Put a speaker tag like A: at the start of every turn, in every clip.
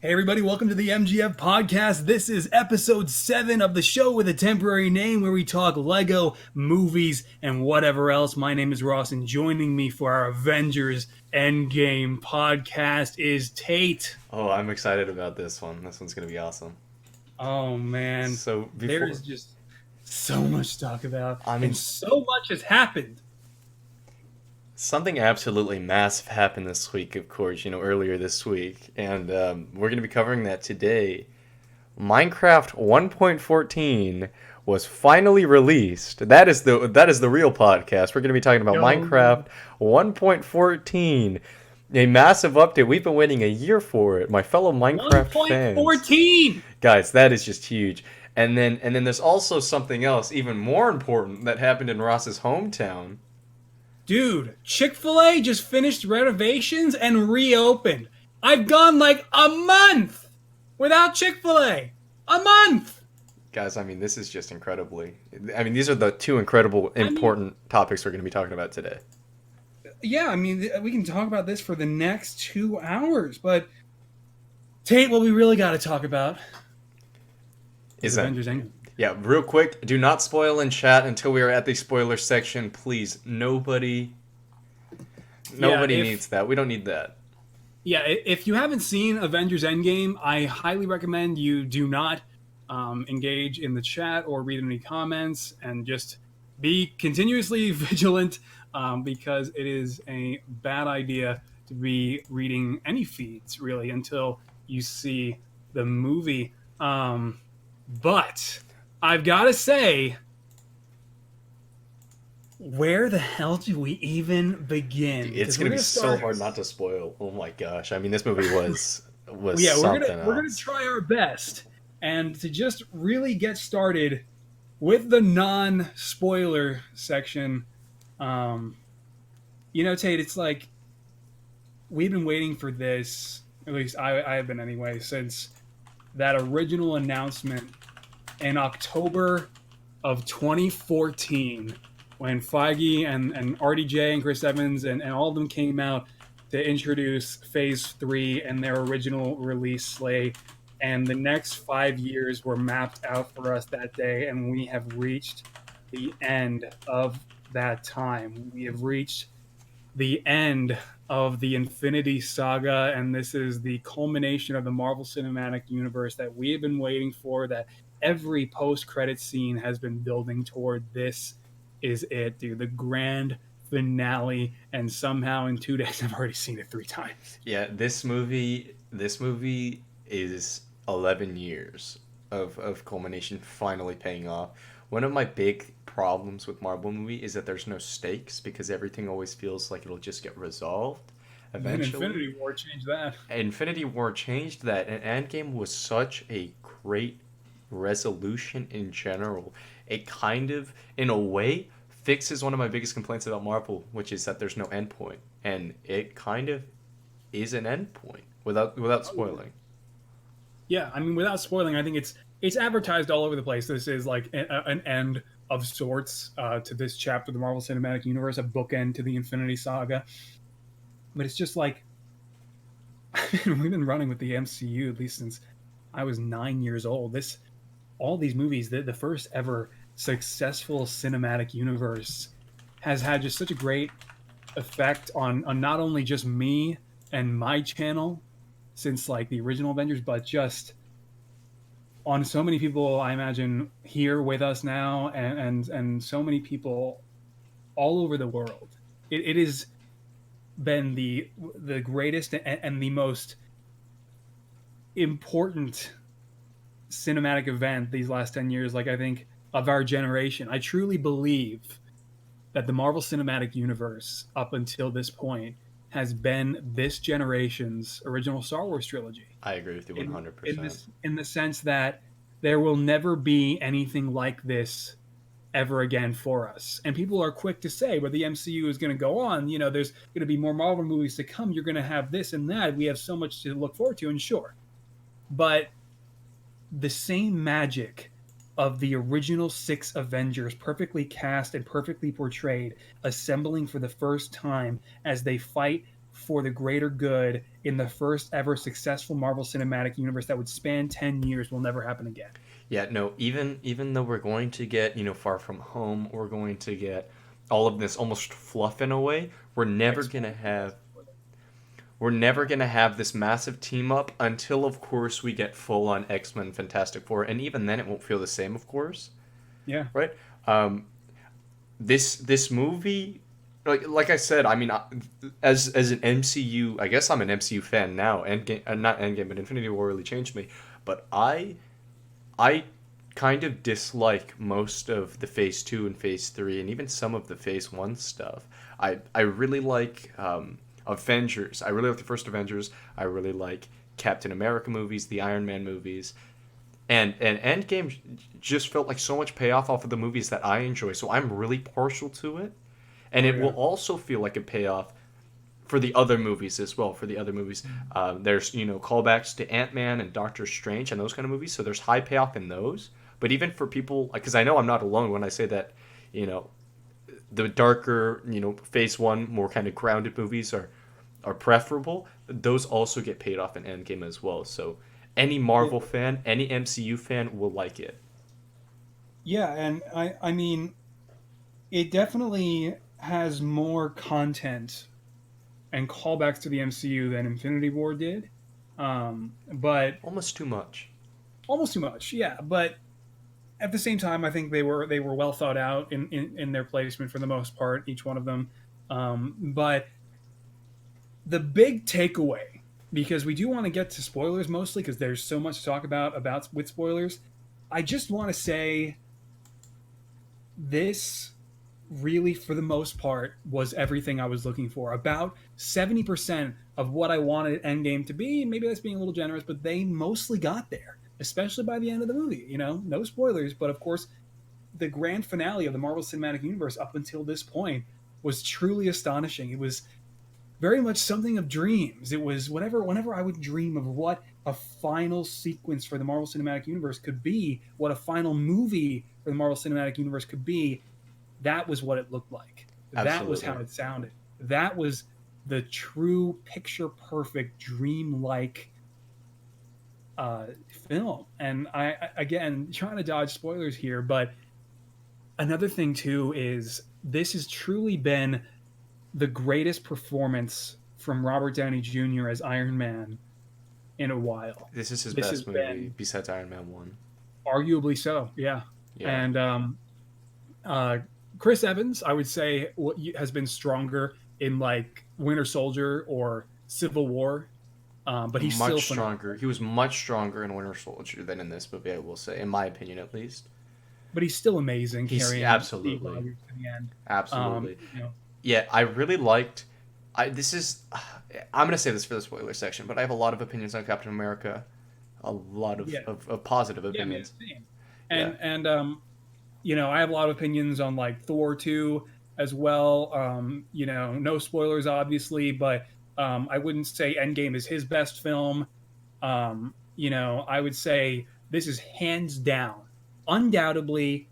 A: Hey everybody, welcome to the MGF Podcast. This is episode 7 of the show with a temporary name where we talk Lego, movies, and whatever else. My name is Ross, and joining me for our Avengers Endgame podcast is Tait.
B: Oh, I'm excited about this one. This one's going to be awesome.
A: Oh man,
B: So
A: there's just so much to talk about.
B: and
A: so much has happened.
B: Something absolutely massive happened this week, of course, earlier this week. And we're going to be covering that today. Minecraft 1.14 was finally released. That is the real podcast. We're going to be talking about Minecraft 1.14. A massive update. We've been waiting a year for it. My fellow Minecraft
A: 1.14!
B: fans. Guys, that is just huge. And then there's also something else even more important that happened in Ross's hometown.
A: Dude, Chick-fil-A just finished renovations and reopened. I've gone like a month without Chick-fil-A. A month!
B: Guys, this is just incredibly... these are the two incredible, important topics we're going to be talking about today.
A: Yeah, we can talk about this for the next 2 hours, but Tait, what we really got to talk about is Avengers Endgame.
B: Yeah, real quick, do not spoil in chat until we are at the spoiler section, please. Nobody needs that. We don't need that.
A: Yeah, if you haven't seen Avengers Endgame, I highly recommend you do not engage in the chat or read any comments, and just be continuously vigilant because it is a bad idea to be reading any feeds, really, until you see the movie. But I've got to say, where the hell do we even begin?
B: It's going to be so hard not to spoil. Oh my gosh. This movie was
A: yeah,
B: something
A: we're going to try our best. And to just really get started with the non-spoiler section, Tait, it's like we've been waiting for this, at least I have been anyway, since that original announcement in October of 2014, when Feige and RDJ and Chris Evans and all of them came out to introduce Phase 3 and their original release slate. And the next 5 years were mapped out for us that day, and we have reached the end of that time. We have reached the end of the Infinity Saga, and this is the culmination of the Marvel Cinematic Universe that we have been waiting for, that every post-credit scene has been building toward. This is it, dude. The grand finale, and somehow in 2 days I've already seen it 3 times.
B: Yeah, this movie is 11 years of culmination finally paying off. One of my big problems with Marvel movie is that there's no stakes, because everything always feels like it'll just get resolved eventually.
A: And Infinity War changed that.
B: And Endgame was such a great resolution in general. It kind of, in a way, fixes one of my biggest complaints about Marvel, which is that there's no endpoint. And it kind of is an endpoint without spoiling.
A: Yeah, without spoiling, I think it's advertised all over the place. This is like an end of sorts to this chapter of the Marvel Cinematic Universe, a bookend to the Infinity Saga. But it's just like, we've been running with the MCU at least since I was 9 years old. All these movies, the first ever successful cinematic universe, has had just such a great effect on not only just me and my channel since like the original Avengers, but just on so many people, I imagine, here with us now, and so many people all over the world. It has been the greatest and the most important cinematic event these last 10 years, like, I think, of our generation. I truly believe that the Marvel Cinematic Universe, up until this point, has been this generation's original Star Wars trilogy.
B: I agree with you 100%.
A: In the sense that there will never be anything like this ever again for us. And people are quick to say, well, the MCU is going to go on. There's going to be more Marvel movies to come. You're going to have this and that. We have so much to look forward to, and sure. But the same magic of the original 6 Avengers, perfectly cast and perfectly portrayed, assembling for the first time as they fight for the greater good in the first ever successful Marvel Cinematic Universe that would span 10 years will never happen again.
B: Yeah, no, even though we're going to get, Far From Home, we're going to get all of this almost fluff in a way, we're never gonna have this massive team up until, of course, we get full on X-Men Fantastic Four, and even then it won't feel the same, of course.
A: Yeah.
B: Right? Um, this movie, like I said, I mean, as an MCU, I guess I'm an MCU fan now. Endgame, not Endgame, but Infinity War really changed me. But I kind of dislike most of the Phase 2 and Phase 3, and even some of the Phase 1 stuff. I really like Avengers. I really like the first Avengers. I really like Captain America movies, the Iron Man movies. And Endgame just felt like so much payoff off of the movies that I enjoy, so I'm really partial to it. And it will also feel like a payoff for the other movies as well. For the other movies, there's callbacks to Ant-Man and Doctor Strange and those kind of movies, so there's high payoff in those. But even for people, because I know I'm not alone when I say that, the darker, Phase 1, more kind of grounded movies are preferable. Those also get paid off in Endgame as well. So any Marvel fan, any MCU fan will like it.
A: Yeah, and I mean, it definitely has more content and callbacks to the MCU than Infinity War did. But
B: Almost too much.
A: almost too much, yeah. But at the same time, I think they were well thought out in their placement for the most part, each one of them. But the big takeaway, because we do want to get to spoilers mostly, because there's so much to talk about with spoilers. I just want to say this really, for the most part, was everything I was looking for. About 70% of what I wanted Endgame to be. Maybe that's being a little generous, but they mostly got there, especially by the end of the movie. No spoilers, but of course, the grand finale of the Marvel Cinematic Universe up until this point was truly astonishing. It was very much something of dreams. It was whenever I would dream of what a final sequence for the Marvel Cinematic Universe could be, what a final movie for the Marvel Cinematic Universe could be, that was what it looked like.
B: Absolutely.
A: That was how it sounded. That was the true picture perfect, dream-like film. And I again, trying to dodge spoilers here, but another thing too is this has truly been the greatest performance from Robert Downey Jr. as Iron Man in a while.
B: This is his best movie besides Iron Man 1.
A: Arguably so, yeah.
B: Yeah.
A: And Chris Evans, I would say, has been stronger in like Winter Soldier or Civil War, but he's
B: much
A: still
B: stronger. He was much stronger in Winter Soldier than in this movie, I will say, in my opinion at least.
A: But he's still amazing.
B: He's
A: carrying
B: absolutely
A: Steve Rogers to the end.
B: Absolutely. Yeah, I really liked. I'm gonna say this for the spoiler section, but I have a lot of opinions on Captain America, a lot of positive opinions.
A: Yeah, same. And I have a lot of opinions on like Thor 2 as well. No spoilers obviously, but I wouldn't say Endgame is his best film. I would say this is hands down, undoubtedly,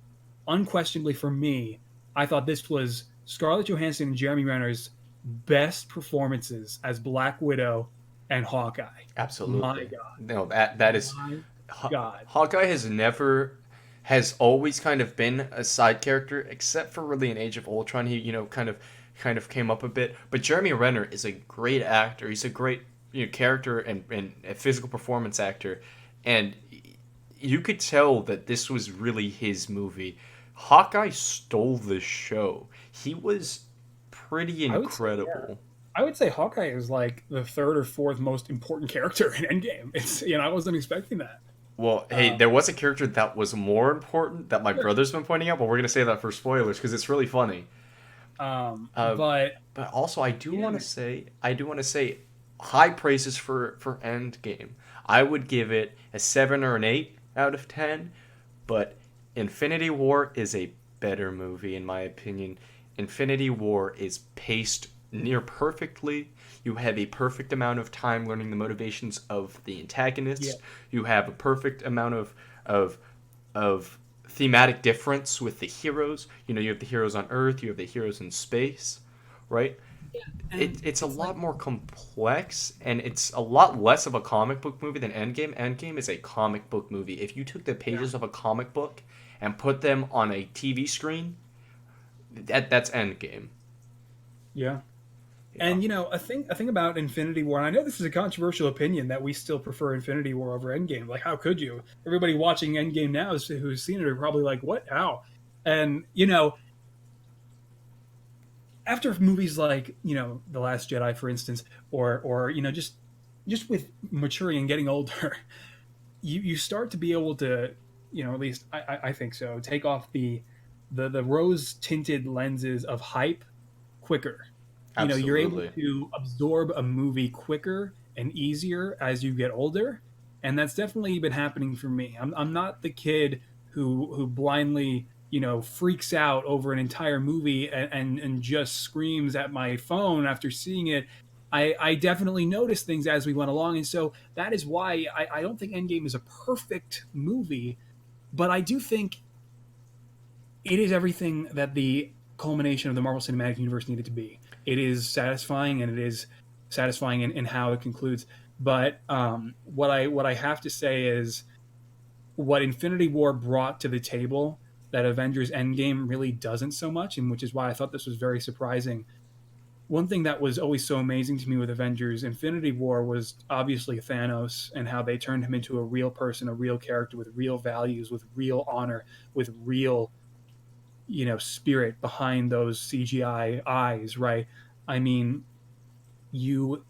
A: unquestionably for me. I thought this was Scarlett Johansson and Jeremy Renner's best performances as Black Widow and Hawkeye.
B: Absolutely.
A: My God.
B: No, that is.
A: My God.
B: Hawkeye has always kind of been a side character, except for really in Age of Ultron. He kind of came up a bit. But Jeremy Renner is a great actor. He's a great character and a physical performance actor, and you could tell that this was really his movie. Hawkeye stole the show. He was pretty incredible.
A: I would say Hawkeye is like the third or fourth most important character in Endgame. It's I wasn't expecting that.
B: Well, hey, there was a character that was more important that my brother's been pointing out, but we're gonna say that for spoilers because it's really funny.
A: But
B: also I do want to say high praises for Endgame. I would give it a 7 or an 8 out of 10, but Infinity War is a better movie in my opinion. Infinity War is paced near perfectly. You have a perfect amount of time learning the motivations of the antagonists. Yeah. You have a perfect amount of thematic difference with the heroes. You have the heroes on Earth. You have the heroes in space, right?
A: And
B: it's a
A: it's like,
B: lot more complex, and it's a lot less of a comic book movie than Endgame. Endgame is a comic book movie. If you took the
A: yeah,
B: pages of a comic book and put them on a TV screen, that's Endgame.
A: yeah.
B: Yeah.
A: And a thing about Infinity War, and I know this is a controversial opinion that we still prefer Infinity War over Endgame. Like, how could you? Everybody watching Endgame now who's seen it are probably like, "What? How?" And after movies like The Last Jedi, for instance, or just with maturing and getting older, you start to be able to, at least I think so, take off the rose tinted lenses of hype quicker. You're able
B: Absolutely.
A: to absorb a movie quicker and easier as you get older, and that's definitely been happening for me. I'm not the kid who blindly freaks out over an entire movie and just screams at my phone after seeing it. I definitely noticed things as we went along, and so that is why I don't think Endgame is a perfect movie, but I do think it is everything that the culmination of the Marvel Cinematic Universe needed to be. It is satisfying, and it is satisfying in how it concludes. But what I have to say is what Infinity War brought to the table that Avengers Endgame really doesn't so much, and which is why I thought this was very surprising. One thing that was always so amazing to me with Avengers Infinity War was obviously Thanos and how they turned him into a real person, a real character with real values, with real honor, with real spirit behind those CGI eyes, right? I mean, you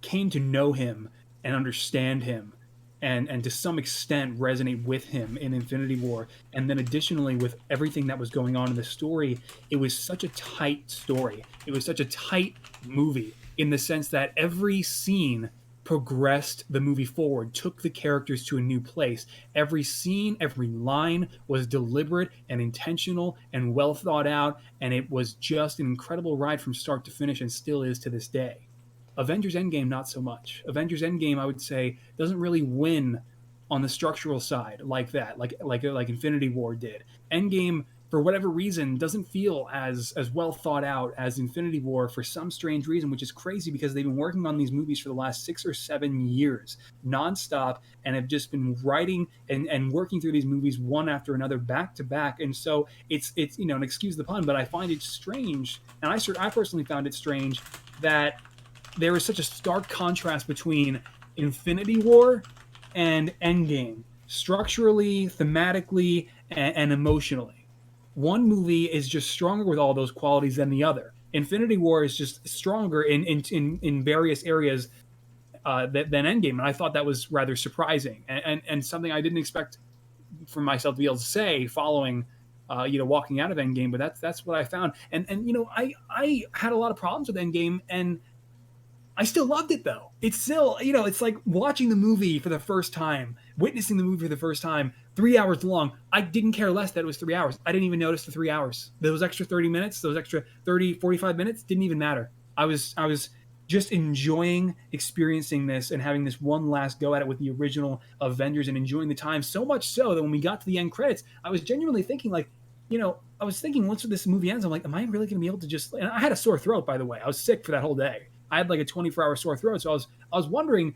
A: came to know him and understand him and to some extent resonate with him in Infinity War. And then additionally with everything that was going on in the story, it was such a tight story. It was such a tight movie in the sense that every scene progressed the movie forward, took the characters to a new place. Every scene, every line was deliberate and intentional and well thought out, and it was just an incredible ride from start to finish and still is to this day. Avengers Endgame, not so much. Avengers Endgame, I would say, doesn't really win on the structural side like that, like Infinity War did. Endgame, for whatever reason, doesn't feel as well thought out as Infinity War for some strange reason, which is crazy because they've been working on these movies for the last 6 or 7 years nonstop and have just been writing and working through these movies one after another back to back. And so it's and excuse the pun, but I find it strange, and I personally found it strange that there is such a stark contrast between Infinity War and Endgame, structurally, thematically, and emotionally. One movie is just stronger with all those qualities than the other. Infinity War is just stronger in various areas than Endgame, and I thought that was rather surprising and something I didn't expect for myself to be able to say following walking out of Endgame. But that's what I found, and I had a lot of problems with Endgame, and I still loved it though. It's still, it's like watching the movie for the first time, witnessing the movie for the first time, 3 hours long. I didn't care less that it was 3 hours. I didn't even notice the 3 hours. Those extra 30 minutes, those extra 30, 45 minutes didn't even matter. I was just enjoying experiencing this and having this one last go at it with the original Avengers and enjoying the time so much so that when we got to the end credits, I was genuinely thinking like, I was thinking once this movie ends, I'm like, am I really going to be able to just? And I had a sore throat, by the way. I was sick for that whole day. I had like a 24-hour sore throat, so I was wondering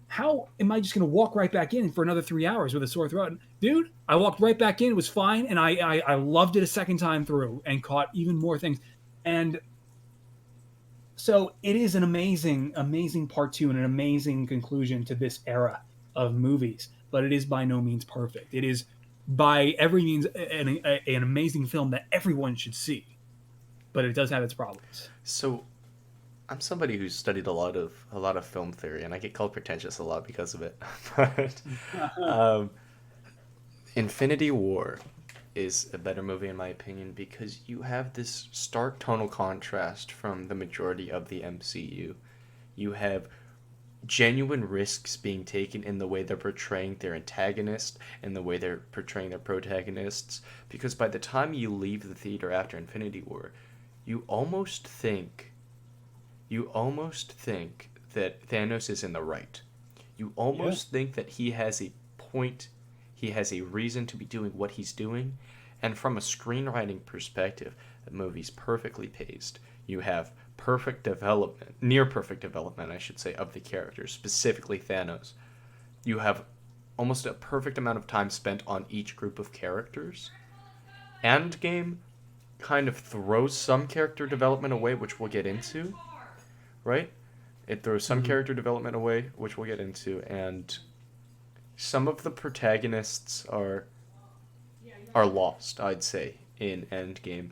A: how am I just going to walk right back in for another 3 hours with a sore throat? Dude, I walked right back in. It was fine, and I loved it a second time through and caught even more things. And so it is an amazing, amazing part two and an amazing conclusion to this era of movies. But it is by no means perfect. It is by every means an amazing film that everyone should see. But it does have its problems.
B: So I'm somebody who's studied a lot of film theory, and I get called pretentious a lot because of it. But um, Infinity War is a better movie in my opinion because you have this stark tonal contrast from the majority of the MCU. You have genuine risks being taken in the way they're portraying their antagonist and the way they're portraying their protagonists, because by the time you leave the theater after Infinity War, you almost think you almost think that Thanos is in the right. You
A: Yeah.
B: almost think that he has a point, he has a reason to be doing what he's doing, and from a screenwriting perspective, the movie's perfectly paced. You have perfect development, near perfect development, I should say, of the characters, specifically Thanos. You have almost a perfect amount of time spent on each group of characters. Endgame kind of throws some character development away, which we'll get into, right? It throws some
A: Mhm.
B: character development away, which we'll get into, and some of the protagonists are lost, I'd say, in Endgame.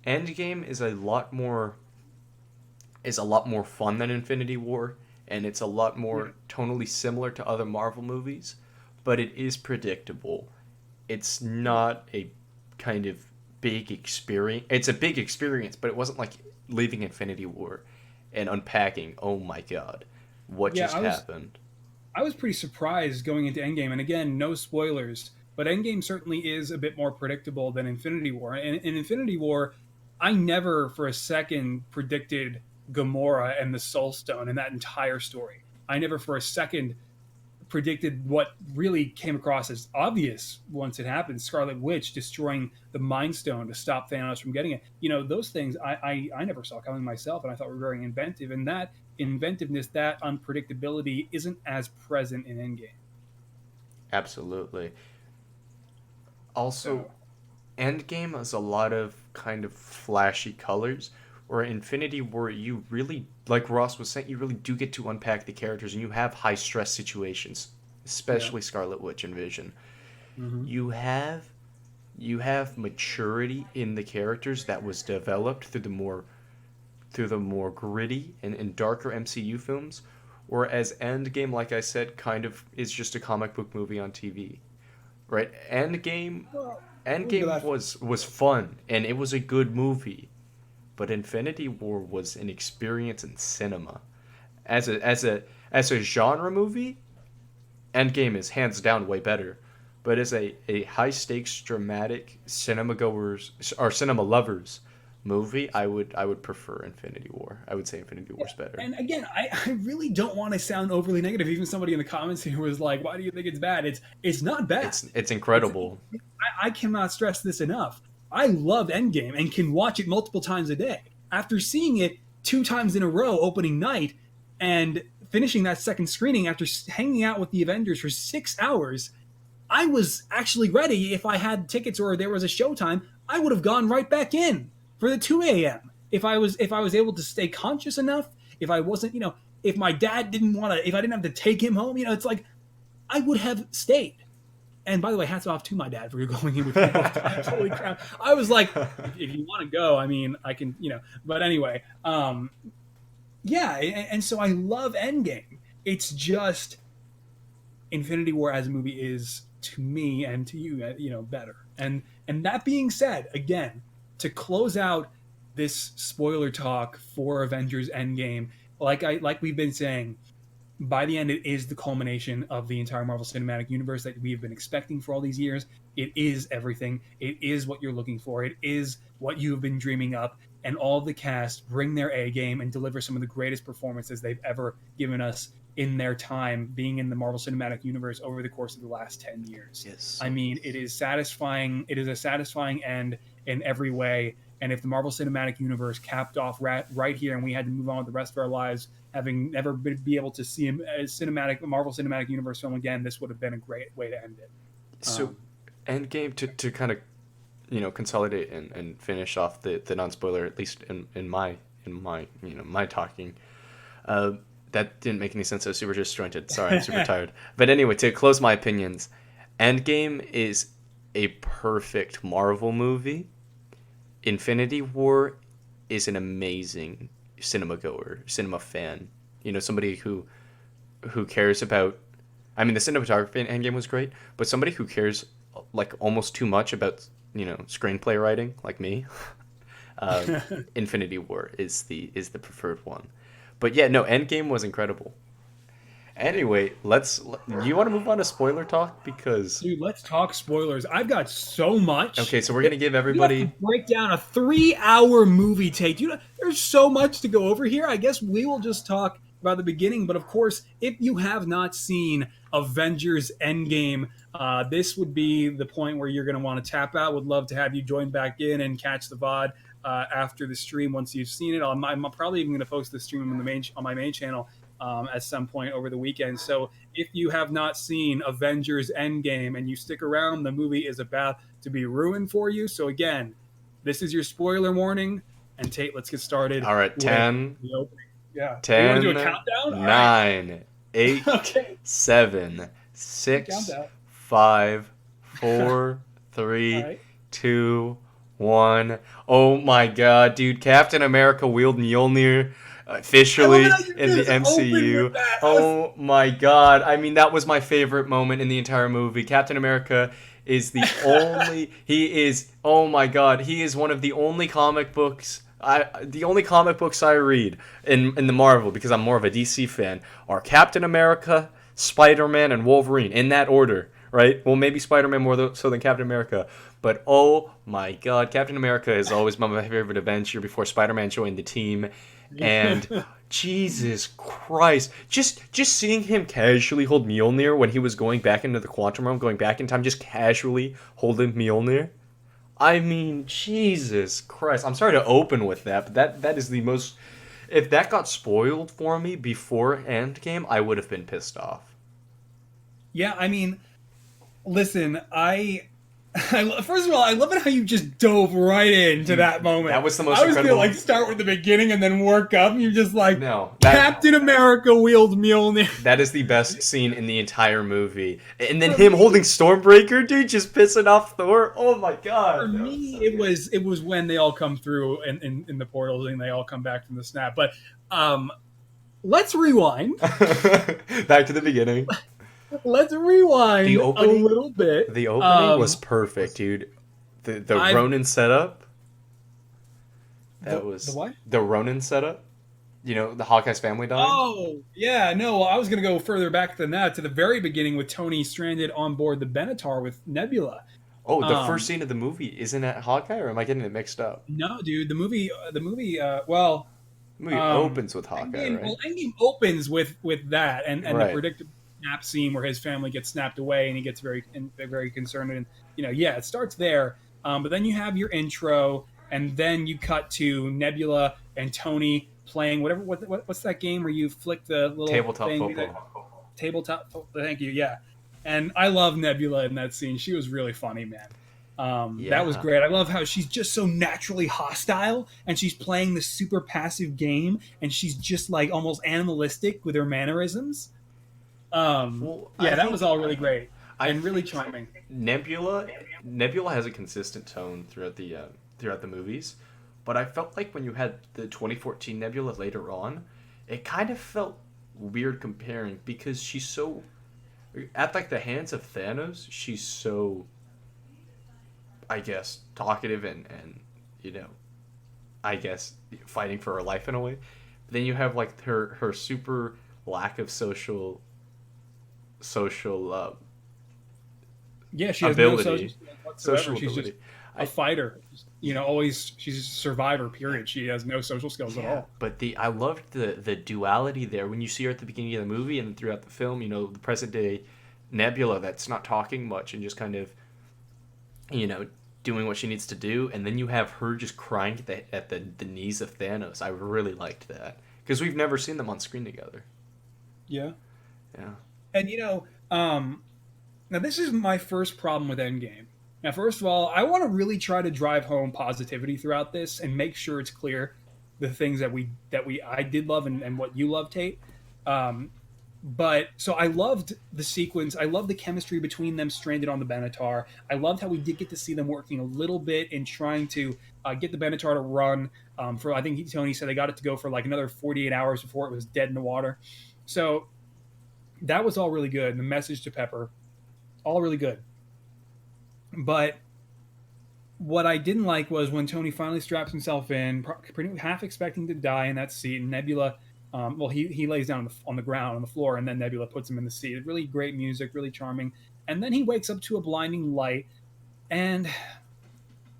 B: Endgame is a lot more fun than Infinity War, and it's a lot
A: Yeah.
B: more tonally similar to other Marvel movies, but it is predictable. It's not a kind of big experience. It's a big experience, but it wasn't like leaving Infinity War and unpacking, oh my god, what
A: Yeah,
B: just happened?
A: I was pretty surprised going into Endgame, and again, no spoilers, but Endgame certainly is a bit more predictable than Infinity War. And in Infinity War, I never for a second predicted Gamora and the Soul Stone and that entire story. I never for a second predicted what really came across as obvious once it happened: Scarlet Witch destroying the Mind Stone to stop Thanos from getting it. You know, those things I never saw coming myself, and I thought were very inventive. And that inventiveness, that unpredictability, isn't as present in Endgame.
B: Absolutely. Also,
A: So
B: Endgame has a lot of kind of flashy colors, where Infinity War, you really, like Ross was saying, you really do get to unpack the characters, and you have high stress situations,
A: yeah.
B: especially Scarlet Witch and Vision.
A: Hmm.
B: You have you have maturity in the characters that was developed through the more gritty and darker MCU films, whereas Endgame, like I said, kind of is just a comic book movie on TV. Right?
A: Well, I wouldn't go
B: Endgame
A: that far.
B: was fun and it was a good movie, but Infinity War was an experience in cinema. As a genre movie, Endgame is hands down way better. But as a high stakes dramatic cinema goers or cinema lovers movie, I would prefer Infinity War. I would say Infinity
A: Yeah.
B: War's better.
A: And again, I really don't want to sound overly negative. Even somebody in the comments who was like, "Why do you think it's bad?" It's not bad.
B: It's
A: It's
B: incredible.
A: I cannot stress this enough. I love Endgame and can watch it multiple times a day. After seeing it two times in a row opening night and finishing that second screening after hanging out with the Avengers for 6 hours, I was actually ready. If I had tickets or there was a showtime, I would have gone right back in for the 2 a.m. If I was able to stay conscious enough, if I wasn't, if my dad didn't want to, if I didn't have to take him home, it's like I would have stayed. And by the way, hats off to my dad for going in with me both times. Holy crap! I was like, if you want to go, I mean, I can, But anyway, yeah, and so I love Endgame. It's just Infinity War as a movie is to me and to you, better. And that being said, again, to close out this spoiler talk for Avengers Endgame, like we've been saying, by the end, it is the culmination of the entire Marvel Cinematic Universe that we have been expecting for all these years. It is everything. It is what you're looking for. It is what you have been dreaming up. And all of the cast bring their A game and deliver some of the greatest performances they've ever given us in their time being in the Marvel Cinematic Universe over the course of the last 10 years.
B: Yes.
A: I mean, it is satisfying. It is a satisfying end in every way. And if the Marvel Cinematic Universe capped off right here and we had to move on with the rest of our lives, having never be able to see a Marvel Cinematic Universe film again, this would have been a great way to end it.
B: So, Endgame to kind of consolidate and finish off the non spoiler, at least in my my talking. Uh, that didn't make any sense. I was super disjointed. Sorry, I'm super tired. But anyway, to close my opinions, Endgame is a perfect Marvel movie. Infinity War is an amazing cinema goer, cinema fan. Somebody who cares about. I mean, the cinematography in Endgame was great, but somebody who cares like almost too much about screenplay writing, like me. uh, Infinity War is the preferred one. But yeah, no, Endgame was incredible. Anyway, you want to move on to spoiler talk because
A: Dude, let's talk spoilers. I've got so much.
B: okay, so we're gonna give
A: You have to
B: everybody.
A: break down a 3-hour movie take. There's so much to go over here. I guess we will just talk about the beginning. But of course, if you have not seen Avengers Endgame, this would be the point where you're going to want to tap out. Would love to have you join back in and catch the VOD. after the stream once you've seen it. I'm probably even going to post the stream on my main channel at some point over the weekend. So if you have not seen Avengers Endgame and you stick around, the movie is about to be ruined for you. So again, this is your spoiler warning. And Tait, let's get started.
B: All right, 10,
A: the opening. Yeah.
B: 10,
A: you want to do a countdown?
B: 9,
A: Right.
B: 8,
A: Okay.
B: 7, 6,
A: Countdown.
B: 5, 4, 3,
A: Right.
B: 2, 1. Oh my god, dude. Captain America wielded Mjolnir officially in the MCU. Oh my god. I mean, that was my favorite moment in the entire movie. Captain America is the only oh my god, he is one of the only comic books I read in the Marvel, because I'm more of a DC fan, are Captain America, Spider-Man, and Wolverine, in that order, right? Well, maybe Spider-Man more so than Captain America, but oh my god, Captain America is always my favorite Avenger before Spider-Man joined the team. And Jesus Christ, just seeing him casually hold Mjolnir when he was going back into the quantum realm, going back in time, just casually holding Mjolnir. I mean, Jesus Christ. I'm sorry to open with that, but that is the most... If that got spoiled for me before Endgame, I would have been pissed off.
A: Yeah, I mean, listen, first of all, I love it how you just dove right into that moment.
B: That was the most
A: I was
B: incredible...
A: going to start with the beginning and then work up, and you're just like,
B: no,
A: Captain America wields Mjolnir.
B: That is the best scene in the entire movie. And then him holding Stormbreaker, dude, just pissing off Thor. Oh my god.
A: For me, it was when they all come through in the portals and they all come back from the snap. But let's rewind.
B: Back to the beginning.
A: Let's rewind a little bit.
B: The opening was perfect, dude. The Ronin setup. That was
A: the what?
B: The Ronin setup. You know, the Hawkeye's family dying.
A: Oh, yeah. No, I was going to go further back than that, to the very beginning with Tony stranded on board the Benatar with Nebula.
B: Oh, the first scene of the movie isn't that Hawkeye, or am I getting it mixed up?
A: No, dude. The movie.
B: The movie opens with Hawkeye,
A: Endgame,
B: right?
A: Well, Endgame opens with that and
B: right.
A: The predictable snap scene where his family gets snapped away and he gets very concerned, and it starts there. But then you have your intro, and then you cut to Nebula and Tony playing what's that game where you flick the little
B: tabletop
A: thing?
B: football.
A: Tabletop. Thank you. Yeah, and I love Nebula in that scene. She was really funny, man. That was great. I love how she's just so naturally hostile, and she's playing this super passive game, and she's just like almost animalistic with her mannerisms. That was all really great and really charming.
B: Nebula has a consistent tone throughout the movies, but I felt like when you had the 2014 Nebula later on, it kind of felt weird comparing, because she's so at like the hands of Thanos, she's so, I guess, talkative and I guess fighting for her life in a way. But then you have like her super lack of social
A: she has
B: ability.
A: no social skills whatsoever. She's just a fighter. She's a survivor, period. She has no social skills at all.
B: But I loved the duality there when you see her at the beginning of the movie and throughout the film, the present day Nebula that's not talking much and just kind of, doing what she needs to do, and then you have her just crying at the knees of Thanos. I really liked that, because we've never seen them on screen together.
A: Yeah.
B: Yeah.
A: And now this is my first problem with Endgame. Now, first of all, I want to really try to drive home positivity throughout this and make sure it's clear the things that I did love and what you love, Tait. But so I loved the sequence. I loved the chemistry between them stranded on the Benatar. I loved how we did get to see them working a little bit in trying to get the Benatar to run. I think Tony said they got it to go for like another 48 hours before it was dead in the water. So that was all really good. And the message to Pepper, all really good. But what I didn't like was when Tony finally straps himself in, half expecting to die in that seat, and Nebula, he lays down on the ground, on the floor, and then Nebula puts him in the seat. Really great music, really charming. And then he wakes up to a blinding light, and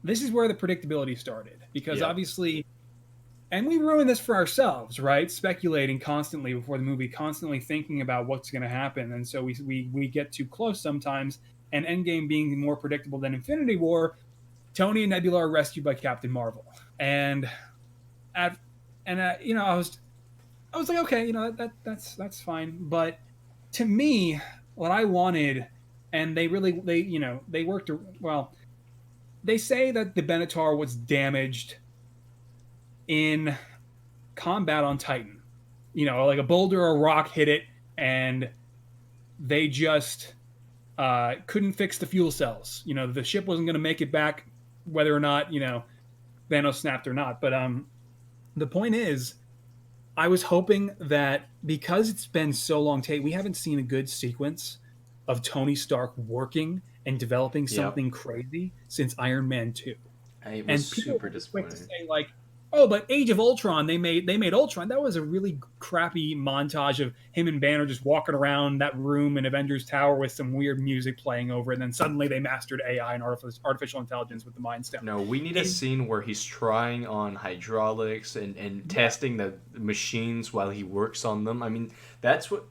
A: this is where the predictability started. Because obviously, and we ruin this for ourselves, right? Speculating constantly before the movie, constantly thinking about what's going to happen. And so we get too close sometimes, and Endgame being more predictable than Infinity War, Tony and Nebula are rescued by Captain Marvel, and at you know, I was like, okay, you know, that's fine. But to me, what I wanted, and they you know they worked well. They say that the Benatar was damaged in combat on Titan. You know, like a boulder or a rock hit it, and they just couldn't fix the fuel cells. You know, the ship wasn't going to make it back, whether or not Thanos snapped or not. But the point is, I was hoping that because it's been so long, Tate, we haven't seen a good sequence of Tony Stark working and developing
B: Yep.
A: something crazy since Iron Man 2.
B: It was
A: And people
B: super
A: were quick to
B: disappointing.
A: say like, "Oh, but Age of Ultron, they made Ultron. That was a really crappy montage of him and Banner just walking around that room in Avengers Tower with some weird music playing over it. And then suddenly they mastered AI and artificial intelligence with the Mind Stone."
B: No, we need a
A: And
B: scene where he's trying on hydraulics and
A: yeah,
B: testing the machines while he works on them. I mean, that's what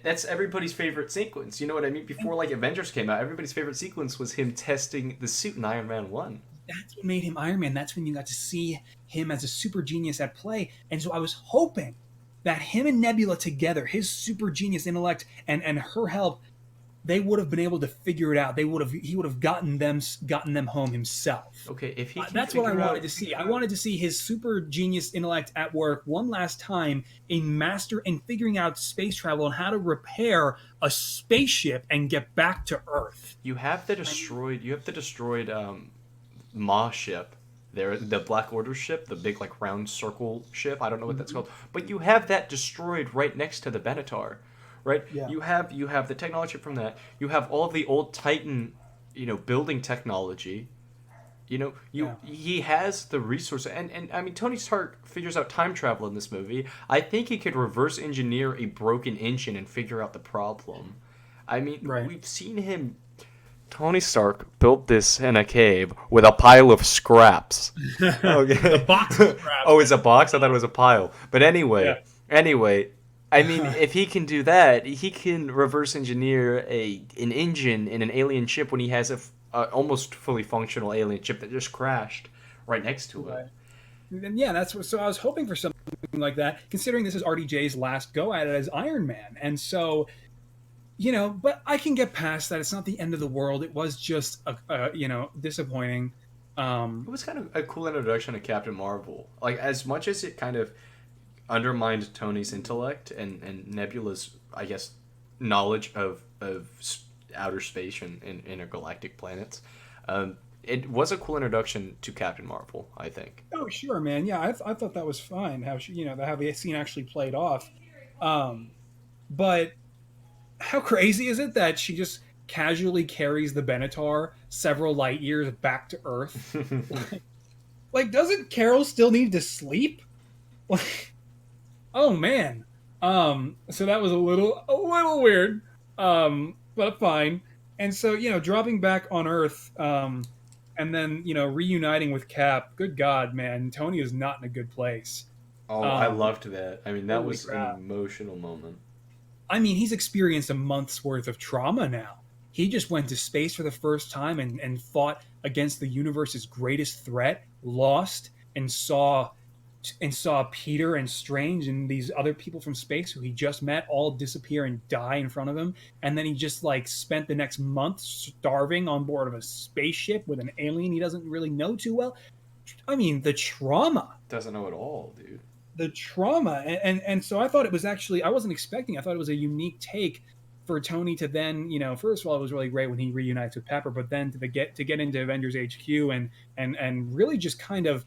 B: that's everybody's favorite sequence. You know what I mean? Before like Avengers came out, everybody's favorite sequence was him testing the suit in Iron Man 1.
A: that's what made him Iron Man. That's when you got to see him as a super genius at play. And so I was hoping that him and Nebula together, his super genius intellect and her help, they would have been able to figure it out. He would have gotten them home himself.
B: Okay, if he can
A: That's what I
B: figure
A: wanted
B: out
A: to see. I wanted to see his super genius intellect at work one last time in figuring out space travel and how to repair a spaceship and get back to Earth.
B: you have the destroyed Ma ship. There, the Black Order ship, the big like round circle ship. I don't know what that's called, but you have that destroyed right next to the Benatar, right?
A: Yeah.
B: You have the technology from that. You have all of the old Titan, building technology.
A: Yeah.
B: He has the resource, and I mean Tony Stark figures out time travel in this movie. I think he could reverse engineer a broken engine and figure out the problem. I mean,
A: Right.
B: we've seen him. Tony Stark built this in a cave with a pile of scraps.
A: A
B: Okay.
A: box of scraps.
B: Oh, it's a box? I thought it was a pile. But
A: Yeah.
B: anyway, I mean, if he can do that, he can reverse engineer an engine in an alien ship when he has a almost fully functional alien ship that just crashed right next to it.
A: Right. And yeah, so I was hoping for something like that, considering this is RDJ's last go at it as Iron Man. And so, but I can get past that. It's not the end of the world. It was just disappointing.
B: It was kind of a cool introduction to Captain Marvel. Like, as much as it kind of undermined Tony's intellect and Nebula's, I guess, knowledge of outer space and intergalactic planets. It was a cool introduction to Captain Marvel, I think.
A: Oh, sure, man. Yeah, I thought that was fine. How the scene actually played off. Um, but how crazy is it that she just casually carries the Benatar several light years back to Earth? Like, doesn't Carol still need to sleep? Like, oh man. So that was a little weird. But fine. And so, dropping back on Earth, and then, reuniting with Cap. Good God, man. Tony is not in a good place.
B: Oh, I
A: Um,
B: loved that. I mean, that
A: Holy
B: was an
A: crap.
B: emotional moment.
A: I mean, he's experienced a month's worth of trauma now. He just went to space for the first time and fought against the universe's greatest threat, lost, and saw Peter and Strange and these other people from space who he just met all disappear and die in front of him. And then he just like spent the next month starving on board of a spaceship with an alien he doesn't really know too well. I mean, the trauma.
B: Doesn't know it all, dude.
A: The trauma. And so I thought it was actually, I wasn't expecting, I thought it was a unique take for Tony to then, first of all, it was really great when he reunites with Pepper, but then to get into Avengers HQ and really just kind of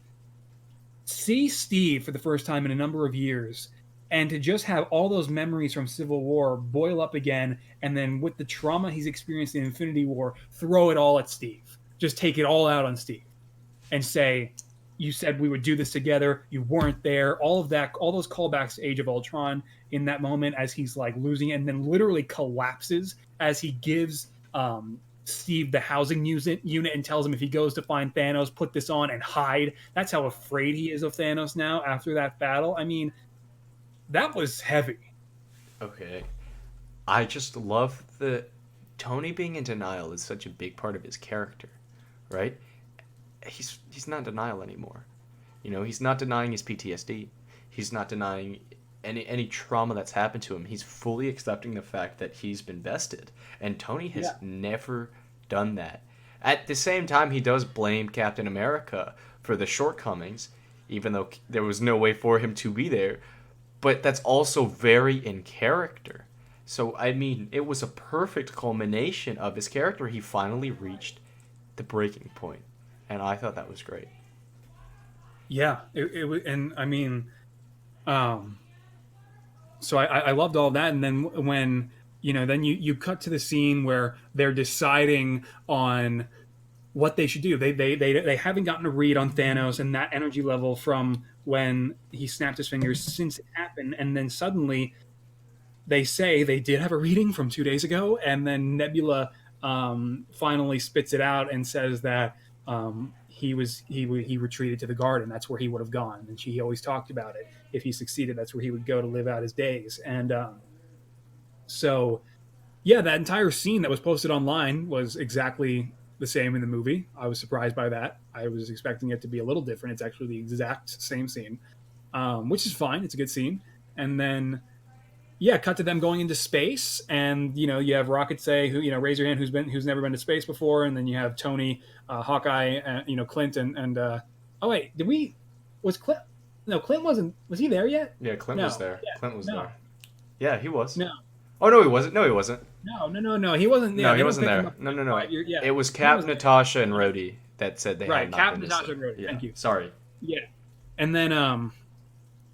A: see Steve for the first time in a number of years, and to just have all those memories from Civil War boil up again, and then with the trauma he's experienced in Infinity War, throw it all at Steve. Just take it all out on Steve and say, "You said we would do this together. You weren't there." All of that, all those callbacks to Age of Ultron in that moment as he's like losing it, and then literally collapses as he gives Steve the housing unit and tells him if he goes to find Thanos, put this on and hide. That's how afraid he is of Thanos now after that battle. I mean, that was heavy.
B: Okay. I just love the Tony being in denial is such a big part of his character, right? he's not in denial anymore. You know, he's not denying his PTSD. He's not denying any trauma that's happened to him. He's fully accepting the fact that he's been bested. And Tony has never done that. At the same time, he does blame Captain America for the shortcomings, even though there was no way for him to be there. But that's also very in character. So, I mean, it was a perfect culmination of his character. He finally reached the breaking point. And I thought that was great.
A: Yeah, it was, and I mean, so I loved all that, and then when then you cut to the scene where they're deciding on what they should do. They haven't gotten a read on Thanos and that energy level from when he snapped his fingers since it happened, and then suddenly they say they did have a reading from 2 days ago, and then Nebula finally spits it out and says that he retreated to the garden. That's where he would have gone, and she always talked about it. If he succeeded, that's where he would go to live out his days. And so, yeah, that entire scene that was posted online was exactly the same in the movie. I was surprised by that. I was expecting it to be a little different. It's actually the exact same scene, which is fine. It's a good scene. And then, yeah, cut to them going into space, and you have Rocket say, "Who raise your hand who's never been to space before," and then you have Tony, Hawkeye, Clint, and oh wait, was Clint? No, Clint wasn't. Was he there yet?
B: Yeah, Clint was there.
A: Yeah,
B: Clint was there. Yeah, he was.
A: No.
B: Oh no, he wasn't. No, he wasn't.
A: No, he wasn't. Yeah,
B: no, he wasn't there. No.
A: Yeah,
B: it was Cap, Natasha, and Rhodey that said they had not
A: Cap,
B: been
A: Natasha, and Rhodey.
B: Yeah.
A: Thank you.
B: Sorry.
A: Yeah, and then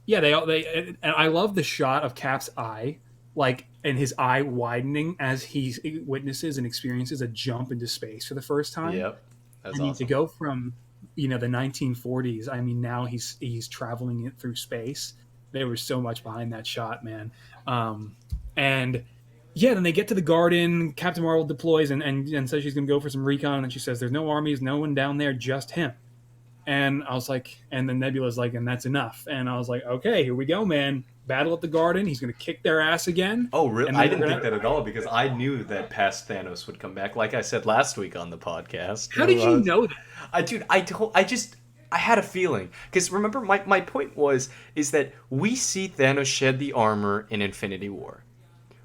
A: yeah, and I love the shot of Cap's eye, and his eye widening as he witnesses and experiences a jump into space for the first time.
B: Yep, that's
A: awesome.
B: To
A: go from the 1940s. I mean, now he's traveling it through space. There was so much behind that shot, man. And yeah, then they get to the garden. Captain Marvel deploys and says she's gonna go for some recon, and she says there's no armies, no one down there, just him. And I was like, and then Nebula's like, and that's enough. And I was like, okay, here we go, man. Battle at the garden. He's going to kick their ass again.
B: Oh, really? I didn't think that at all, because I knew that past Thanos would come back, like I said last week on the podcast.
A: How did you know that?
B: I had a feeling. Because remember, my point is that we see Thanos shed the armor in Infinity War,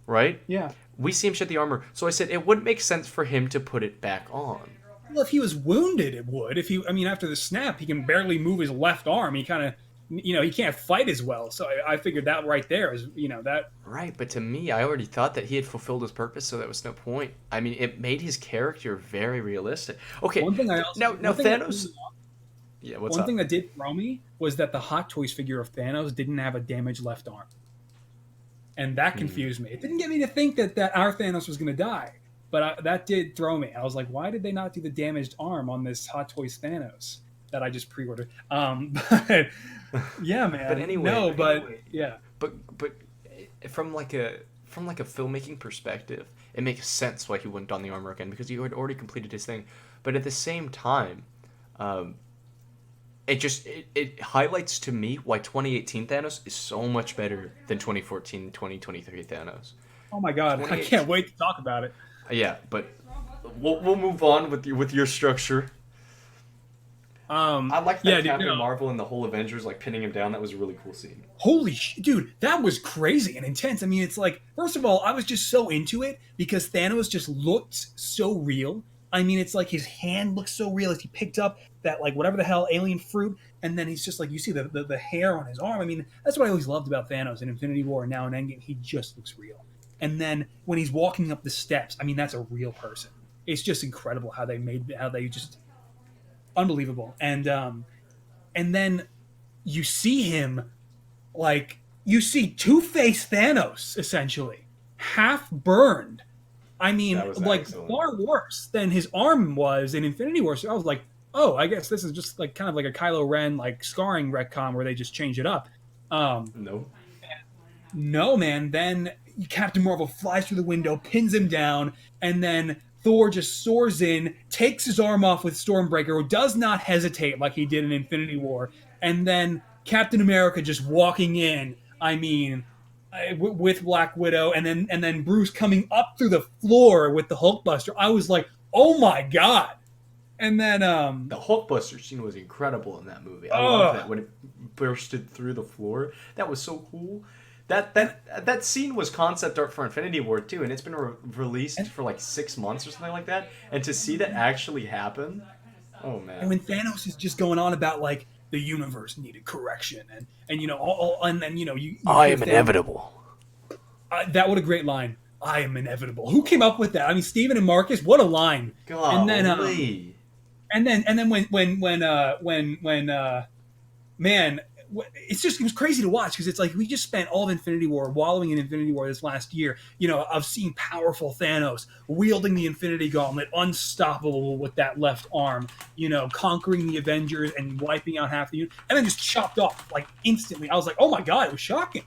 B: right?
A: Yeah.
B: We see him shed the armor. So I said it wouldn't make sense for him to put it back on.
A: Well, if he was wounded, it would. After the snap, he can barely move his left arm. He kind of, he can't fight as well. So I figured that right there is, that.
B: Right, but to me, I already thought that he had fulfilled his purpose, so that was no point. I mean, it made his character very realistic. Okay,
A: one thing I also,
B: now Thanos. Yeah, what's up?
A: One thing that did throw me was that the Hot Toys figure of Thanos didn't have a damaged left arm, and that confused me. It didn't get me to think that our Thanos was going to die. But that did throw me. I was like, why did they not do the damaged arm on this Hot Toys Thanos that I just pre-ordered? But yeah, man.
B: But anyway,
A: no, but yeah.
B: But from like a filmmaking perspective, it makes sense why he wouldn't don the armor again, because he had already completed his thing. But at the same time, it highlights to me why 2018 Thanos is so much better than 2014, 2023 Thanos.
A: Oh my god, I can't wait to talk about it.
B: Yeah, but we'll move on with your structure. I like that Captain Marvel and the whole Avengers pinning him down. That was a really cool scene.
A: Holy dude, that was crazy and intense. I mean, it's like, first of all, I was just so into it because Thanos just looked so real. I mean, it's like his hand looks so real as he picked up that whatever the hell alien fruit, and then he's just you see the hair on his arm. I mean, that's what I always loved about Thanos in Infinity War and now in Endgame. He just looks real. And then when he's walking up the steps, I mean, that's a real person. It's just incredible how they just unbelievable. And then you see him you see Two-Face Thanos essentially half burned. I mean, far worse than his arm was in Infinity War. So I was like, oh, I guess this is just kind of like a Kylo Ren scarring retcon where they just change it up. No, man. Then Captain Marvel flies through the window, pins him down, and then Thor just soars in, takes his arm off with Stormbreaker, who does not hesitate like he did in Infinity War, and then Captain America just walking in, I mean, with Black Widow, and then Bruce coming up through the floor with the Hulkbuster. I was like, oh my god. And then
B: The Hulkbuster scene was incredible in that movie. I love that
A: oh,
B: when it bursted through the floor. That was so cool. That scene was concept art for Infinity War too, and it's been released for like 6 months or something like that. And to see that actually happen, oh
A: and
B: man,
A: when Thanos is just going on about like the universe needed correction, and you know and then you
B: I
A: hear
B: am
A: Thanos.
B: inevitable.
A: That what a great line. I am inevitable. Who came up with that? I mean, Steven and Marcus. What a line. And then
B: Golly.
A: and then man, it was crazy to watch because it's like we just spent all of Infinity War wallowing in Infinity War this last year, of seeing powerful Thanos wielding the Infinity Gauntlet, unstoppable with that left arm, conquering the Avengers and wiping out half the universe, and then just chopped off like instantly. I was like, oh my god, it was shocking.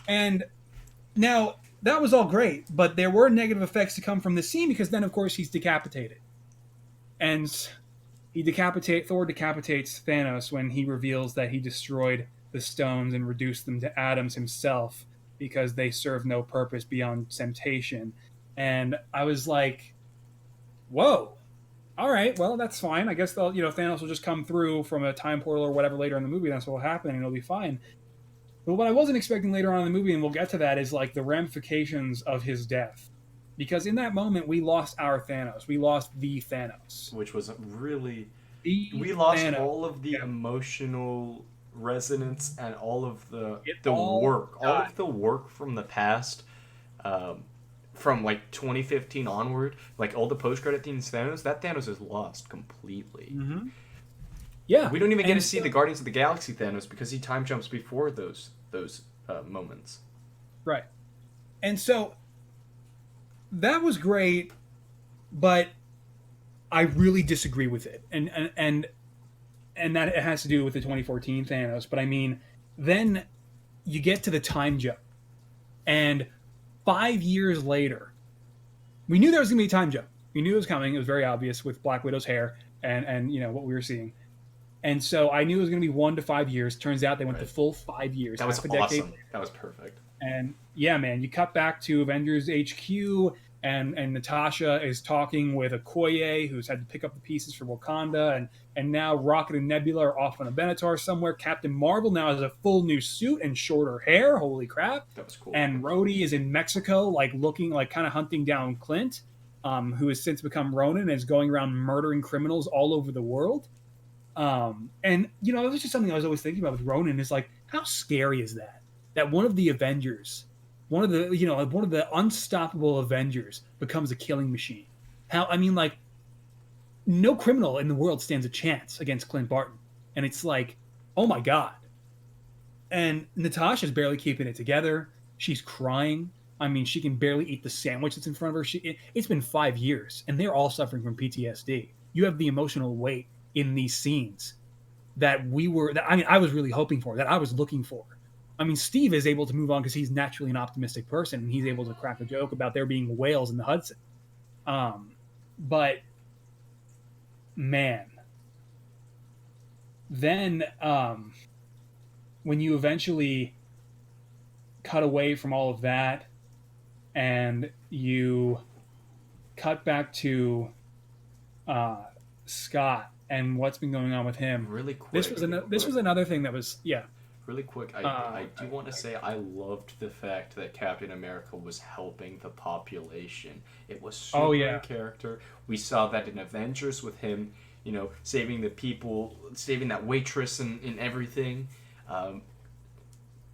A: And now that was all great, but there were negative effects to come from this scene because then, of course, he's decapitated, and Thor decapitates Thanos when he reveals that he destroyed the stones and reduced them to atoms himself because they serve no purpose beyond temptation. And I was like, whoa. All right, well, that's fine. I guess Thanos will just come through from a time portal or whatever later in the movie. That's what will happen, and it'll be fine. But what I wasn't expecting later on in the movie, and we'll get to that, is like the ramifications of his death. Because in that moment, we lost our Thanos. We lost the Thanos.
B: Which was really,
A: The
B: we lost
A: Thanos.
B: all of the
A: Yeah.
B: emotional resonance and all of the
A: It
B: the
A: all
B: work, all
A: died.
B: of the work from the past, um, from like 2015 onward, like all the post credit scenes. That Thanos is lost completely.
A: Mm-hmm. Yeah.
B: We don't even get to
A: And
B: see the Guardians of the Galaxy Thanos because he time jumps before those moments.
A: right. And so that was great, but I really disagree with it. And that it has to do with the 2014 Thanos. But I mean, then you get to the time jump, and 5 years later, we knew there was going to be a time jump. We knew it was coming. It was very obvious with Black Widow's hair and what we were seeing. And so I knew it was going to be 1 to 5 years. Turns out they went the
B: Right.
A: full 5 years.
B: That was
A: half a decade.
B: awesome. That was perfect.
A: And yeah, man, you cut back to Avengers HQ, and Natasha is talking with Okoye, who's had to pick up the pieces for Wakanda, and now Rocket and Nebula are off on a Benatar somewhere. Captain Marvel now has a full new suit and shorter hair. Holy crap!
B: That was cool.
A: And Rhodey is in Mexico, like looking like kind of hunting down Clint, who has since become Ronin and is going around murdering criminals all over the world. And it was just something I was always thinking about with Ronin is like, how scary is that? That one of the Avengers, one of the unstoppable Avengers becomes a killing machine. How, I mean, like, no criminal in the world stands a chance against Clint Barton. And it's like, oh my God. And Natasha's barely keeping it together. She's crying. I mean, she can barely eat the sandwich that's in front of her. It's been 5 years, and they're all suffering from PTSD. You have the emotional weight in these scenes that I was really hoping for, that I was looking for. I mean, Steve is able to move on because he's naturally an optimistic person, and he's able to crack a joke about there being whales in the Hudson. But man, then when you eventually cut away from all of that, and you cut back to Scott and what's been going on with him.
B: Really quick.
A: This was another thing that was
B: Really quick, I do want to say I loved the fact that Captain America was helping the population. It was super in character. We saw that in Avengers with him, saving the people, saving that waitress and everything.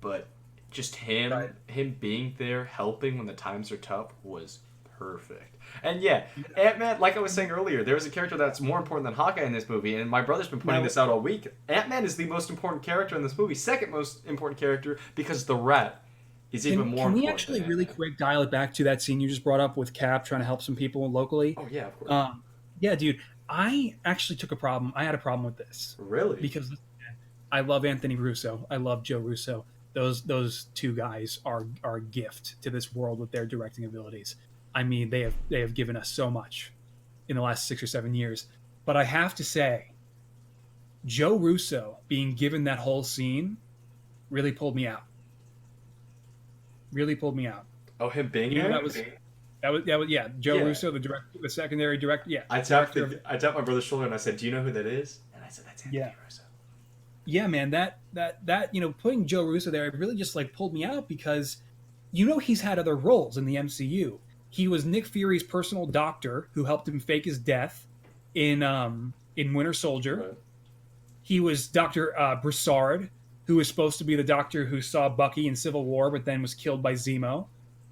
B: But just him being there, helping when the times are tough was perfect. And yeah, Ant-Man, like I was saying earlier, there's a character that's more important than Hawkeye in this movie, and my brother's been pointing this out all week. Ant-Man is the most important character in this movie, second most important character, because the Rat is even more important.
A: Can we actually really quick dial it back to that scene you just brought up with Cap trying to help some people locally?
B: Oh yeah, of course.
A: Yeah, dude, I actually I had a problem with this.
B: Really?
A: Because I love Anthony Russo. I love Joe Russo. Those two guys are a gift to this world with their directing abilities. I mean, they have given us so much in the last 6 or 7 years. But I have to say, Joe Russo being given that whole scene really pulled me out. Really pulled me out.
B: Oh, him being there?
A: Yeah. Joe
B: Yeah.
A: Russo, the director, the secondary director. Yeah,
B: I tapped
A: director of.
B: I tapped my brother's shoulder and I said, "Do you know who that is?" And I said, "That's Anthony
A: Yeah,
B: Russo."
A: yeah, man. That putting Joe Russo there, it really just like pulled me out because he's had other roles in the MCU. He was Nick Fury's personal doctor who helped him fake his death in Winter Soldier.
B: Right.
A: He was Doctor Broussard, who was supposed to be the doctor who saw Bucky in Civil War, but then was killed by Zemo.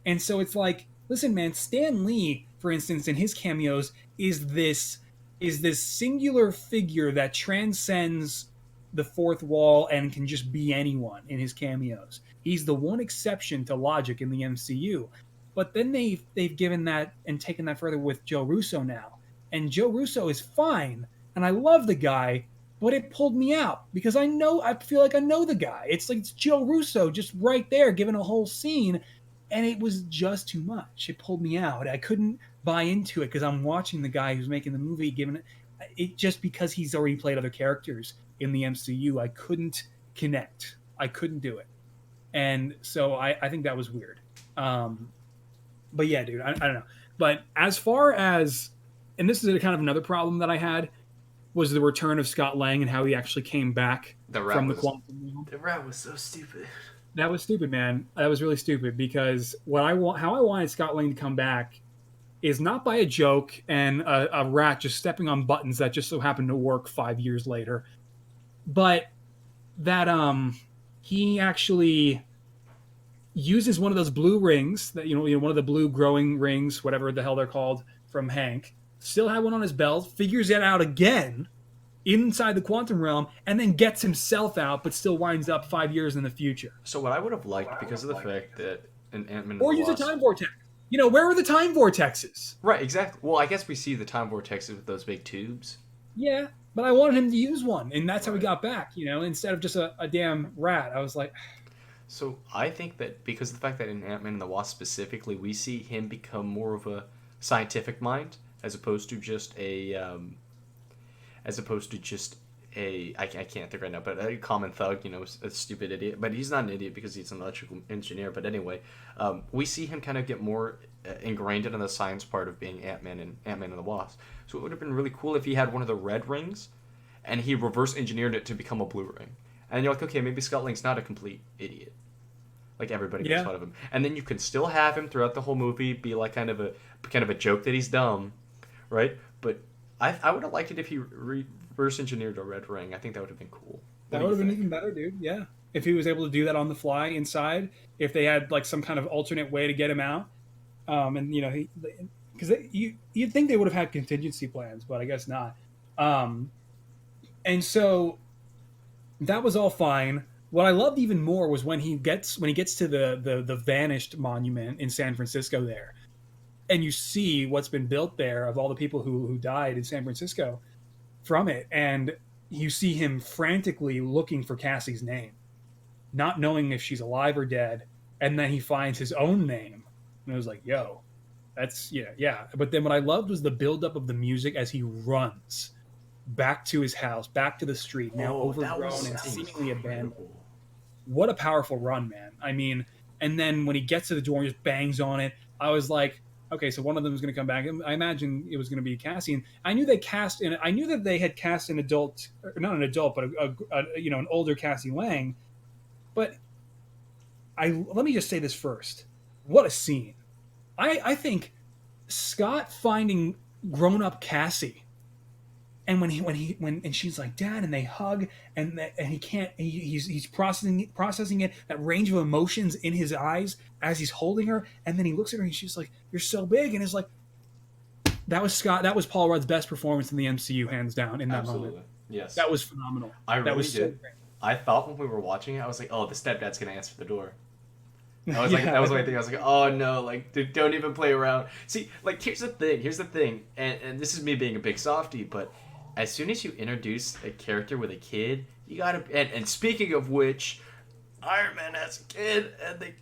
A: And so it's like, listen, man, Stan Lee, for instance, in his cameos, is this singular figure that transcends the fourth wall and can just be anyone in his cameos. He's the one exception to logic in the MCU. But then they've given that and taken that further with Joe Russo now. And Joe Russo is fine, and I love the guy, but it pulled me out because I feel like I know the guy. It's like it's Joe Russo just right there giving a whole scene, and it was just too much. It pulled me out. I couldn't buy into it because I'm watching the guy who's making the movie giving it just because he's already played other characters in the MCU. I couldn't connect. I couldn't do it, and so I think that was weird. But yeah, dude, I don't know. But as far as, and this is a kind of another problem that I had, was the return of Scott Lang and how he actually came back from the quantum realm.
B: The rat was so stupid.
A: That was stupid, man. That was really stupid because how I wanted Scott Lang to come back is not by a joke and a rat just stepping on buttons that just so happened to work 5 years later, but that he actually uses one of those blue rings that one of the blue growing rings, whatever the hell they're called, from Hank. Still had one on his belt, figures it out again inside the quantum realm, and then gets himself out, but still winds up 5 years in the future.
B: So what I would have liked, because of the fact that in Ant-Man
A: or use a time vortex. Where are the time vortexes?
B: Right, exactly. Well, I guess we see the time vortexes with those big tubes.
A: Yeah, but I wanted him to use one, and that's how we got back. Instead of just a damn rat. I was like.
B: So I think that because of the fact that in Ant-Man and the Wasp specifically, we see him become more of a scientific mind as opposed to just a I can't think right now, but a common thug, a stupid idiot. But he's not an idiot because he's an electrical engineer. But anyway, we see him kind of get more ingrained in the science part of being Ant-Man and the Wasp. So it would have been really cool if he had one of the red rings, and he reverse engineered it to become a blue ring. And you're like, okay, maybe Scott Lang's not a complete idiot. Like everybody makes fun of him. And then you can still have him throughout the whole movie be like kind of a joke that he's dumb, right? But I would have liked it if he reverse engineered a red ring. I think that would have been cool.
A: That would have been even better, dude. Yeah. If he was able to do that on the fly inside, if they had like some kind of alternate way to get him out, and because you'd think they would have had contingency plans, but I guess not. And so that was all fine. What I loved even more was when he gets to the vanished monument in San Francisco there, and you see what's been built there of all the people who died in San Francisco from it, and you see him frantically looking for Cassie's name, not knowing if she's alive or dead, and then he finds his own name, and I was like, yo, that's yeah. But then what I loved was the buildup of the music as he runs back to his house, back to the street, now overgrown and seemingly abandoned. What a powerful run, man. I mean, and then when he gets to the door and just bangs on it, I was like, okay, so one of them is going to come back. I imagine it was going to be Cassie. And I knew that they had cast an adult, not an adult, but an older Cassie Lang. But let me just say this first. What a scene. I think Scott finding grown-up Cassie, and when she's like, Dad, and they hug, and he can't, he's processing it, that range of emotions in his eyes as he's holding her, and then he looks at her and she's like, you're so big, and it's like, that was Paul Rudd's best performance in the MCU, hands down, in that moment.
B: Yes,
A: that was phenomenal.
B: I really
A: did.
B: So great. I thought when we were watching it, I was like, oh, the stepdad's gonna answer the door. I was like, that was my thing. I was like, oh no, like, dude, don't even play around. See, like, here's the thing, and this is me being a big softie, but as soon as you introduce a character with a kid, you gotta. And speaking of which, Iron Man has a kid, and they,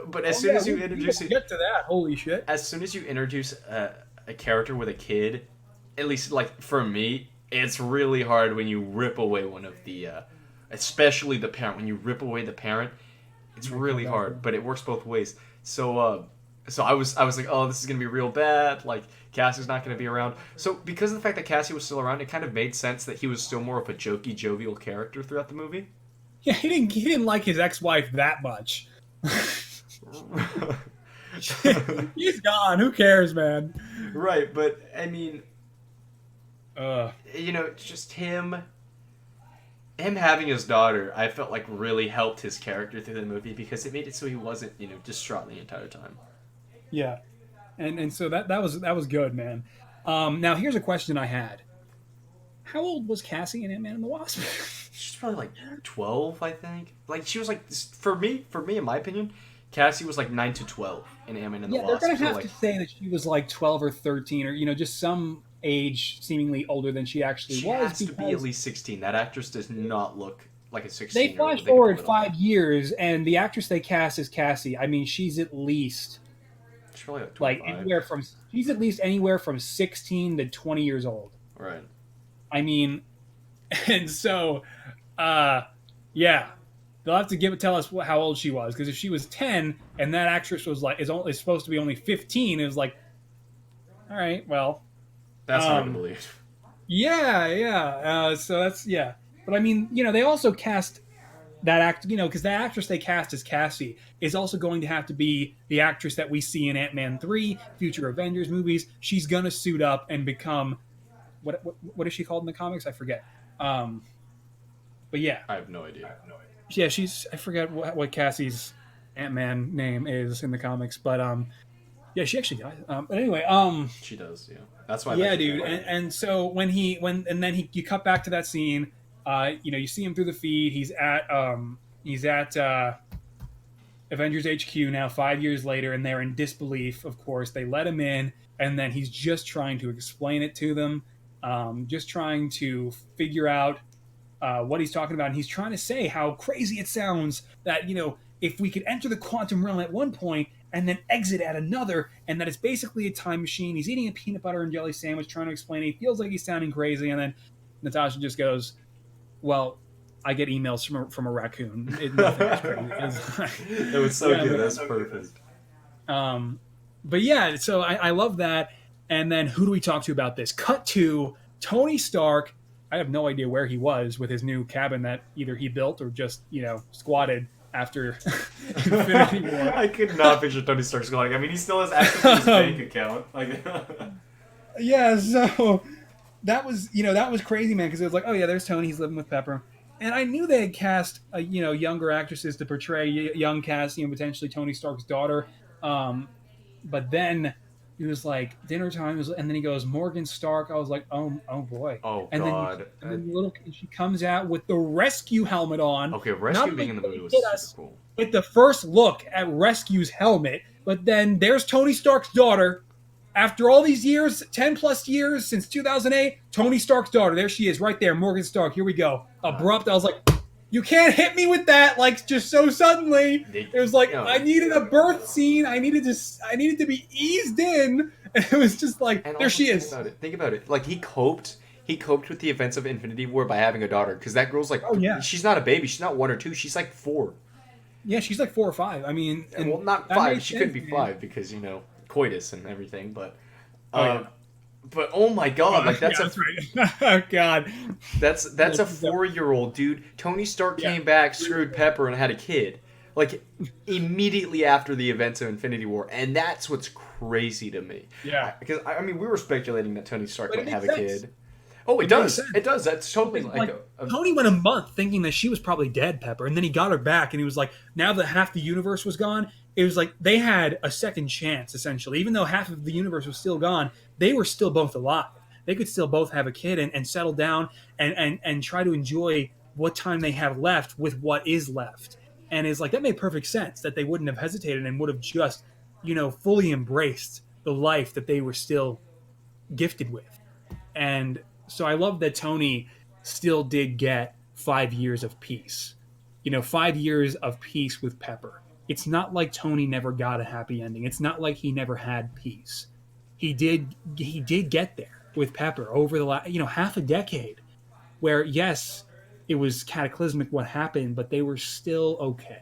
B: But as soon as you introduce it,
A: get to that. Holy shit!
B: As soon as you introduce a character with a kid, at least like for me, it's really hard when you rip away one of the, especially the parent. When you rip away the parent, it's really hard. But it works both ways. So So I was like, oh, this is gonna be real bad. Like Cassie's not gonna be around. So because of the fact that Cassie was still around, it kind of made sense that he was still more of a jokey, jovial character throughout the movie.
A: Yeah, he didn't like his ex-wife that much. He's gone. Who cares, man?
B: Right, but I mean,
A: Uh,
B: just him having his daughter, I felt like really helped his character through the movie because it made it so he wasn't, distraught the entire time.
A: yeah, and so that was good, man. Now here's a question I had: how old was Cassie in Ant-Man and the Wasp?
B: She's probably like 12, I think. Like she was like for me, in my opinion, Cassie was like 9 to 12 in Ant-Man and the
A: Yeah, they're
B: Wasp.
A: gonna
B: So
A: have
B: like
A: to say that she was like 12 or 13, or just some age seemingly older than she actually
B: she
A: was,
B: has to be at least 16. That actress does not look like a
A: they
B: 16-year-old.
A: flash forward 5 years, and the actress they cast is Cassie. I mean, she's at least
B: She's probably like 25.
A: she's at least anywhere from 16 to 20 years old.
B: Right.
A: I mean, and so, yeah, they'll have to tell us how old she was, because if she was 10 and that actress was like is supposed to be only 15, it was like, all right, well,
B: That's hard to believe.
A: yeah, yeah. So that's yeah, but I mean, they also cast that because the actress they cast as Cassie is also going to have to be the actress that we see in Ant-Man 3, future Avengers movies. She's gonna suit up and become what is she called in the comics? I forget. But yeah,
B: I have no idea.
A: yeah, I forget what Cassie's Ant-Man name is in the comics, but yeah, she actually died. But anyway,
B: She does, yeah. That's why.
A: yeah, dude, and so you cut back to that scene. You see him through the feed. He's at Avengers HQ now, 5 years later, and they're in disbelief. Of course, they let him in, and then he's just trying to explain it to them, just trying to figure out what he's talking about. And he's trying to say how crazy it sounds that if we could enter the quantum realm at one point and then exit at another, and that it's basically a time machine. He's eating a peanut butter and jelly sandwich, trying to explain it. He feels like he's sounding crazy, and then Natasha just goes, well, I get emails from a raccoon.
B: It was so good. That's perfect.
A: But yeah, so I love that. And then who do we talk to about this? Cut to Tony Stark. I have no idea where he was with his new cabin that either he built or just, squatted after Infinity War.
B: I could not picture Tony Stark squatting. I mean, he still has access to his bank account. Like,
A: yeah, so that was crazy, man, because it was like, oh yeah, there's Tony, he's living with Pepper. And I knew they had cast younger actresses to portray young Cassie and potentially Tony Stark's daughter. But then it was like dinner time, and then he goes, Morgan Stark. I was like, oh boy.
B: oh
A: And
B: god.
A: then she comes out with the rescue helmet on.
B: Okay, Rescue being in the movie was super cool.
A: With the first look at Rescue's helmet, but then there's Tony Stark's daughter. After all these years, 10 plus years since 2008, Tony Stark's daughter, there she is, right there, Morgan Stark. Here we go. Abrupt. I was like, you can't hit me with that, like, just so suddenly. It was like, I needed a birth scene. I needed to be eased in. And it was just like,
B: And
A: there
B: also
A: she is.
B: Think about it. Like, he coped with the events of Infinity War by having a daughter, because that girl's like,
A: Oh, yeah.
B: she's not a baby. She's not 1 or 2. She's like 4.
A: Yeah, she's like 4 or 5. I mean, and
B: well, not
A: that
B: 5.
A: makes
B: She
A: sense,
B: could be
A: man.
B: 5 because coitus and everything. But,
A: Yeah.
B: but oh my god, like that's
A: Yeah, right. Oh god.
B: that's a 4-year-old dude. Tony Stark came back, screwed Pepper, and had a kid. Like immediately after the events of Infinity War, and that's what's crazy to me.
A: Yeah.
B: Because I mean, we were speculating that Tony Stark
A: But it
B: might have a
A: makes sense.
B: kid. Oh, it
A: It
B: does.
A: makes sense.
B: It does. That's totally like
A: Tony went a month thinking that she was probably dead, Pepper, and then he got her back, and he was like, now that half the universe was gone, it was like they had a second chance, essentially. Even though half of the universe was still gone, they were still both alive. They could still both have a kid and settle down and try to enjoy what time they have left with what is left. And it's like, that made perfect sense that they wouldn't have hesitated and would have just, fully embraced the life that they were still gifted with. And so I love that Tony still did get 5 years of peace. 5 years of peace with Pepper. It's not like Tony never got a happy ending. It's not like he never had peace. He did get there with Pepper over the last, half a decade, where yes, it was cataclysmic what happened, but they were still okay.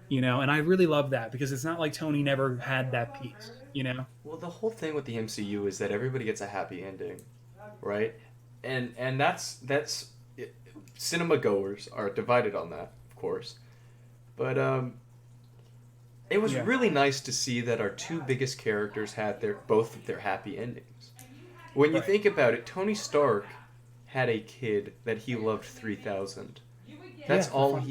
A: you know, and I really love that because it's not like Tony never had that piece, you know.
B: Well, the whole thing with the MCU is that everybody gets a happy ending, right? And that's cinema goers are divided on that, of course. But it was
A: Yeah,
B: really nice to see that our two biggest characters had their both of their happy endings. When you
A: right.
B: think about it, Tony Stark had a kid that he loved 3,000.
A: Yeah,
B: That's
A: for
B: all
A: like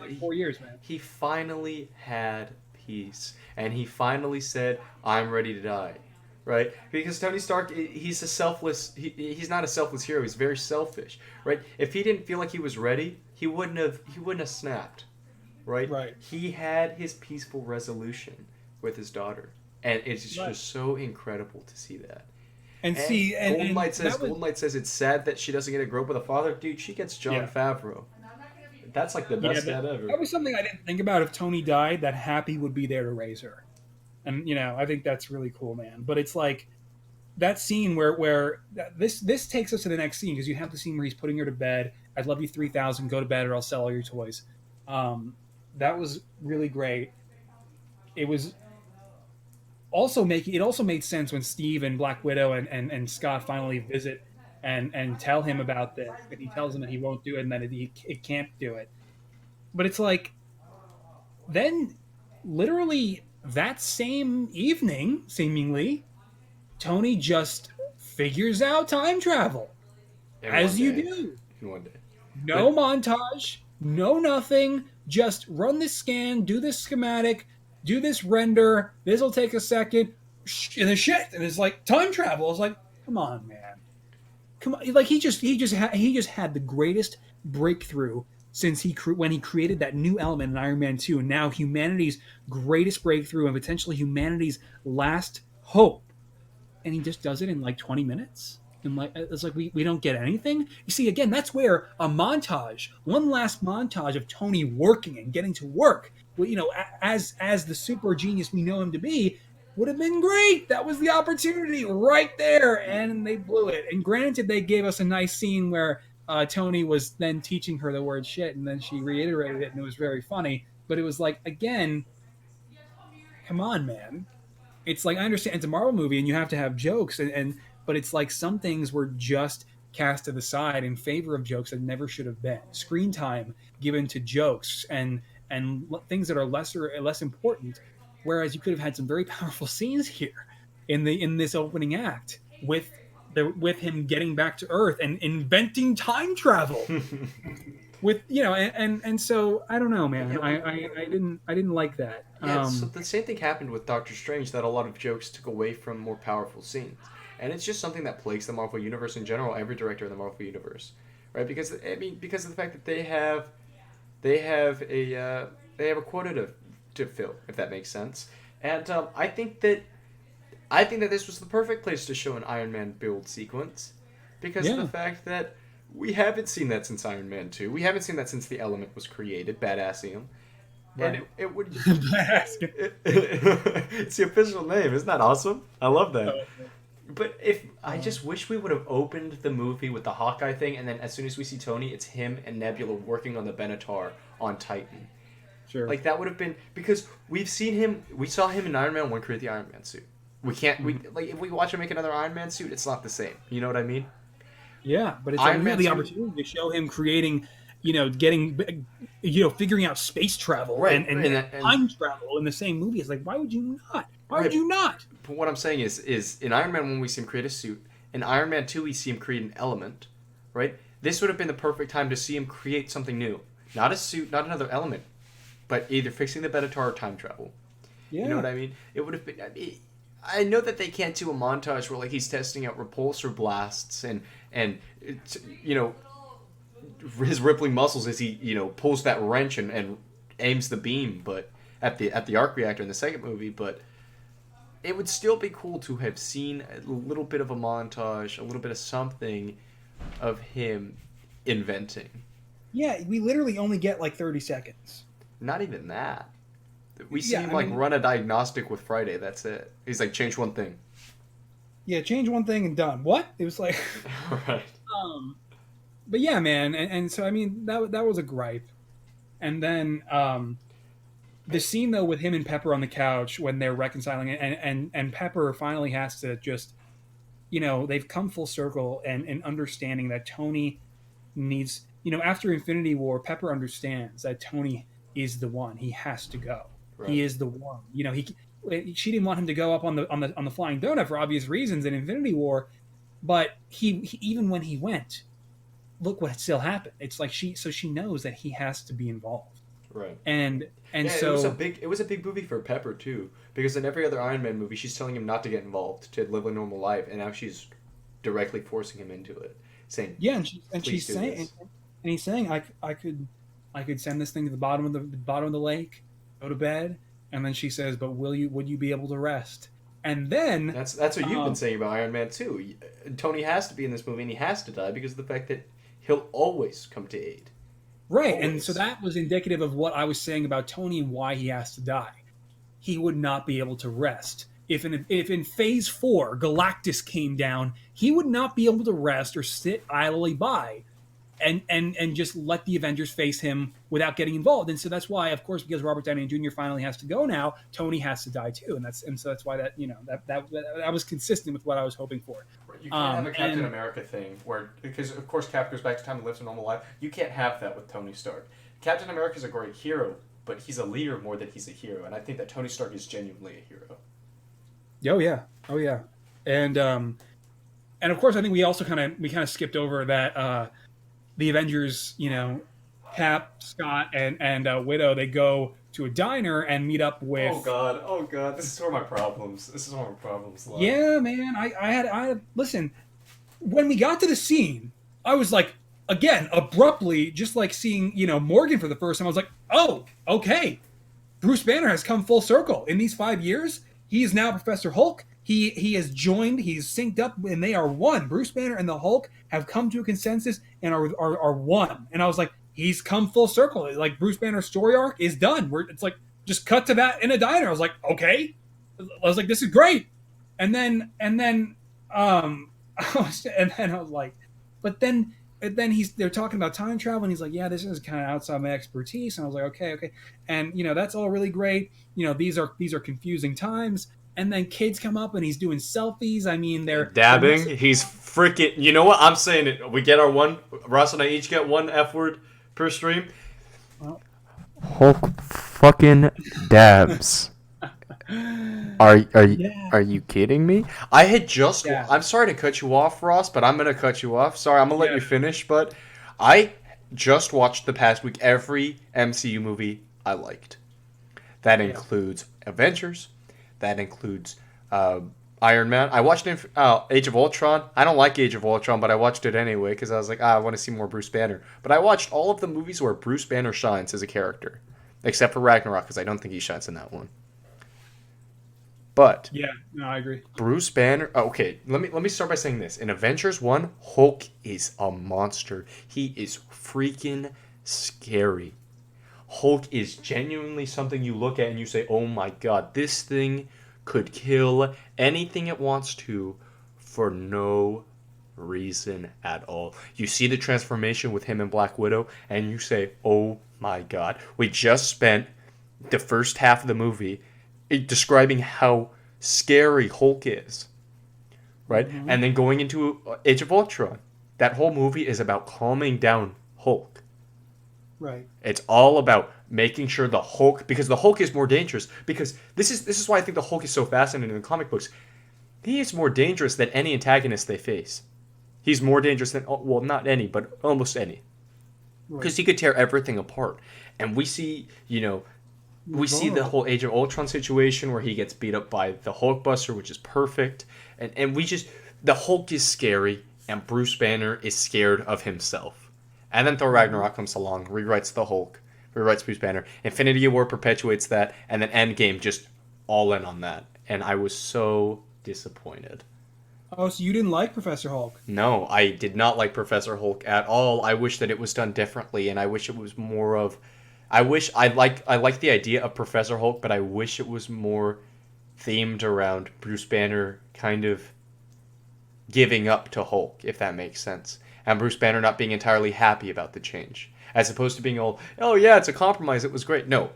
B: he
A: 4 years, man.
B: he finally had peace, and he finally said, "I'm ready to die." Right? Because Tony Stark, he's a selfless. He's not a selfless hero. He's very selfish. Right? If he didn't feel like he was ready, he wouldn't have snapped. Right?
A: Right,
B: He had his peaceful resolution with his daughter, and it's
A: right.
B: just so incredible to see that.
A: And
B: And
A: see, and that was
B: Golden Light says it's sad that she doesn't get to grow up with a father. Dude, she gets John
A: yeah.
B: Favreau. That's like the
A: Yeah,
B: best dad ever.
A: that was something I didn't think about. If Tony died, that Happy would be there to raise her, and you know, I think that's really cool, man. But it's like that scene where this takes us to the next scene because you have the scene where he's putting her to bed. I love you 3,000. Go to bed, or I'll sell all your toys. That was really great. It was also making it also made sense when Steve and Black Widow and Scott finally visit and tell him about this, and he tells him that he won't do it and that it can't do it. But it's like then literally that same evening, seemingly, Tony just figures out time travel
B: In one
A: as you
B: day.
A: do.
B: In one day.
A: No
B: But
A: montage, no nothing. Just run this scan, do this schematic, do this render. This will take a second. And then shit, and it's like time travel. It's like, come on, man, come on. Like he just had the greatest breakthrough since when he created that new element in Iron Man 2, and now humanity's greatest breakthrough and potentially humanity's last hope, and he just does it in like 20 minutes. And like it's like we don't get anything. You see, again, that's where a montage, one last montage of Tony working and getting to work, well, you know, as the super genius we know him to be, would have been great. That was the opportunity right there, and they blew it. And granted, they gave us a nice scene where Tony was then teaching her the word shit, and then she reiterated it, and it was very funny. But it was like, again, come on, man. It's like I understand it's a Marvel movie and you have to have jokes and but it's like some things were just cast to the side in favor of jokes that never should have been. Screen time given to jokes and things that are less important. Whereas you could have had some very powerful scenes here in this opening act with him getting back to Earth and inventing time travel with you know and so I don't know, man.
B: yeah,
A: I didn't like that.
B: yeah, so the same thing happened with Doctor Strange that a lot of jokes took away from more powerful scenes. And it's just something that plagues the Marvel Universe in general, every director in the Marvel Universe. Right? Because of the fact that they have a quota to fill, if that makes sense. And I think that this was the perfect place to show an Iron Man build sequence because of
A: Yeah.
B: the fact that we haven't seen that since Iron Man 2. We haven't seen that since the element was created, Badassium. And
A: Right.
B: it would. It's the official name. Isn't that awesome? I love that. But if I just wish we would have opened the movie with the Hawkeye thing, and then as soon as we see Tony, it's him and Nebula working on the Benatar on Titan.
A: Sure.
B: Like that would have been because we saw him in Iron Man 1 create the Iron Man suit. We can't we like if we watch him make another Iron Man suit, it's not the same. You know what I mean?
A: Yeah, but it's
B: Iron
A: a
B: Man
A: really
B: 2
A: opportunity to show him creating, figuring out space travel
B: Right,
A: and
B: and
A: time travel in the same movie. It's like, why would you not? Why would
B: Right.
A: you not?
B: But what I'm saying is in Iron Man 1 we see him create a suit. In Iron Man 2 we see him create an element, right? This would have been the perfect time to see him create something new. Not a suit, not another element, but either fixing the Benatar or time travel.
A: Yeah.
B: You know what I mean? It would have been. I know that they can't do a montage where like he's testing out repulsor blasts and it's, his rippling muscles as he pulls that wrench and aims the beam, but at the arc reactor in the second movie. But it would still be cool to have seen a little bit of a montage, a little bit of something of him inventing.
A: Yeah, we literally only get like 30 seconds.
B: Not even that. We see
A: Yeah,
B: him
A: I mean-
B: run a diagnostic with Friday. That's it. He's like, change one thing.
A: Yeah, change one thing and done. What? It was like,
B: Right.
A: but yeah, man, and so I mean that was a gripe, and then the scene though with him and Pepper on the couch when they're reconciling, and Pepper finally has to just, they've come full circle and understanding that Tony needs, after Infinity War, Pepper understands that Tony is the one. He has to go.
B: Right.
A: He is the one. She didn't want him to go up on the flying donut for obvious reasons in Infinity War, but he even when he went, look what still happened. It's like she knows that he has to be involved.
B: Right.
A: And so
B: it was a big movie for Pepper too, because in every other Iron Man movie she's telling him not to get involved, to live a normal life, and now she's directly forcing him into it, saying,
A: yeah, and she's saying
B: this.
A: and he's saying I could send this thing to the bottom of the lake, go to bed, and then she says, but would you be able to rest? And then
B: that's what you've been saying about Iron Man too. Tony has to be in this movie and he has to die because of the fact that he'll always come to aid.
A: Right,
B: Always.
A: and so that was indicative of what I was saying about Tony and why he has to die. He would not be able to rest. If in Phase 4 Galactus came down, he would not be able to rest or sit idly by and just let the Avengers face him without getting involved. And so that's why, of course, because Robert Downey Jr. finally has to go now, Tony has to die too. And so that's why that was consistent with what I was hoping for.
B: You can't have a Captain America thing because of course Cap goes back to time and lives a normal life. You can't have that with Tony Stark. Captain America's a great hero, but he's a leader more than he's a hero. And I think that Tony Stark is genuinely a hero.
A: Oh yeah. And of course I think we also kind of skipped over that the Avengers, Cap, Scott, and Widow, they go to a diner and meet up with.
B: Oh god, this is where my problems lie.
A: Yeah, man, I had listen. When we got to the scene, I was like, again, abruptly, just like seeing Morgan for the first time. I was like, oh, okay, Bruce Banner has come full circle in these 5 years. He is now Professor Hulk. He has joined. He's synced up, and they are one. Bruce Banner and the Hulk have come to a consensus and are one. And I was like, he's come full circle. Like Bruce Banner's story arc is done. It's like just cut to that in a diner. I was like, okay. I was like, this is great. And then I was like, but then they're talking about time travel, and he's like, yeah, this is kind of outside my expertise. And I was like, okay. And that's all really great. These are confusing times. And then kids come up and he's doing selfies. I mean, they're
B: dabbing. He's freaking. You know what? I'm saying it. We get our one. Ross and I each get one F word per stream.
A: Well,
B: Hulk fucking dabs. Are you kidding me? I had just.
A: Yeah.
B: I'm sorry to cut you off, Ross, but I'm gonna cut you off. Sorry, I'm gonna let you finish. But I just watched the past week every MCU movie I liked. That includes Avengers. That includes Iron Man. I watched Age of Ultron. I don't like Age of Ultron, but I watched it anyway because I was like, I want to see more Bruce Banner. But I watched all of the movies where Bruce Banner shines as a character, except for Ragnarok because I don't think he shines in that one. But
A: yeah, no, I agree.
B: Bruce Banner. Okay, let me start by saying this. In Avengers 1, Hulk is a monster. He is freaking scary. Hulk is genuinely something you look at and you say, oh my god, this thing could kill anything it wants to for no reason at all. You see the transformation with him and Black Widow and you say, oh my god. We just spent the first half of the movie describing how scary Hulk is. Right? Mm-hmm. And then going into Age of Ultron. That whole movie is about calming down Hulk.
A: Right.
B: It's all about making sure the Hulk, because the Hulk is more dangerous. Because this is why I think the Hulk is so fascinating in the comic books. He is more dangerous than any antagonist they face. He's more dangerous than, well, not any, but almost any. Because he could tear everything apart. And we see, we see the whole Age of Ultron situation where he gets beat up by the Hulkbuster, which is perfect. And the Hulk is scary, and Bruce Banner is scared of himself. And then Thor Ragnarok comes along, rewrites the Hulk, rewrites Bruce Banner. Infinity War perpetuates that, and then Endgame just all in on that. And I was so disappointed.
A: Oh, so you didn't like Professor Hulk?
B: No, I did not like Professor Hulk at all. I wish that it was done differently, and I wish it was more of... I like the idea of Professor Hulk, but I wish it was more themed around Bruce Banner kind of giving up to Hulk, if that makes sense. And Bruce Banner not being entirely happy about the change. As opposed to being all, oh yeah, it's a compromise, it was great. No.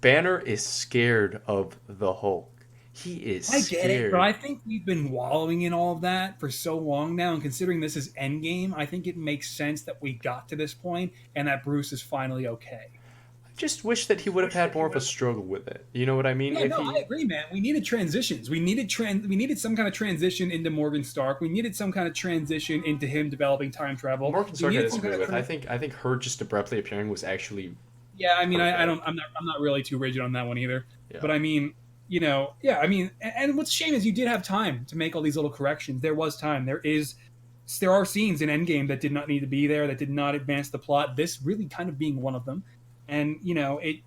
B: Banner is scared of the Hulk. He is
A: I get it, but
B: scared.
A: I think we've been wallowing in all of that for so long now, and considering this is Endgame, I think it makes sense that we got to this point and that Bruce is finally okay.
B: I just wish that he would have had more of a struggle with it. You know what I mean?
A: Yeah,
B: If
A: no, I
B: he
A: agree, man. We needed transitions. We needed some kind of transition into Morgan Stark. We needed some kind of transition into him developing time travel.
B: Morgan
A: We
B: Stark I
A: needed some
B: disagree
A: kind of
B: with. I think her just abruptly appearing was actually
A: yeah. I mean, I
B: perfect.
A: don't. I'm not really too rigid on that one either.
B: Yeah.
A: But I mean, yeah. I mean, and what's a shame is you did have time to make all these little corrections. There was time. There are scenes in Endgame that did not need to be there, that did not advance the plot. This really kind of being one of them. And it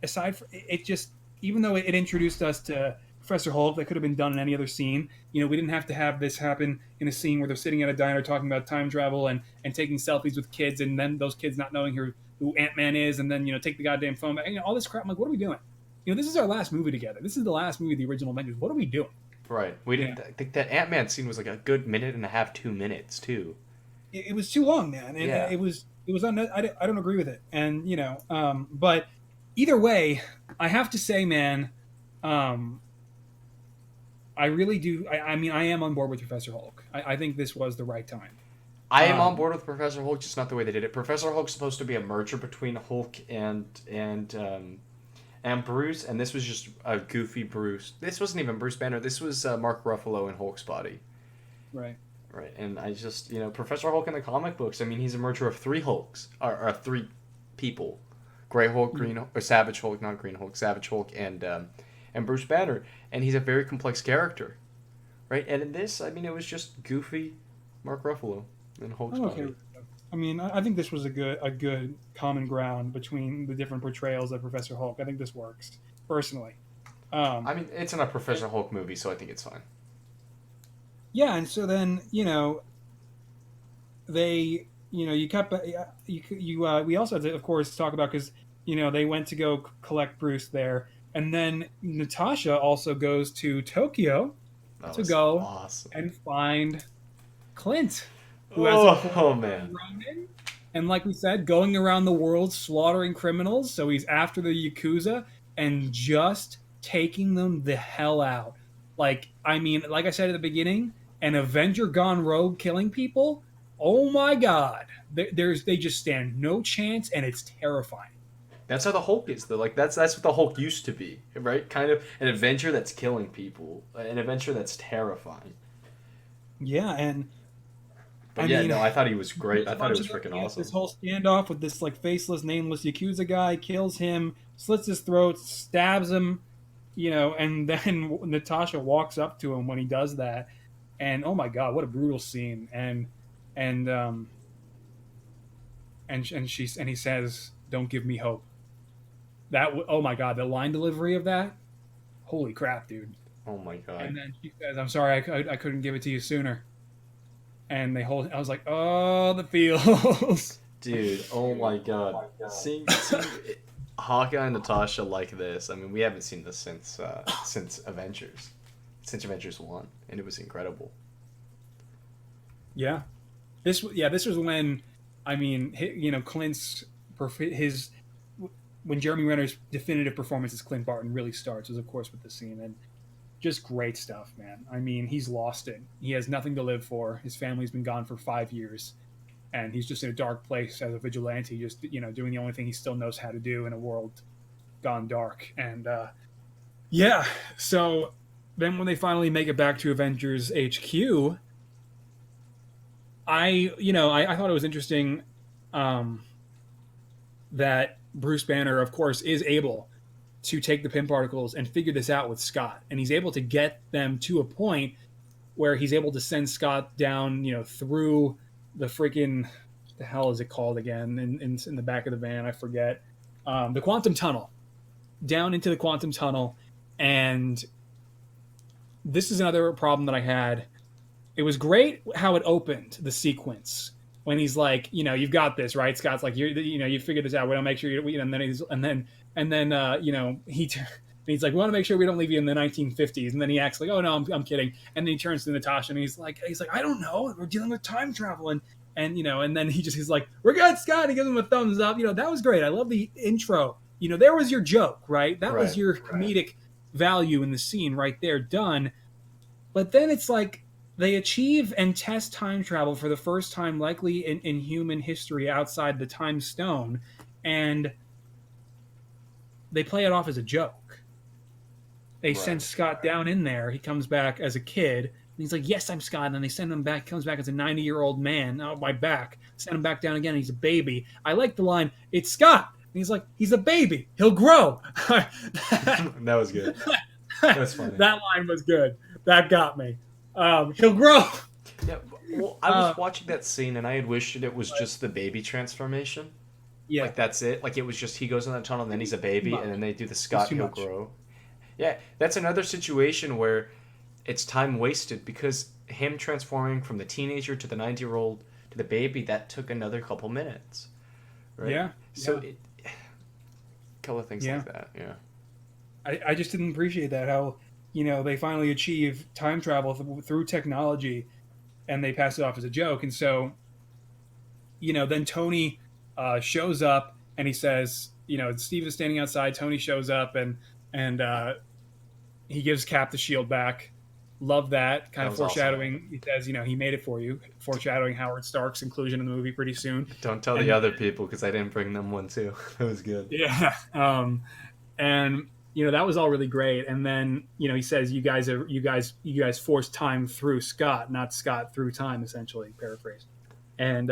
A: aside from it, just even though it introduced us to Professor Hulk, that could have been done in any other scene. We didn't have to have this happen in a scene where they're sitting at a diner talking about time travel and taking selfies with kids, and then those kids not knowing who Ant Man is, and then take the goddamn phone back. All this crap. I'm like, what are we doing? This is our last movie together. This is the last movie of the original Avengers. What are we doing?
B: Right. We
A: Yeah,
B: didn't. I think that Ant Man scene was like a good minute and a half, 2 minutes too.
A: it was too long, man, and
B: Yeah.
A: it was I don't agree with it, and but either way, I have to say, man, um, I really do. I mean, I am on board with Professor Hulk. I think this was the right time.
B: I am on
A: Um,
B: board with Professor Hulk, just not the way they did it. Professor Hulk's supposed to be a merger between Hulk and Bruce, and this was just a goofy Bruce. This wasn't even Bruce Banner. This was Mark Ruffalo in Hulk's body,
A: right.
B: right? And I just Professor Hulk in the comic books. I mean, he's a merger of three Hulks or three people: Gray Hulk, Green Hulk, or Savage Hulk, not Green Hulk, Savage Hulk, and Bruce Banner. And he's a very complex character, right? And in this, I mean, it was just goofy Mark Ruffalo in Hulk's
A: I'm okay
B: body.
A: with that. I mean, I think this was a good common ground between the different portrayals of Professor Hulk. I think this works personally. Um,
B: I mean, it's in a Professor Hulk movie, so I think it's fine.
A: yeah, and so then they you kept we also had to of course talk about because they went to go collect Bruce there, and then Natasha also goes to Tokyo
B: That
A: to
B: was
A: go
B: awesome.
A: and find Clint, who has of
B: Oh,
A: course
B: oh
A: been
B: man.
A: Ronin, and like we said, going around the world slaughtering criminals. So he's after the Yakuza and just taking them the hell out. Like, I mean, like I said at the beginning, an Avenger gone rogue killing people. Oh my God, they just stand no chance, and it's terrifying.
B: That's how the Hulk is, though. Like that's what the Hulk used to be, right? Kind of an adventure that's killing people, an adventure that's terrifying.
A: Yeah, and
B: But
A: I
B: yeah,
A: mean,
B: no, I thought he was great.
A: there's
B: I
A: a
B: thought it
A: bunch
B: was
A: of them.
B: freaking
A: He has this
B: awesome.
A: whole standoff with this like faceless, nameless Yakuza guy. Kills him, slits his throat, stabs him. And then Natasha walks up to him when he does that, and oh my God, what a brutal scene! And and he says, "Don't give me hope." Oh my God, the line delivery of that, holy crap, dude!
B: Oh my god,
A: And then she says, "I'm sorry, I couldn't give it to you sooner." And I was like, "Oh, the feels."
B: dude! Oh my god, seeing Hawkeye and Natasha like this. I mean, we haven't seen this since Avengers, since Avengers 1, and it was incredible.
A: Yeah, this was when, I mean, Clint's his when Jeremy Renner's definitive performance as Clint Barton really starts was of course with the scene, and just great stuff, man. I mean, he's lost it. He has nothing to live for. His family's been gone for 5 years, and he's just in a dark place as a vigilante, just doing the only thing he still knows how to do in a world gone dark. And yeah, so then when they finally make it back to Avengers HQ, I thought it was interesting um, that Bruce Banner, of course, is able to take the pin particles and figure this out with Scott, and he's able to get them to a point where he's able to send Scott down, through the freaking the hell is it called again in the back of the van? I forget. The quantum tunnel, down into the quantum tunnel, and this is another problem that I had. It was great how it opened the sequence when he's like, you've got this, right? Scott's like, you figured this out. We don't make sure you, and then he's like, we want to make sure we don't leave you in the 1950s. And then he acts like, oh no, I'm kidding. And then he turns to Natasha and he's like, I don't know, we're dealing with time travel, and then he's like, we're good, Scott. He gives him a thumbs up. That was great. I love the intro there was your joke, right? That was
B: Right.
A: your comedic value in the scene right there, done. But then it's like they achieve and test time travel for the first time, likely in human history, outside the time stone, and they play it off as a joke. They
B: Right.
A: send Scott down in there. He comes back as a kid. And he's like, "Yes, I'm Scott." And then they send him back. He comes back as a 90-year-old man. Oh, my back. Send him back down again. He's a baby. I like the line, "It's Scott." And he's like, "He's a baby. He'll grow."
B: That was good. That's funny.
A: That line was good. That got me. He'll grow.
B: Yeah, well, I was watching that scene and I had wished it was just the baby transformation.
A: Yeah.
B: Like that's it. Like it was just he goes in the tunnel and then he's a baby and then they do the Scott
A: too
B: he'll
A: much.
B: grow. Yeah, that's another situation where it's time wasted because him transforming from the teenager to the 90-year-old to the baby, that took another couple minutes. Right?
A: Yeah.
B: So
A: yeah.
B: a couple of things
A: Yeah.
B: like that, yeah.
A: I just didn't appreciate that, how they finally achieve time travel through technology, and they pass it off as a joke. And so then Tony shows up, and he says, Steve is standing outside. Tony shows up, and he gives Cap the shield back. Love that kind of foreshadowing. Awesome. He says, he made it for you, foreshadowing Howard Stark's inclusion in the movie pretty soon.
B: Don't tell the other people because I didn't bring them one too. That was good.
A: Yeah. And that was all really great. And then he says, you guys forced time through Scott, not Scott through time, essentially, paraphrased. And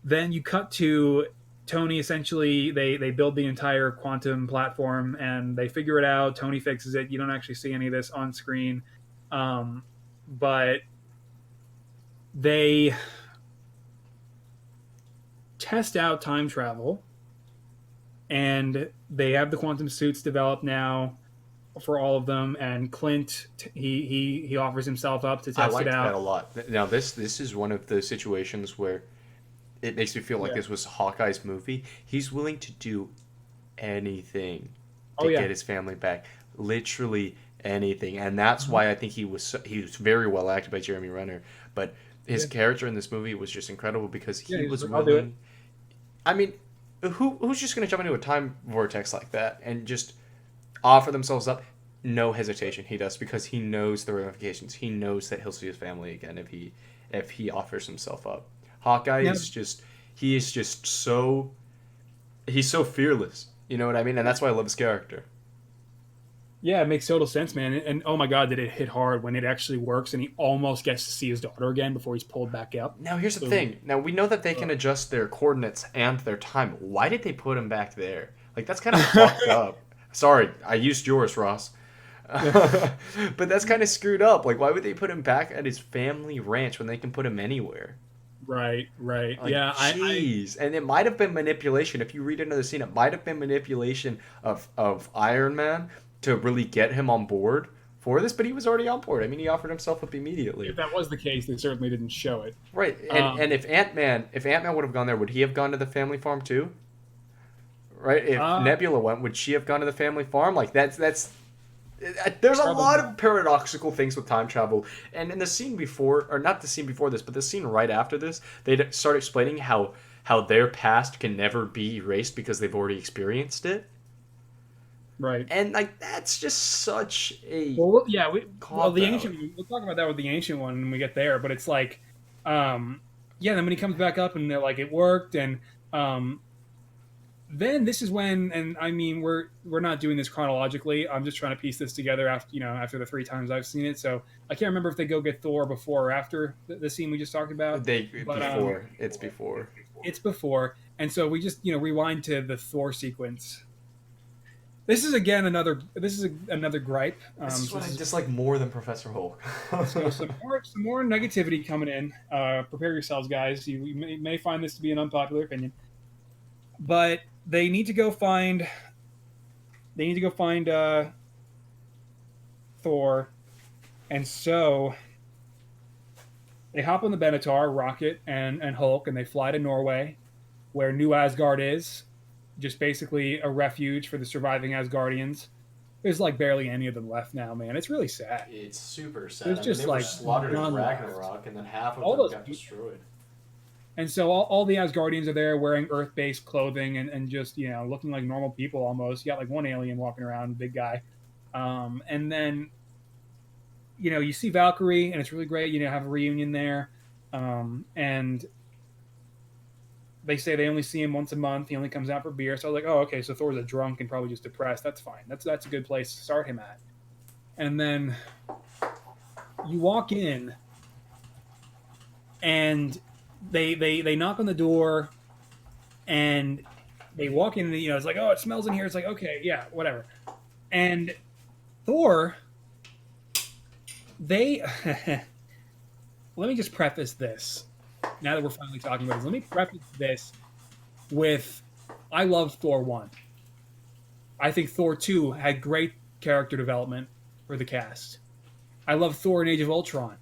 A: then you cut to Tony. Essentially, they build the entire quantum platform and they figure it out. Tony fixes it. You don't actually see any of this on screen, but they test out time travel, and they have the quantum suits developed now for all of them. And Clint, he offers himself up to test it out.
B: I liked that a lot. Now this is one of the situations where it makes me feel like this was Hawkeye's movie. He's willing to do anything to get his family back. Literally anything. And that's why I think he was very well acted by Jeremy Renner. But his character in this movie was just incredible because he was
A: like,
B: willing. I mean, who's just going to jump into a time vortex like that and just offer themselves up? No hesitation. He does, because he knows the ramifications. He knows that he'll see his family again if he offers himself up. Hawkeye is just so fearless. You know what I mean? And that's why I love his character.
A: Yeah, it makes total sense, man. And oh my God, did it hit hard when it actually works and he almost gets to see his daughter again before he's pulled back up.
B: Now, here's the thing. Now, we know that they can adjust their coordinates and their time. Why did they put him back there? Like, that's kind of fucked up. Sorry, I used yours, Ross. But that's kind of screwed up. Like, why would they put him back at his family ranch when they can put him anywhere?
A: Right.
B: Like,
A: yeah,
B: jeez. And it might have been manipulation. If you read another scene, it might have been manipulation of Iron Man to really get him on board for this, but he was already on board. I mean, he offered himself up immediately.
A: If that was the case, they certainly didn't show it.
B: Right. And if Ant-Man would have gone there, would he have gone to the family farm too? Right? If Nebula went, would she have gone to the family farm? Like there's a lot of paradoxical things with time travel. And in the scene before, or not the scene before this, but the scene right after this, they start explaining how their past can never be erased because they've already experienced it.
A: Right.
B: And like that's just such a
A: the ancient. We'll talk about that with the ancient one when we get there. But it's like, then when he comes back up and they're like, it worked, and then this is when, and I mean, we're not doing this chronologically. I'm just trying to piece this together after the 3 times I've seen it. So I can't remember if they go get Thor before or after the scene we just talked about.
B: It's before.
A: It's before, and so we just rewind to the Thor sequence. This is another gripe.
B: This is what I dislike more than Professor Hulk.
A: So some more negativity coming in. Prepare yourselves, guys. You may find this to be an unpopular opinion, but they need to go find Thor, and so they hop on the Benatar, Rocket and Hulk, and they fly to Norway, where New Asgard is. Just basically a refuge for the surviving Asgardians. There's like barely any of them left now, man. It's really sad.
B: It's super sad.
A: There's just
B: they were slaughtered in Ragnarok, and then half of them got destroyed.
A: And so all the Asgardians are there wearing Earth-based clothing and just, looking like normal people almost. You got like one alien walking around, big guy. And then, you see Valkyrie, and it's really great. Have a reunion there. And they say they only see him once a month. He only comes out for beer. So I was like, oh, okay, so Thor's a drunk and probably just depressed. That's fine. That's a good place to start him at. And then you walk in, and they knock on the door, and they walk in, and, it's like, oh, it smells in here. It's like, okay, yeah, whatever. And Thor, let me just preface this. Now that we're finally talking about this, let me preface this with, I love Thor 1. I think Thor 2 had great character development for the cast. I love Thor in Age of Ultron.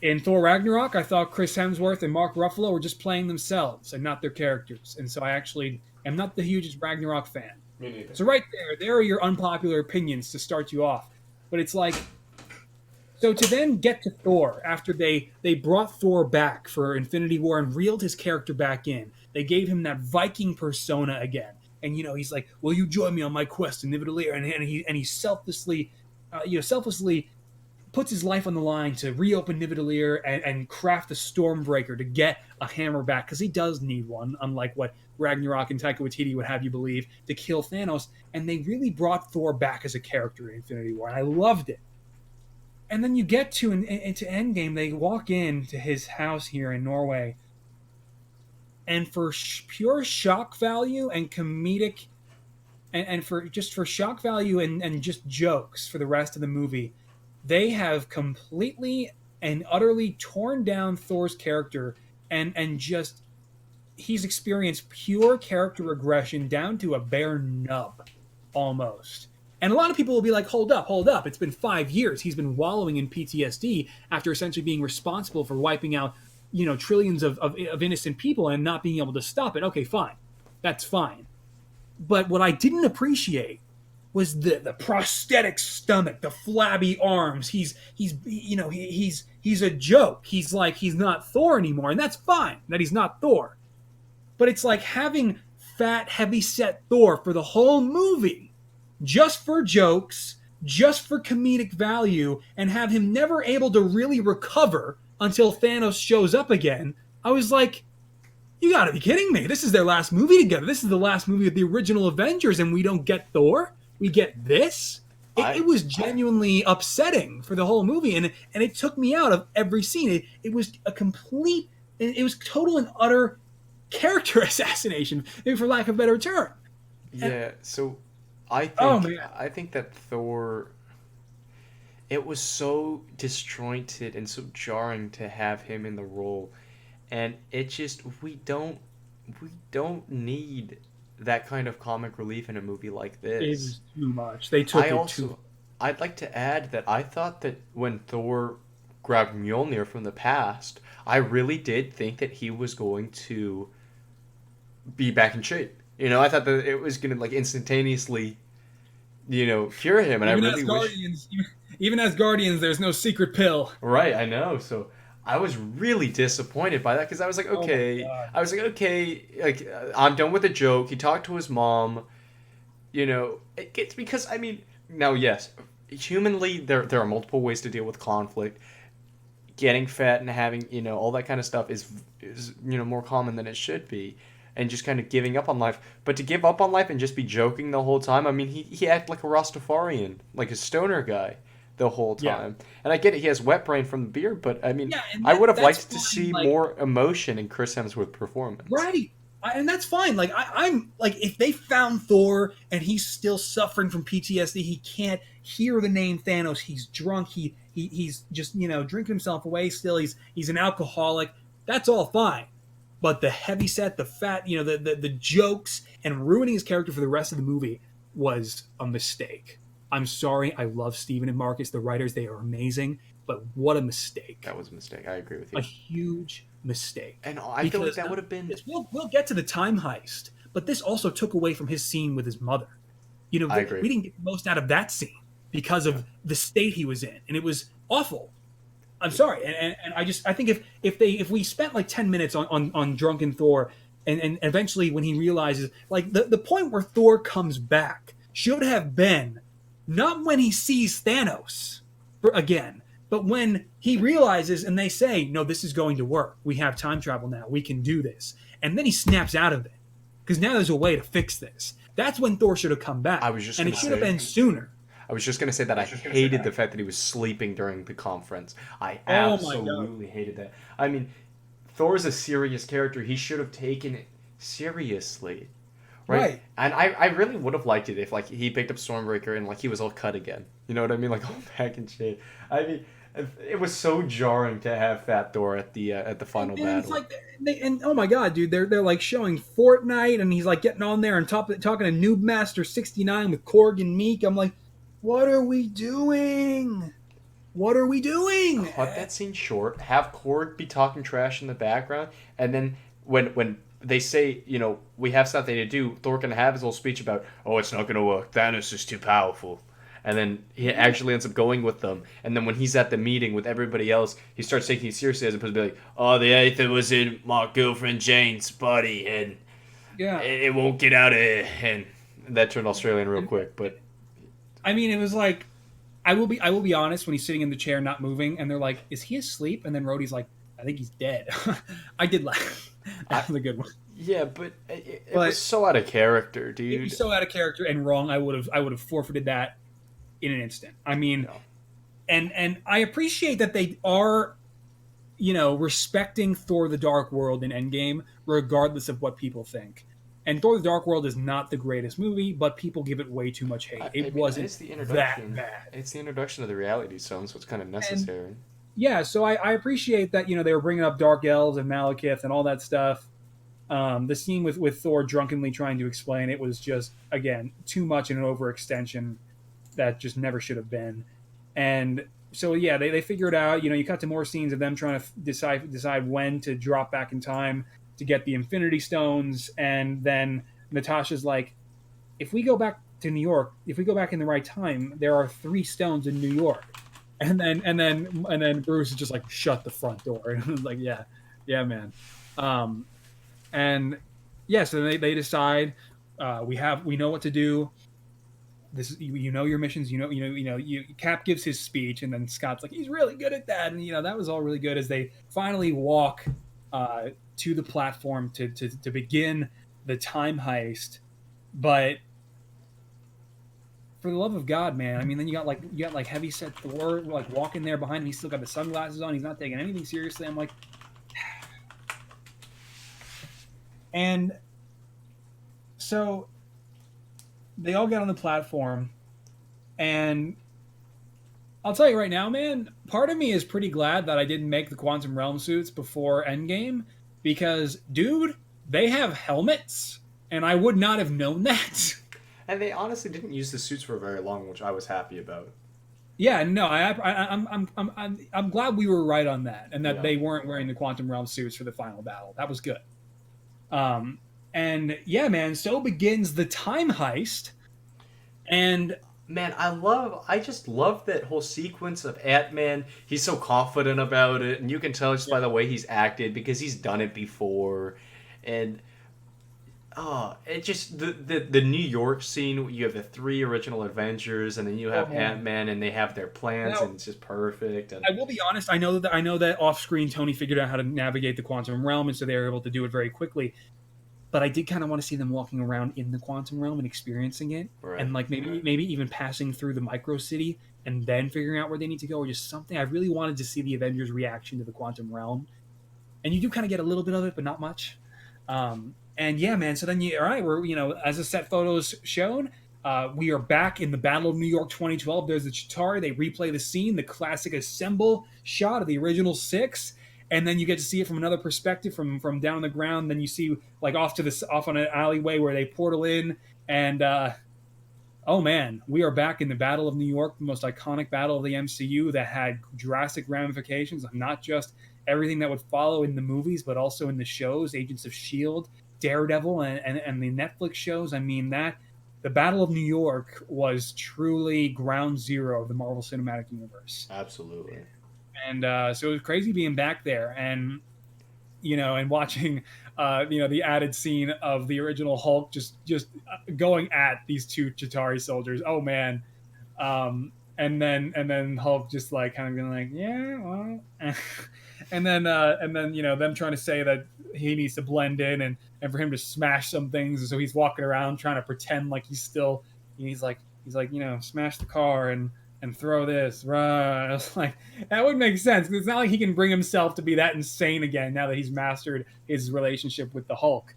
A: In Thor Ragnarok, I thought Chris Hemsworth and Mark Ruffalo were just playing themselves and not their characters. And so I actually am not the hugest Ragnarok fan.
B: Me neither.
A: So right there are your unpopular opinions to start you off. But it's like, so to then get to Thor, after they brought Thor back for Infinity War and reeled his character back in, they gave him that Viking persona again. And, he's like, will you join me on my quest to Nidavellir? And he selflessly puts his life on the line to reopen Nidavellir and craft the Stormbreaker to get a hammer back, because he does need one, unlike what Ragnarok and Taika Waititi would have you believe, to kill Thanos. And they really brought Thor back as a character in Infinity War, and I loved it. And then you get into Endgame, they walk into his house here in Norway, and for pure shock value and comedic, and for shock value and just jokes for the rest of the movie, they have completely and utterly torn down Thor's character, and just, he's experienced pure character regression down to a bare nub, almost. And a lot of people will be like, hold up. It's been 5 years. He's been wallowing in PTSD after essentially being responsible for wiping out, trillions of innocent people and not being able to stop it. Okay, fine. That's fine. But what I didn't appreciate was the prosthetic stomach, the flabby arms. He's a joke. He's not Thor anymore, and that's fine that he's not Thor. But it's like having fat, heavy-set Thor for the whole movie, just for jokes, just for comedic value, and have him never able to really recover until Thanos shows up again. I was like, you gotta be kidding me. This is their last movie together. This is the last movie of the original Avengers, and we don't get Thor? We get this? It was genuinely upsetting for the whole movie, and it took me out of every scene. It was total and utter character assassination, maybe for lack of a better term.
B: Yeah, so I think that Thor, it was so disjointed and so jarring to have him in the role, and it just, we don't need that kind of comic relief in a movie like this.
A: It was too much. They took it too.
B: I'd like to add that I thought that when Thor grabbed Mjolnir from the past, I really did think that he was going to be back in shape. I thought that it was going to instantaneously, cure him, and even I really wish.
A: Even as Guardians, there's no secret pill.
B: Right, I know. So I was really disappointed by that, because I was like, okay, I'm done with the joke. He talked to his mom. It gets, because now, yes, humanly there are multiple ways to deal with conflict. Getting fat and having all that kind of stuff is more common than it should be. And just kind of giving up on life. But to give up on life and just be joking the whole time, he acted like a Rastafarian, like a stoner guy the whole time. Yeah. And I get it, he has wet brain from the beer, but I would have liked to see more emotion in Chris Hemsworth's performance.
A: Right. And that's fine. I'm if they found Thor and he's still suffering from PTSD, he can't hear the name Thanos, he's drunk, he's just, drinking himself away still, he's an alcoholic, that's all fine. But the heavy set, the fat, the jokes, and ruining his character for the rest of the movie was a mistake. I'm sorry. I love Steven and Marcus, the writers. They are amazing. But what a mistake.
B: That was a mistake. I agree with you.
A: A huge mistake.
B: And I feel like that would have been...
A: We'll get to the time heist, but this also took away from his scene with his mother.
B: I agree.
A: We didn't get the most out of that scene because of the state he was in, and it was awful. I'm sorry, and I think if we spent like 10 minutes on drunken Thor, and eventually when he realizes like the point where Thor comes back should have been not when he sees Thanos again, but when he realizes and they say, no, this is going to work. We have time travel now. We can do this, and then he snaps out of it because now there's a way to fix this. That's when Thor should have come back,
B: I was just
A: and it
B: gonna
A: should have
B: say.
A: been sooner.
B: I was just going to say that I hated the fact that he was sleeping during the conference. I
A: Oh my god!
B: absolutely hated that. I mean, Thor's a serious character. He should have taken it seriously. Right?
A: Right.
B: And I really would have liked it if like he picked up Stormbreaker and like he was all cut again. You know what I mean? Like all back and shit. I mean, it was so jarring to have Fat Thor at the final
A: And it's
B: battle.
A: like, and oh my god, dude, they're like showing Fortnite, and he's like getting on there and talking to Noob Master 69 with Korg and Meek. I'm like, what are we doing? What are we doing?
B: Cut that scene short. Have Korg be talking trash in the background, and then when they say, you know, we have something to do, Thor can have his whole speech about, oh, it's not gonna work. Thanos is too powerful. And then he actually ends up going with them. And then when he's at the meeting with everybody else, he starts taking it seriously as opposed to be like, oh, the Aether was in my girlfriend Jane's body, and
A: Yeah,
B: it won't get out of here. And that turned Australian real quick, but
A: I mean, it was like, I will be honest. When he's sitting in the chair not moving, and they're like, is he asleep? And then Rhodey's like, I think he's dead. I did laugh. That was a good one.
B: yeah, but it
A: But
B: was so out of character,
A: it
B: dude.
A: was so out of character and wrong. I would have forfeited that in an instant. I mean,
B: No.
A: and I appreciate that they are, respecting Thor: The Dark World in Endgame, regardless of what people think. And Thor: The Dark World is not the greatest movie, but people give it way too much hate.
B: I
A: It
B: mean,
A: wasn't
B: it's the
A: that
B: introduction.
A: bad.
B: It's the introduction of the reality zone, so it's kind of
A: And
B: necessary.
A: yeah, so I appreciate that they were bringing up Dark Elves and Malekith and all that stuff. The scene with Thor drunkenly trying to explain it was just, again, too much and an overextension that just never should have been. And so yeah, they figure it out. You cut to more scenes of them trying to decide when to drop back in time to get the Infinity Stones, and then Natasha's like, if we go back to New York, if we go back in the right time, there are 3 stones in New York. And then Bruce is just like, shut the front door. And I was like, yeah, man. And yeah, so they decide, we know what to do. This is, your missions. Cap gives his speech, and then Scott's like, he's really good at that, and that was all really good as they finally walk to the platform to begin the time heist. But for the love of God, man, I mean, then you got like heavyset Thor like walking there behind him. He's still got the sunglasses on. He's not taking anything seriously. I'm like, and so they all get on the platform, and I'll tell you right now, man, part of me is pretty glad that I didn't make the Quantum Realm suits before Endgame, because, dude, they have helmets, and I would not have known that.
B: And they honestly didn't use the suits for very long, which I was happy about.
A: Yeah, no, I'm glad we were right on that, and that
B: Yeah.
A: they weren't wearing the Quantum Realm suits for the final battle. That was good. And yeah, man, so begins the time heist, and
B: Man, I just love that whole sequence of Ant-Man. He's so confident about it, and you can tell just by the way he's acted because he's done it before. And it just the New York scene. You have the 3 original Avengers, and then you have Ant-Man, and they have their plans,
A: Now,
B: and it's just perfect. And
A: I will be honest. I know that off screen Tony figured out how to navigate the quantum realm, and so they were able to do it very quickly. But I did kind of want to see them walking around in the quantum realm and experiencing it,
B: right.
A: and like maybe even passing through the micro city and then figuring out where they need to go, or just something. I really wanted to see the Avengers' reaction to the quantum realm, and you do kind of get a little bit of it, but not much. And yeah, man. So then all right, we're as the set photos shown. We are back in the Battle of New York 2012. There's the Chitauri. They replay the scene, the classic assemble shot of the original 6, and then you get to see it from another perspective, from down on the ground. Then you see like off on an alleyway where they portal in, and oh man, we are back in the Battle of New York, the most iconic battle of the MCU that had drastic ramifications, not just everything that would follow in the movies, but also in the shows, Agents of S.H.I.E.L.D., Daredevil, and the Netflix shows. I mean, the Battle of New York was truly ground zero of the Marvel Cinematic Universe.
B: Absolutely.
A: And so it was crazy being back there, and and watching the added scene of the original Hulk just going at these two Chitauri soldiers. Oh man. And then Hulk just like kind of being like, yeah, well, and then them trying to say that he needs to blend in, and for him to smash some things, and so he's walking around trying to pretend like he's like smash the car and throw this. Rah. I was like, that would make sense, because it's not like he can bring himself to be that insane again now that he's mastered his relationship with the Hulk.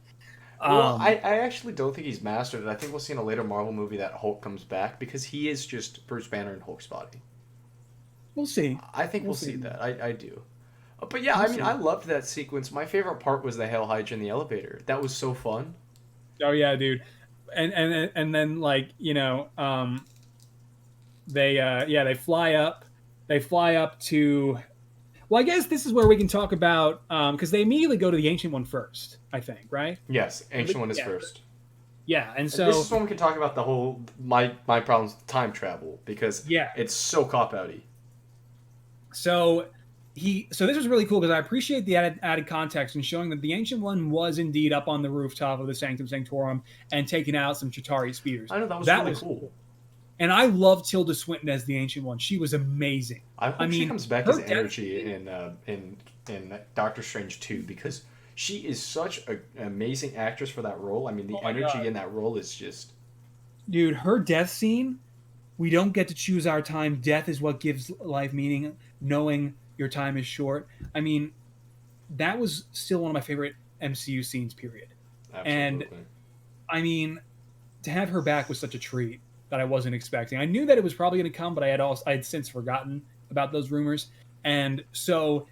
B: Well, I actually don't think he's mastered it. I think we'll see in a later Marvel movie that Hulk comes back because he is just Bruce Banner in Hulk's body.
A: We'll see.
B: I think we'll see that. I do. But yeah, I mean, I loved that sequence. My favorite part was the Hail Hydra in the elevator. That was so fun.
A: Oh yeah, dude. And then like they fly up. They fly up to. Well, I guess this is where we can talk about because they immediately go to the Ancient One first. I think, right?
B: Yes, Ancient One is first.
A: Yeah, and so
B: this is when we can talk about the whole my problems with time travel, because it's so cop-outy.
A: So this was really cool because I appreciate the added context and showing that the Ancient One was indeed up on the rooftop of the Sanctum Sanctorum and taking out some Chitauri speeders.
B: I know, that was really cool.
A: And I love Tilda Swinton as the Ancient One. She was amazing.
B: I hope she comes back as energy in Doctor Strange 2, because she is such an amazing actress for that role. I mean, the energy in that role is just...
A: Dude, her death scene, we don't get to choose our time. Death is what gives life meaning, knowing your time is short. I mean, that was still one of my favorite MCU scenes, period.
B: Absolutely.
A: And, I mean, to have her back was such a treat that I wasn't expecting. I knew that it was probably going to come, but I had since forgotten about those rumors. And so...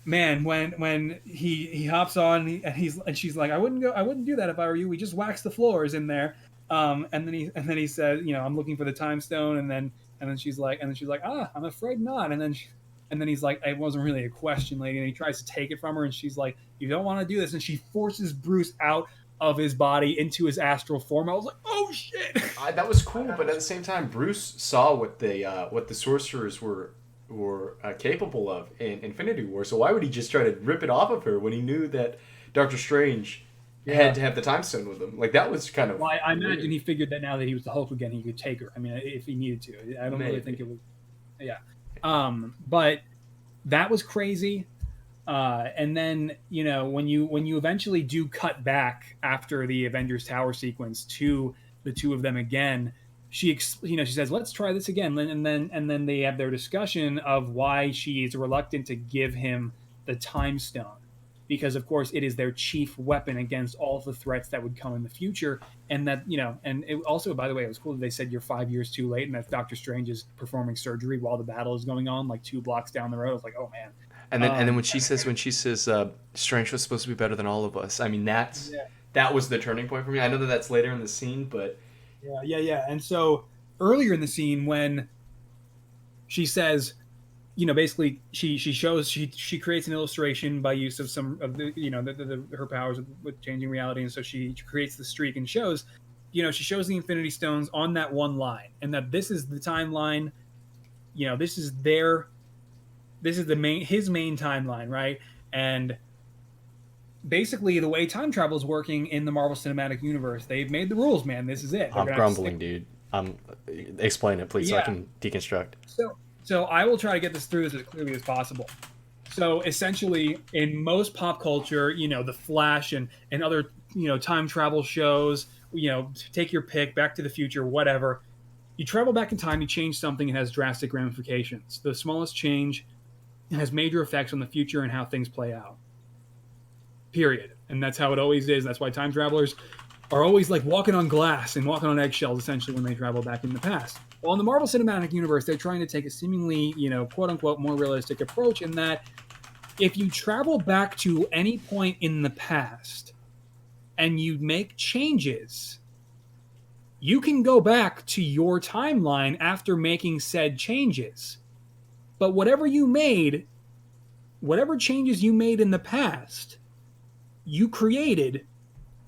A: Man, when he hops on and she's like, I wouldn't do that if I were you. We just wax the floors in there, and then he said, I'm looking for the time stone, and then she's like, I'm afraid not, and then he's like, it wasn't really a question, lady, and he tries to take it from her, and she's like, you don't want to do this, and she forces Bruce out of his body into his astral form. I was like, oh shit,
B: that was cool, but at the same time, Bruce saw what the sorcerers were capable of in Infinity War, so why would he just try to rip it off of her when he knew that Doctor Strange had to have the time stone with him? Like, that was kind of...
A: Well, I imagine he figured that now that he was the Hulk again, he could take her. I mean, if he needed to. I don't really think it was... Yeah. But that was crazy. And then, when you eventually do cut back after the Avengers Tower sequence to the two of them again, she says, let's try this again. And then they have their discussion of why she is reluctant to give him the time stone, because of course it is their chief weapon against all of the threats that would come in the future. And that, and it also, by the way, it was cool that they said you're 5 years too late, and that Doctor Strange is performing surgery while the battle is going on, like 2 blocks down the road. I was like, oh man.
B: And then when she says Strange was supposed to be better than all of us, I mean, that was the turning point for me. I know that that's later in the scene, but
A: Yeah. And so earlier in the scene, when she says, basically she creates an illustration by use of some of the her powers with changing reality, and so she creates the streak and shows, she shows the Infinity Stones on that one line, and that this is the timeline. This is his main timeline, right? And basically, the way time travel is working in the Marvel Cinematic Universe, they've made the rules, man. This is it.
B: I'm grumbling, dude. Explain it, please, so I can deconstruct.
A: So I will try to get this through as clearly as possible. So essentially, in most pop culture, the Flash and other, time travel shows, take your pick, Back to the Future, whatever. You travel back in time, you change something, it has drastic ramifications. The smallest change has major effects on the future and how things play out. Period. And that's how it always is. That's why time travelers are always like walking on glass and walking on eggshells, essentially, when they travel back in the past. Well, in the Marvel Cinematic Universe, they're trying to take a seemingly, quote unquote, more realistic approach, in that if you travel back to any point in the past and you make changes, you can go back to your timeline after making said changes. But whatever changes you made in the past, you created,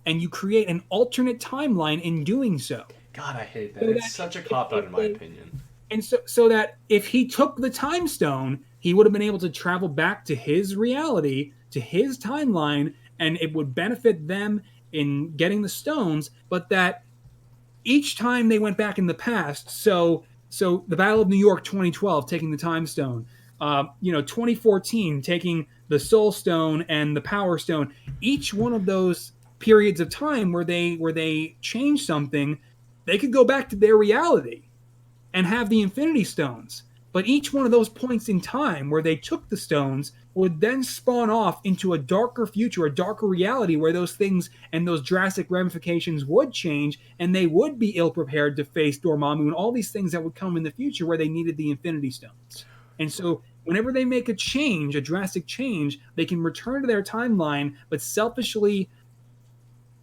A: and you create an alternate timeline in doing so.
B: God, I hate that. It's such a cop-out, in my opinion.
A: And so that if he took the time stone, he would have been able to travel back to his reality, to his timeline, and it would benefit them in getting the stones, but that each time they went back in the past, so the Battle of New York 2012 taking the time stone, 2014 taking the soul stone and the power stone, each one of those periods of time where they change something, they could go back to their reality and have the Infinity Stones. But each one of those points in time where they took the stones would then spawn off into a darker future, a darker reality where those things and those drastic ramifications would change, and they would be ill prepared to face Dormammu and all these things that would come in the future where they needed the Infinity Stones. And so whenever they make a change, a drastic change, they can return to their timeline, but selfishly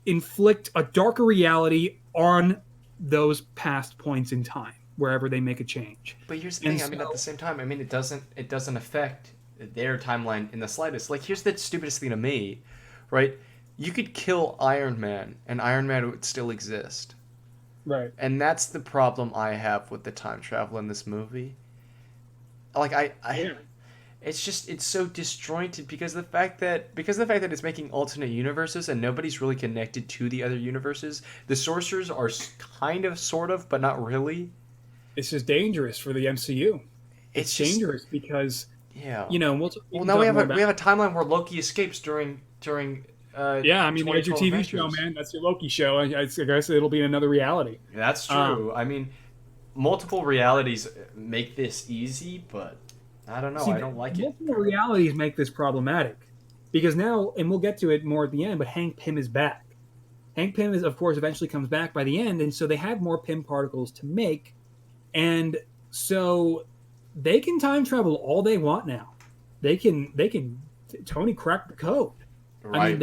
A: inflict a darker reality on those past points in time wherever they make a change.
B: But here's the thing. I mean, at the same time, I mean, it doesn't affect their timeline in the slightest. Like, here's the stupidest thing to me, right? You could kill Iron Man, and Iron Man would still exist.
A: Right.
B: And that's the problem I have with the time travel in this movie. Like, it's so disjointed because the fact that it's making alternate universes and nobody's really connected to the other universes. The sorcerers are kind of, sort of, but not really.
A: It's just dangerous for the MCU. It's dangerous because
B: now we have a timeline where Loki escapes during
A: I mean, there's your TV
B: Avengers.
A: show, man. That's your Loki show. I guess it'll be in another reality.
B: That's true. I mean, multiple realities make this easy, but I don't know. I don't like it.
A: Multiple realities make this problematic because now, and we'll get to it more at the end, but Hank Pym is back. Hank Pym of course, eventually comes back by the end, and so they have more Pym particles to make, and so they can time travel all they want now. They can Tony cracked the code.
B: Right.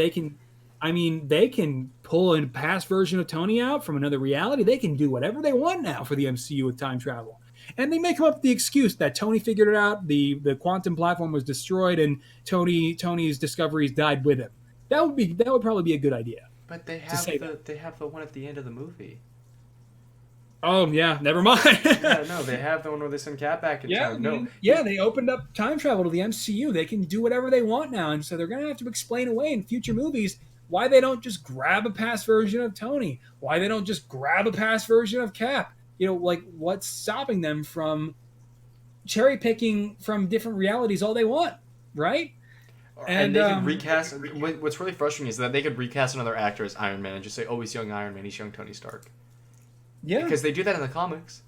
A: I mean, they can pull a past version of Tony out from another reality. They can do whatever they want now for the MCU with time travel. And they may come up with the excuse that Tony figured it out, the quantum platform was destroyed, and Tony's discoveries died with him. That would probably be a good idea.
B: But they have the one at the end of the movie.
A: Oh yeah, never mind.
B: They have the one where they send Cap back in time.
A: They opened up time travel to the MCU. They can do whatever they want now, and so they're gonna have to explain away in future movies why they don't just grab a past version of Tony, why they don't just grab a past version of Cap. Like what's stopping them from cherry picking from different realities all they want, right?
B: And they can recast. What's really frustrating is that they could recast another actor as Iron Man and just say, "Oh, he's young Iron Man. He's young Tony Stark."
A: Yeah,
B: because they do that in the comics.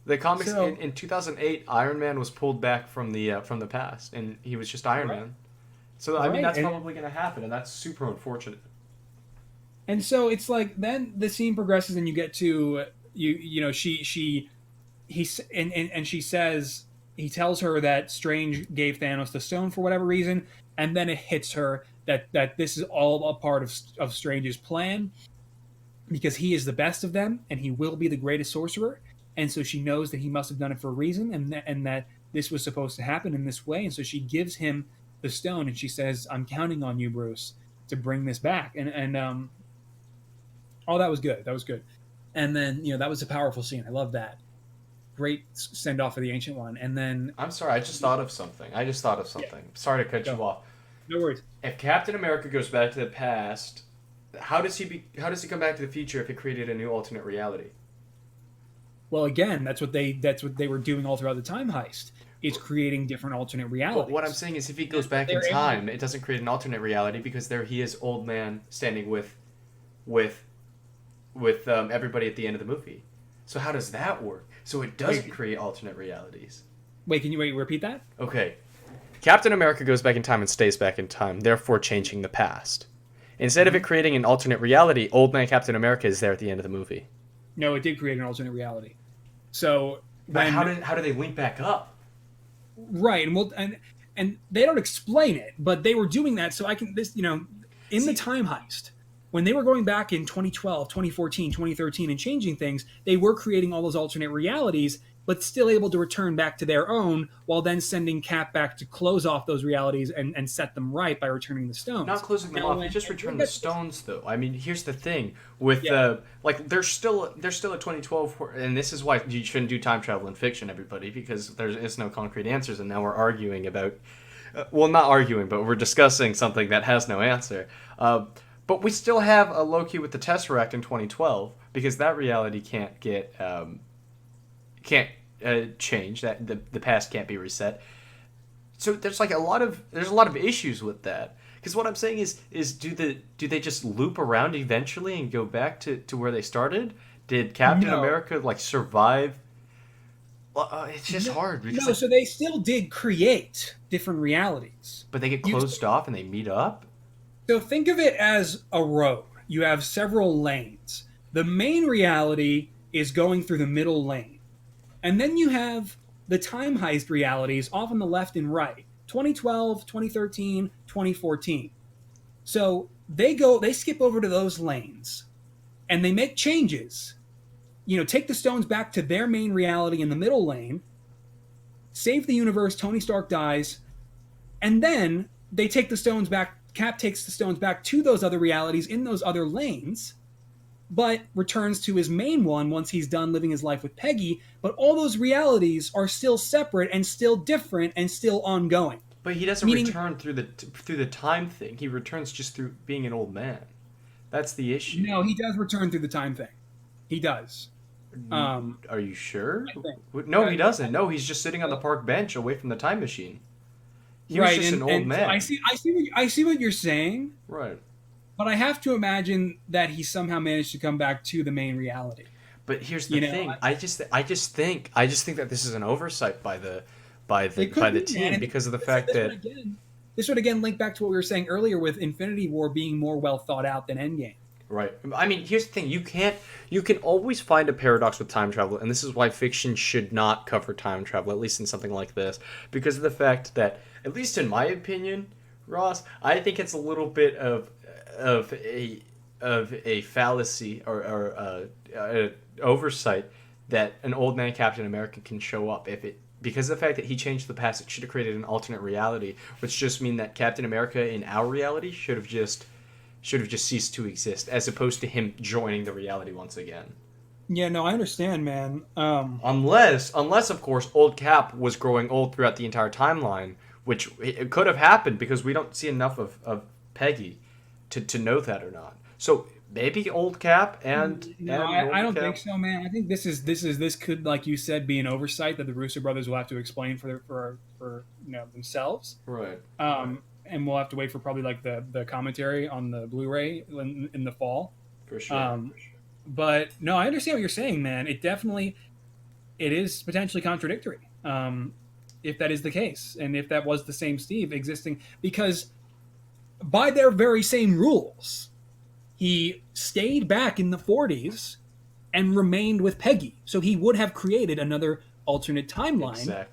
B: The comics in 2008, Iron Man was pulled back from the past, and he was just Iron Man. So I mean, that's probably going to happen, and that's super unfortunate.
A: And so it's like then the scene progresses, and you get to she says he tells her that Strange gave Thanos the stone for whatever reason, and then it hits her that this is all a part of Strange's plan. Because he is the best of them, and he will be the greatest sorcerer, and so she knows that he must have done it for a reason, and that this was supposed to happen in this way, and so she gives him the stone, and she says, "I'm counting on you, Bruce, to bring this back." And all that was good. That was good. And then that was a powerful scene. I love that. Great send off of the Ancient One, and then
B: I'm sorry, I just thought of something. Yeah. Sorry to cut you off.
A: No worries.
B: If Captain America goes back to the past, how does he come back to the future if he created a new alternate reality?
A: Well, again, that's what they were doing all throughout the time heist. Is creating different alternate realities.
B: But what I'm saying is, if he goes back in time, it doesn't create an alternate reality because there he is, old man, standing with everybody at the end of the movie. So how does that work? So it doesn't create alternate realities.
A: Wait, can you repeat that?
B: Okay, Captain America goes back in time and stays back in time, therefore changing the past. Instead of it creating an alternate reality, old man Captain America is there at the end of the movie.
A: No, it did create an alternate reality. So,
B: but how do they link back up?
A: Right, and they don't explain it, but they were doing that so I can in the time heist when they were going back in 2012, 2014, 2013 and changing things, they were creating all those alternate realities but still able to return back to their own, while then sending Cap back to close off those realities and set them right by returning the stones.
B: Not closing them off. He just returned the stones, though. I mean, here's the thing with they're still at 2012, and this is why you shouldn't do time travel in fiction, everybody, because there is no concrete answers, and now we're arguing about. Well, not arguing, but we're discussing something that has no answer. But we still have a Loki with the Tesseract in 2012 because that reality can't get change. That the past can't be reset. So there's a lot of issues with that. Because what I'm saying is do they just loop around eventually and go back to where they started? Did Captain America survive? Well, it's just hard. Because
A: so they still did create different realities.
B: But they get closed off and they meet up?
A: So think of it as a road. You have several lanes. The main reality is going through the middle lane. And then you have the time heist realities off on the left and right. 2012, 2013, 2014. So they skip over to those lanes and they make changes. Take the stones back to their main reality in the middle lane, save the universe, Tony Stark dies, and then they take the stones back, Cap takes the stones back to those other realities in those other lanes, but returns to his main one once he's done living his life with Peggy, but all those realities are still separate and still different and still ongoing.
B: But he doesn't return through the time thing. He returns just through being an old man. That's the issue.
A: No, he does return through the time thing. He does.
B: Are you sure? No, he doesn't. No, he's just sitting on the park bench away from the time machine. He was just an old man.
A: So I see what you're saying.
B: Right.
A: But I have to imagine that he somehow managed to come back to the main reality.
B: But here's the thing. I just think that this is an oversight by the team because of the fact that
A: this would again link back to what we were saying earlier with Infinity War being more well thought out than Endgame.
B: Right. I mean, here's the thing. You can always find a paradox with time travel, and this is why fiction should not cover time travel, at least in something like this, because of the fact that, at least in my opinion, Ross, I think it's a little bit of a fallacy or oversight that an old man Captain America can show up because of the fact that he changed the past. It should have created an alternate reality, which just mean that Captain America in our reality should have just ceased to exist, as opposed to him joining the reality once again.
A: Yeah, no, I understand, man.
B: Unless of course, old Cap was growing old throughout the entire timeline, which it could have happened because we don't see enough of Peggy to know that or not. So maybe old Cap and
A: I don't think so, man. I think this could, like you said, be an oversight that the Russo brothers will have to explain for themselves.
B: Right.
A: And we'll have to wait for probably the commentary on the Blu-ray in the fall.
B: For sure.
A: But no, I understand what you're saying, man. It is potentially contradictory, if that is the case, and if that was the same Steve existing, because by their very same rules, he stayed back in the 40s and remained with Peggy, so he would have created another alternate timeline,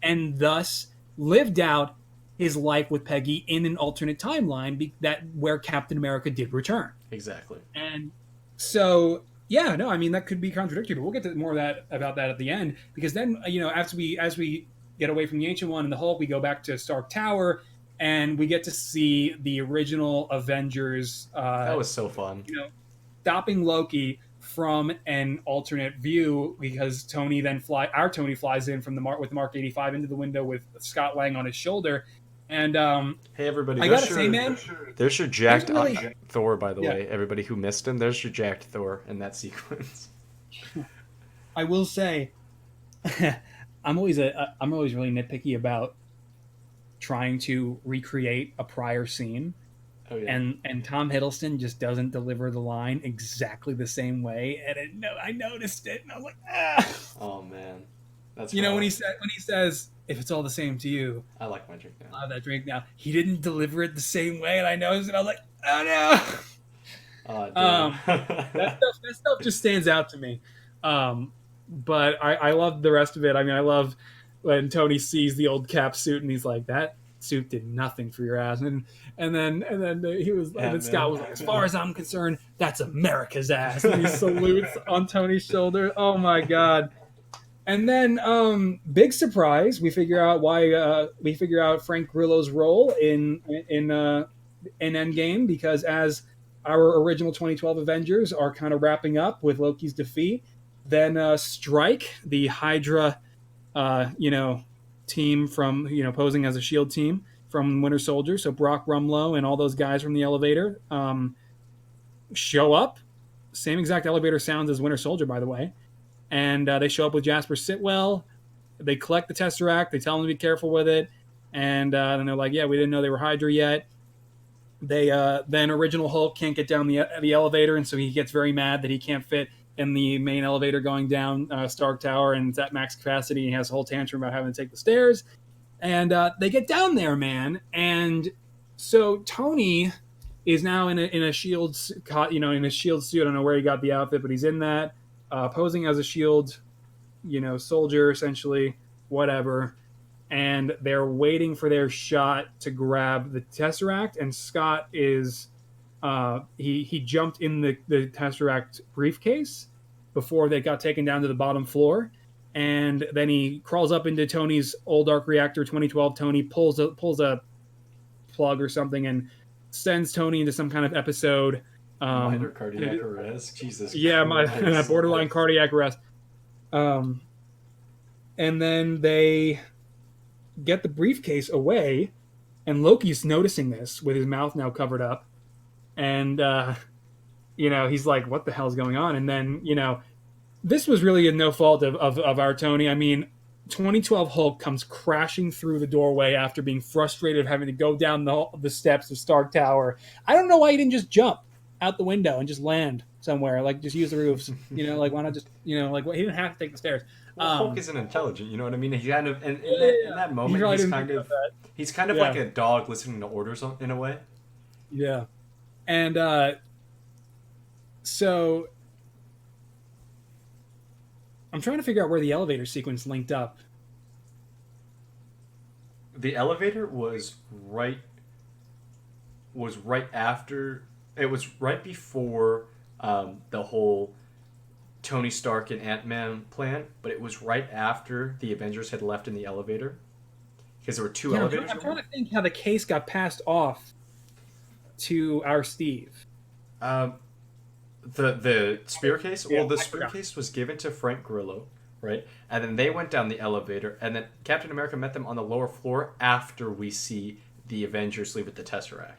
A: and thus lived out his life with Peggy in an alternate timeline where Captain America did return.
B: Exactly.
A: And so, yeah, no, I mean, that could be contradictory, but we'll get to more of about that at the end, because then, as we get away from the Ancient One and the Hulk, we go back to Stark Tower, and we get to see the original Avengers.
B: That was so fun.
A: Stopping Loki from an alternate view, because Tony flies in from with Mark 85 into the window with Scott Lang on his shoulder. And
B: hey, everybody!
A: I gotta say, man,
B: there's your jacked Thor. By the way, everybody who missed him, there's your jacked Thor in that sequence.
A: I will say, I'm always really nitpicky about trying to recreate a prior scene.
B: Oh, yeah.
A: And Tom Hiddleston just doesn't deliver the line exactly the same way, and I noticed it, and I was like, ah.
B: Oh man, that's
A: when he says, if it's all the same to you,
B: I like my drink now.
A: I have that drink now. He didn't deliver it the same way, and I noticed it. I was like, oh no. That stuff just stands out to me. But I love the rest of it. I mean, I love when Tony sees the old Cap suit and he's like, that suit did nothing for your ass, and then he was, and then Scott was like, as far as I'm concerned, that's America's ass, and he salutes on Tony's shoulder. Oh my god. And then, big surprise, we figure out why we figure out Frank Grillo's role in Endgame, because as our original 2012 Avengers are kind of wrapping up with Loki's defeat, then Strike, the Hydra, team from posing as a Shield team from Winter Soldier, so Brock Rumlow and all those guys from the elevator show up. Same exact elevator sounds as Winter Soldier, by the way. And they show up with Jasper Sitwell. They collect the Tesseract. They tell them to be careful with it. And then they're like, yeah, we didn't know they were Hydra yet. They then Original Hulk can't get down the elevator, and so he gets very mad that he can't fit in the main elevator going down Stark Tower, and it's at max capacity. He has a whole tantrum about having to take the stairs. And they get down there, man. And so Tony is now in a shield, in a shield suit. I don't know where he got the outfit, but he's in that, posing as a shield, soldier essentially, whatever. And they're waiting for their shot to grab the Tesseract. And Scott is he jumped in the Tesseract briefcase before they got taken down to the bottom floor. And then he crawls up into Tony's old arc reactor 2012. Tony pulls a plug or something and sends Tony into some kind of episode.
B: Minor cardiac arrest. Jesus.
A: Yeah, my borderline cardiac arrest. And then they get the briefcase away, and Loki's noticing this with his mouth now covered up. And, he's like, what the hell's going on? And then, this was really no fault of our Tony. I mean, 2012 Hulk comes crashing through the doorway after being frustrated of having to go down the steps of Stark Tower. I don't know why he didn't just jump out the window and just land somewhere, like just use the roofs. Why not just, he didn't have to take the stairs.
B: Well, Hulk isn't intelligent, you know what I mean? He kind of, in that moment, he's kind of like a dog listening to orders in a way.
A: Yeah. And so I'm trying to figure out where the elevator sequence linked up.
B: The elevator was right after. It was right before the whole Tony Stark and Ant-Man plan, but it was right after the Avengers had left in the elevator, because there were two elevators.
A: I'm trying to think how the case got passed off to our Steve.
B: The spear case? Yeah, well, the spear case was given to Frank Grillo, right? And then they went down the elevator, and then Captain America met them on the lower floor after we see the Avengers leave with the Tesseract.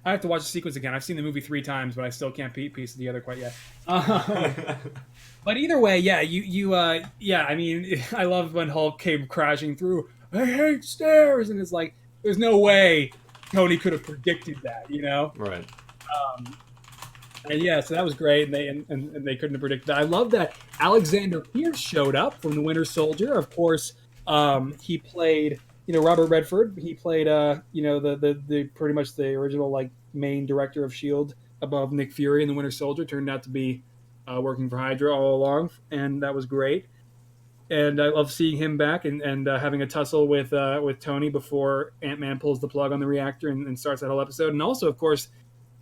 A: I have to watch the sequence again. I've seen the movie 3 times, but I still can't piece it together quite yet. But either way, yeah, I mean, I love when Hulk came crashing through. I hate stairs, and it's like, there's no way Tony could have predicted that,
B: Right.
A: And yeah, so that was great, and they couldn't have predicted that. I love that Alexander Pierce showed up from the Winter Soldier. Of course, he played, Robert Redford. He played, the pretty much the original main director of Shield above Nick Fury in the Winter Soldier. Turned out to be working for Hydra all along, and that was great. And I love seeing him back and having a tussle with Tony before Ant-Man pulls the plug on the reactor and starts that whole episode. And also, of course,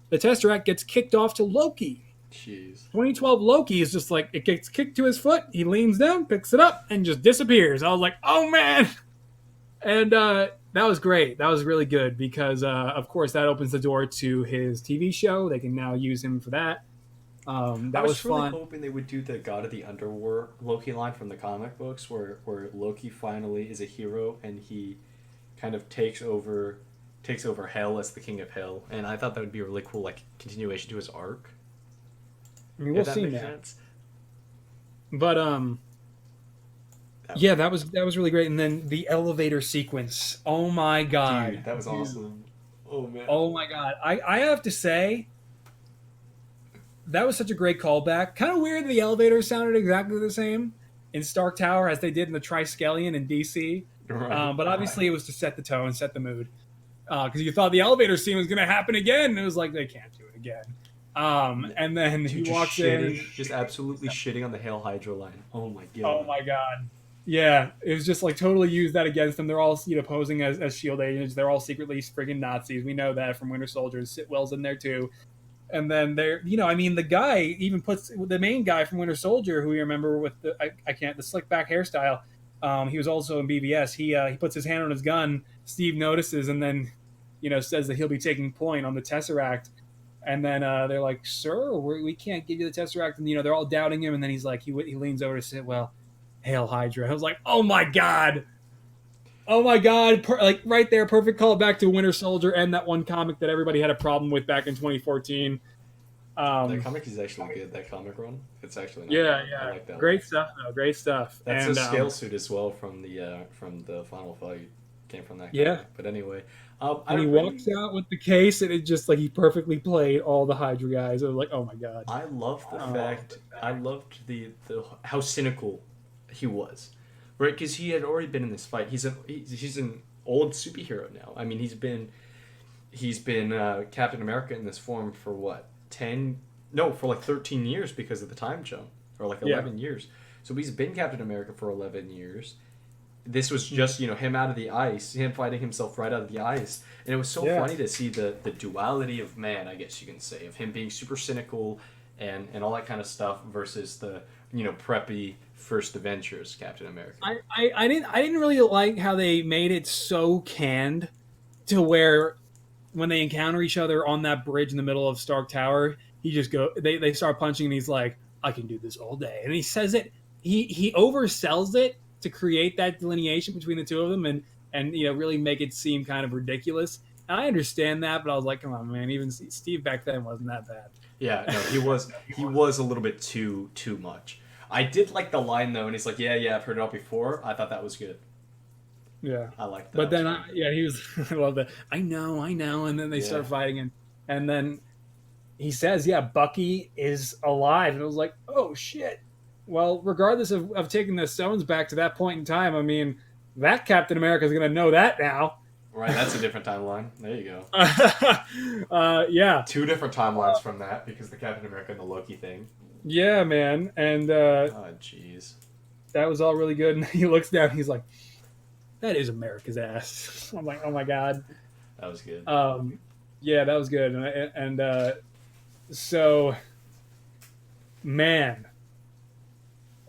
A: the Tesseract gets kicked off to Loki.
B: Jeez.
A: 2012 Loki is just like, it gets kicked to his foot. He leans down, picks it up, and just disappears. I was like, oh, man. And that was great. That was really good because, of course, that opens the door to his TV show. They can now use him for that. That was fun. I was really
B: hoping they would do the God of the Underworld Loki line from the comic books, where Loki finally is a hero and he kind of takes over Hell as the King of Hell, and I thought that would be a really cool continuation to his arc.
A: I mean, we'll see that. Sense. But yeah, that was really great. And then the elevator sequence. Oh my god,
B: dude, that was awesome. Oh man.
A: Oh my god, I have to say, that was such a great callback. Kind of weird the elevator sounded exactly the same in Stark Tower as they did in the Triskelion in DC. Right. But obviously it was to set the tone, set the mood. Because you thought the elevator scene was going to happen again. And it was like, they can't do it again. And then he walks in.
B: Just absolutely shitting on the Hail Hydra line. Oh my god.
A: Oh my god. Yeah, it was just totally used that against them. They're all posing as S.H.I.E.L.D. agents. They're all secretly friggin' Nazis. We know that from Winter Soldier. Sitwell's in there too. And then they're, I mean, the guy even puts the main guy from Winter Soldier, who you remember with the slick back hairstyle. He was also in BVS. He puts his hand on his gun. Steve notices, and then, says that he'll be taking point on the Tesseract. And then they're like, "Sir, we can't give you the Tesseract." And they're all doubting him. And then he's like, he leans over to say, "Well, hail Hydra." I was like, "Oh my god." Oh my god! Like right there, perfect call back to Winter Soldier and that one comic that everybody had a problem with back in 2014.
B: That comic is actually good. That comic run, it's actually not
A: Yeah,
B: bad.
A: yeah,
B: I like that.
A: great stuff though. Great stuff.
B: That's
A: and,
B: a scale suit as well from the final fight. Came from that.
A: Yeah.
B: Comic. But anyway,
A: and he walks out with the case, and it just like he perfectly played all the Hydra guys. I was like, oh my god.
B: I love the fact. I loved the how cynical he was, right? Because he had already been in this fight. He's an old superhero now. I mean, he's been Captain America in this form for what, 10? No, for like 13 years because of the time jump, or like 11 years. So he's been Captain America for 11 years. This was just, him out of the ice, him fighting himself right out of the ice. And it was so funny to see the duality of man, I guess you can say, of him being super cynical and all that kind of stuff versus the, preppy first Avengers Captain America.
A: I didn't really like how they made it so canned to where when they encounter each other on that bridge in the middle of Stark Tower, they start punching and he's like, "I can do this all day." And he says it, he oversells it to create that delineation between the two of them and really make it seem kind of ridiculous. And I understand that, but I was like, come on, man, even Steve back then wasn't that bad.
B: Yeah, no, he was a little bit too much. I did like the line though, and he's like, yeah, I've heard it all before. I thought that was good.
A: Yeah,
B: I like that.
A: But then, he was. I love that. I know, and then they start fighting, and then he says, "Yeah, Bucky is alive," and I was like, "Oh shit!" Well, regardless of taking the stones back to that point in time, I mean, that Captain America is going to know that now.
B: Right, that's a different timeline. There you go.
A: Yeah.
B: 2 different timelines from that because the Captain America and the Loki thing.
A: Yeah, man, and
B: oh jeez,
A: that was all really good. And he looks down, and he's like, "That is America's ass." I'm like, "Oh my god."
B: That was good.
A: Yeah, that was good, and so, man.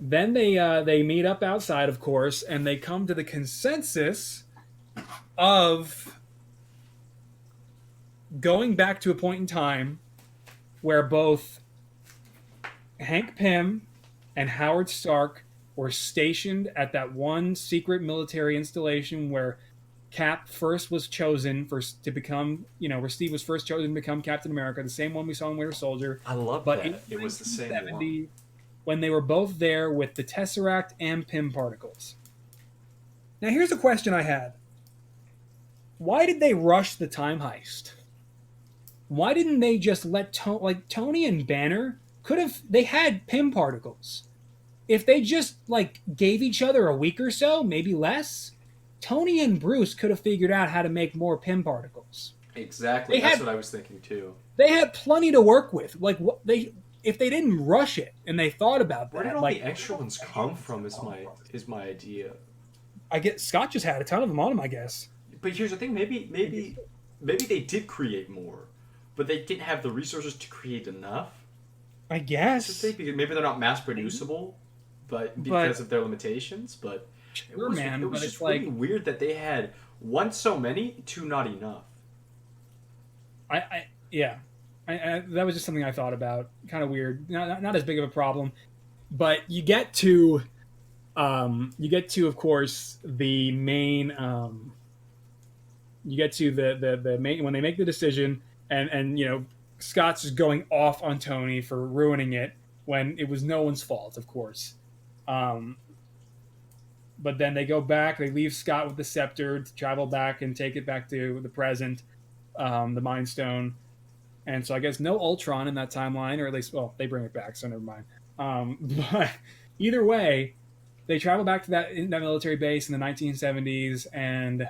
A: Then they meet up outside, of course, and they come to the consensus of going back to a point in time where both Hank Pym and Howard Stark were stationed at that one secret military installation where Cap first was chosen to become, where Steve was first chosen to become Captain America, the same one we saw in Winter Soldier.
B: I love that. It was the same one.
A: When they were both there with the Tesseract and Pym particles. Now, here's a question I had. Why did they rush the time heist? Why didn't they just let Tony and Banner they had Pym particles. If they just gave each other a week or so, maybe less, Tony and Bruce could have figured out how to make more Pym particles.
B: Exactly. That's what I was thinking too.
A: They had plenty to work with. If they didn't rush it and they thought about that,
B: where did all the extra ones come from? Is my idea.
A: I guess Scott just had a ton of them on him, I guess.
B: But here's the thing: maybe they did create more, but they didn't have the resources to create enough.
A: I guess
B: maybe they're not mass producible, but because of their limitations. But it was just really weird that they had one so many, 2 not enough.
A: That was just something I thought about. Kind of weird. Not as big of a problem, but you get to, of course, the main. You get to the main when they make the decision, and Scott's just going off on Tony for ruining it when it was no one's fault, of course. But then they go back. They leave Scott with the scepter to travel back and take it back to the present, the Mind Stone. And so I guess no Ultron in that timeline, or at least, they bring it back, so never mind. But either way, they travel back to that military base in the 1970s, and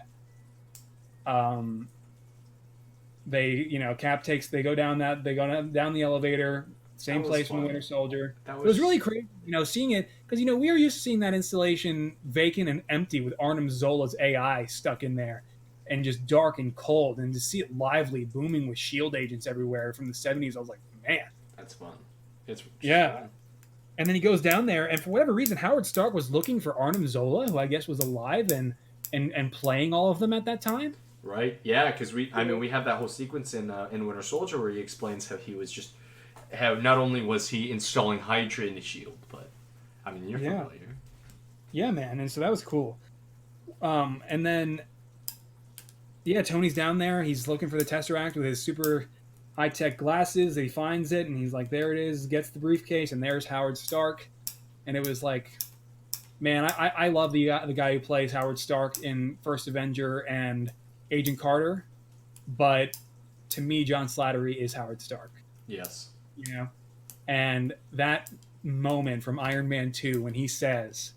A: they go down the elevator, same place from the Winter Soldier. It was really crazy, seeing it, because we were used to seeing that installation vacant and empty with Arnim Zola's AI stuck in there. and just dark and cold, and to see it lively, booming with shield agents everywhere from the 70s, I was like, man,
B: That's fun. It's
A: yeah. And then he goes down there, and for whatever reason, Howard Stark was looking for Arnim Zola, who I guess was alive and playing all of them at that time.
B: Right? Yeah, because we have that whole sequence in Winter Soldier where he explains how he was just how not only was he installing Hydra in the shield, but I mean you're familiar.
A: Yeah, man, and so that was cool. And then yeah, Tony's down there. He's looking for the Tesseract with his super high-tech glasses. He finds it, and he's like, there it is, gets the briefcase, and there's Howard Stark. And it was like, man, I love the guy who plays Howard Stark in First Avenger and Agent Carter, but to me, John Slattery is Howard Stark.
B: Yes.
A: You know? And that moment from Iron Man 2 when he says,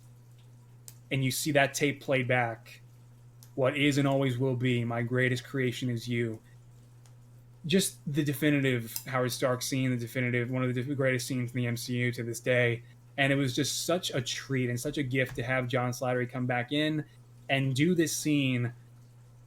A: and you see that tape played back, what is and always will be, my greatest creation is you. Just the definitive Howard Stark scene, one of the greatest scenes in the MCU to this day. And it was just such a treat and such a gift to have John Slattery come back in and do this scene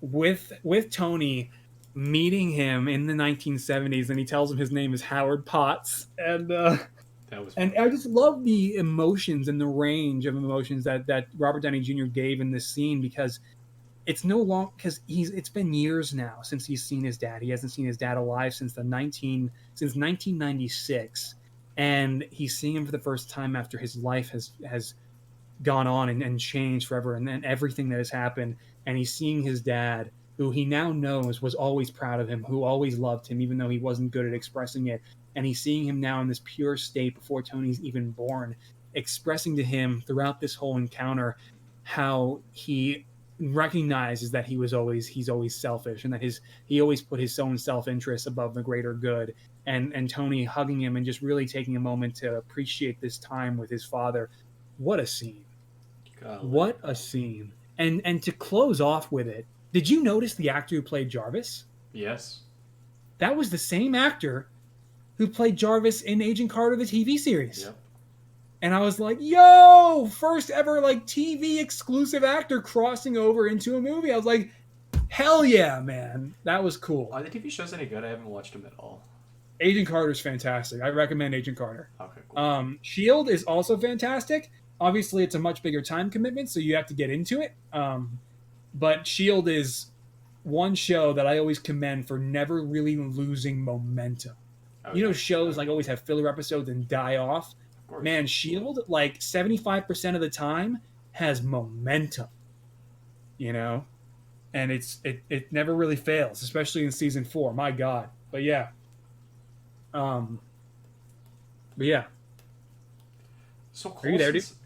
A: with Tony, meeting him in the 1970s, and he tells him his name is Howard Potts. And that was fun. And I just love the emotions and the range of emotions that Robert Downey Jr. gave in this scene, because it's no long because it's been years now since he's seen his dad. He hasn't seen his dad alive since 1996, and he's seeing him for the first time after his life has gone on and changed forever, and then everything that has happened. And he's seeing his dad, who he now knows was always proud of him, who always loved him, even though he wasn't good at expressing it. And he's seeing him now in this pure state before Tony's even born, expressing to him throughout this whole encounter how he recognizes that he's always selfish, and that he always put his own self-interest above the greater good. And Tony hugging him and just really taking a moment to appreciate this time with his father. What a scene. Golly. What a scene. And to close off with it, did you notice the actor who played Jarvis?
B: Yes.
A: That was the same actor who played Jarvis in Agent Carter, the TV series.
B: Yep.
A: And I was like, yo, first ever like TV exclusive actor crossing over into a movie. I was like, hell yeah, man. That was cool.
B: Are the TV shows any good? I haven't watched them at all.
A: Agent Carter's fantastic. I recommend Agent Carter.
B: Okay, cool.
A: Shield is also fantastic. Obviously, it's a much bigger time commitment, so you have to get into it. But Shield is one show that I always commend for never really losing momentum. Okay. You know, shows like always have filler episodes and die off. Man, Shield, like 75% of the time, has momentum. You know? And it never really fails, especially in season 4. My God. But yeah. But yeah.
B: So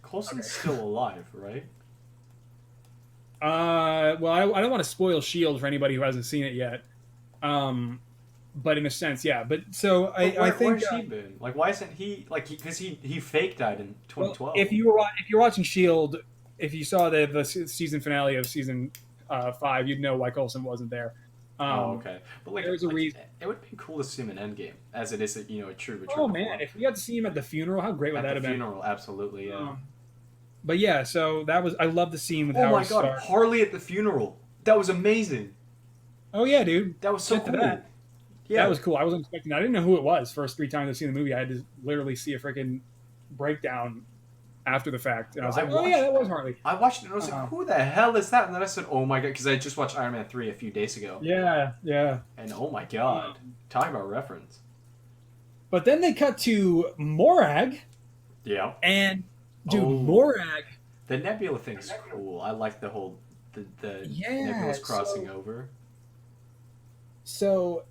B: Coulson's still alive, right?
A: Well, I don't want to spoil Shield for anybody who hasn't seen it yet. But in a sense, yeah. But so I think
B: where's he been? Like, why isn't he like because he fake died in 2012?
A: Well, if you're watching Shield, if you saw the season finale of season 5, you'd know why Coulson wasn't there.
B: Okay. But like,
A: there's a reason.
B: It would be cool to see him in Endgame, as it is a true return.
A: Oh man, if we got to see him at the funeral, how great would that have been?
B: Funeral, absolutely, yeah.
A: But yeah, so I love the scene with Howard Stark.
B: Oh my God, Harley at the funeral. That was amazing.
A: Oh yeah, dude.
B: That was so cool.
A: Yeah, that was cool. I wasn't expecting that. I didn't know who it was. First 3 times I've seen the movie, I had to literally see a freaking breakdown after the fact. And I was like, oh yeah, that was Harley.
B: I watched it and I was like, who the hell is that? And then I said, oh my God, because I just watched Iron Man 3 a few days ago.
A: Yeah.
B: And oh my God, talking about reference.
A: But then they cut to Morag.
B: Yeah.
A: And, dude, Morag.
B: The Nebula thing's cool. I like the whole, the Nebula's crossing over.
A: So...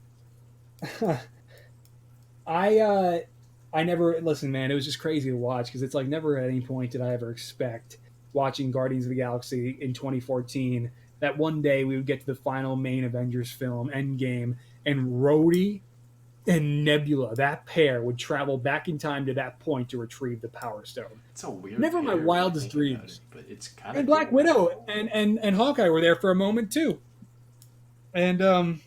A: I never listen, man. It was just crazy to watch because it's like never at any point did I ever expect watching Guardians of the Galaxy in 2014 that one day we would get to the final main Avengers film, Endgame, and Rhodey and Nebula, that pair, would travel back in time to that point to retrieve the Power Stone.
B: It's a weird.
A: Never my wildest dreams.
B: But it's kind of.
A: And Black Widow and Hawkeye were there for a moment too. And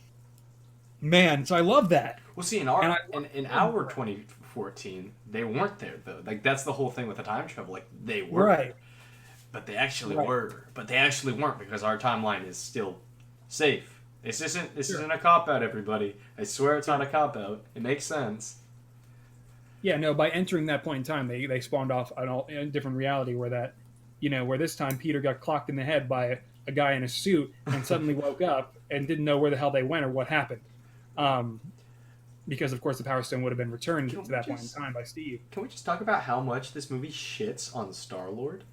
A: man, so I love that.
B: Well, see, in our 2014, they weren't there though. Like that's the whole thing with the time travel. Like they were,
A: right?
B: But they actually were. But they actually weren't because our timeline is still Safe. This
A: Sure.
B: isn't a cop out, everybody. I swear it's not a cop out. It makes sense.
A: Yeah, no, by entering that point in time, they spawned off a different reality where that, where this time Peter got clocked in the head by a guy in a suit and suddenly woke up and didn't know where the hell they went or what happened. Um, because, of course, the Power Stone would have been returned to that point in time by Steve.
B: Can we just talk about how much this movie shits on Star-Lord?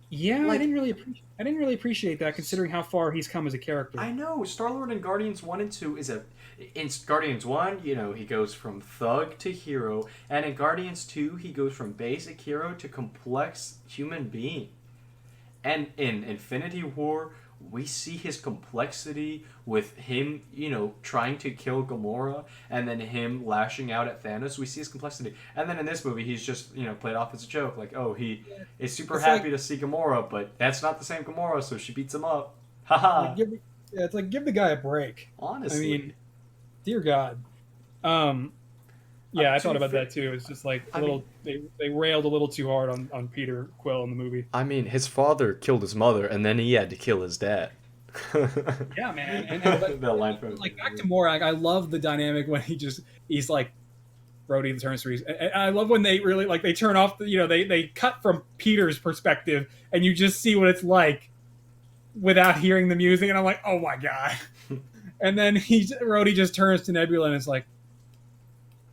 A: Yeah,
B: Like,
A: I didn't really appreciate that considering how far he's come as a character.
B: I know Star-Lord in Guardians 1 and 2 in Guardians 1, he goes from thug to hero, and in Guardians 2, he goes from basic hero to complex human being. And in Infinity War, we see his complexity with him, trying to kill Gamora, and then him lashing out at Thanos. We see his complexity. And then in this movie, he's just, played off as a joke. Like, oh, he is super happy to see Gamora, but that's not the same Gamora, so she beats him up. Haha.
A: It's like, give the guy a break.
B: Honestly.
A: I mean, dear God. Yeah, I thought about that too. It's just like they railed a little too hard on Peter Quill in the movie.
B: I mean, his father killed his mother, and then he had to kill his dad.
A: Yeah, man. And
B: that line from
A: like back to Morag, I love the dynamic when he's like Rhodey the Turnstrees. And I love when they really they turn off they cut from Peter's perspective and you just see what it's like without hearing the music, and I'm like, oh my God. And then Rhodey just turns to Nebula and it's like,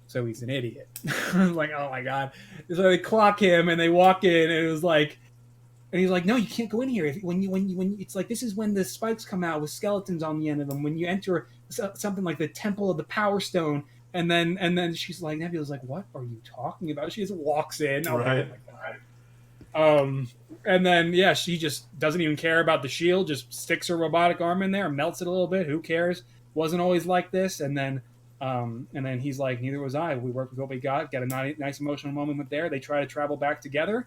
A: so he's an idiot. I was like, oh my God. So they clock him and they walk in and it was like, and he's like, no, you can't go in here. When it's like, this is when the spikes come out with skeletons on the end of them. When you enter something like the Temple of the Power Stone, and then she's like, Nebula's like, what are you talking about? She just walks in.
B: Right.
A: Like, oh my God. And then she just doesn't even care about the shield. Just sticks her robotic arm in there, melts it a little bit. Who cares? Wasn't always like this. And then he's like, neither was I. We worked with what we got a nice emotional moment there. They try to travel back together.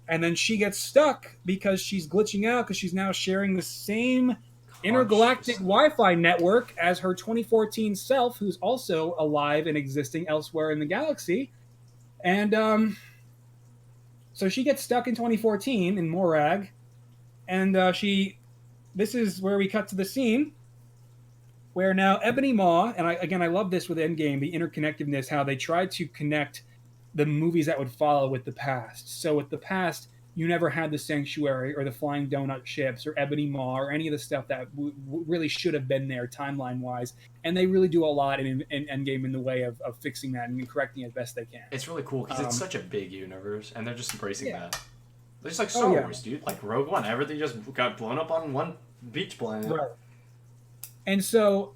A: And then she gets stuck because she's glitching out because she's now sharing the same intergalactic Wi-Fi network as her 2014 self, who's also alive and existing elsewhere in the galaxy. And so she gets stuck in 2014 in Morag. And this is where we cut to the scene where now Ebony Maw, and I love this with Endgame, the interconnectedness, how they tried to connect the movies that would follow with the past. So with the past, you never had the Sanctuary or the Flying Donut ships or Ebony Maw or any of the stuff that really should have been there timeline-wise. And they really do a lot in Endgame in the way of fixing that and correcting it as best they can.
B: It's really cool because it's such a big universe, and they're just embracing that. It's like Star Wars, dude. Like Rogue One, everything just got blown up on one beach planet.
A: Right. And so,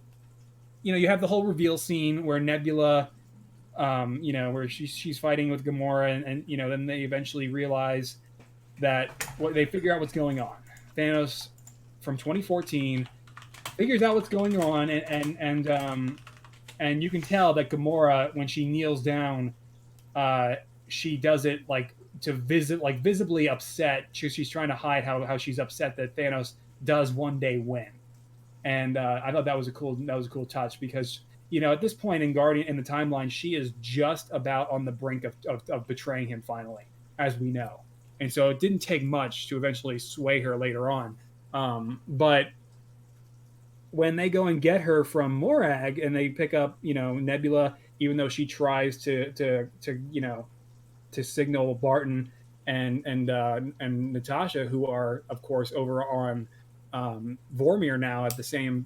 A: you have the whole reveal scene where Nebula, where she's fighting with Gamora, and then they eventually realize that they figure out what's going on. Thanos from 2014 figures out what's going on, and you can tell that Gamora, when she kneels down, she does it visibly upset. She's trying to hide how she's upset that Thanos does one day win. And I thought that was a cool touch because at this point in the timeline, she is just about on the brink of betraying him finally, as we know. And so it didn't take much to eventually sway her later on. But when they go and get her from Morag and they pick up Nebula, even though she tries to signal Barton and Natasha, who are of course over on Vormir now at the same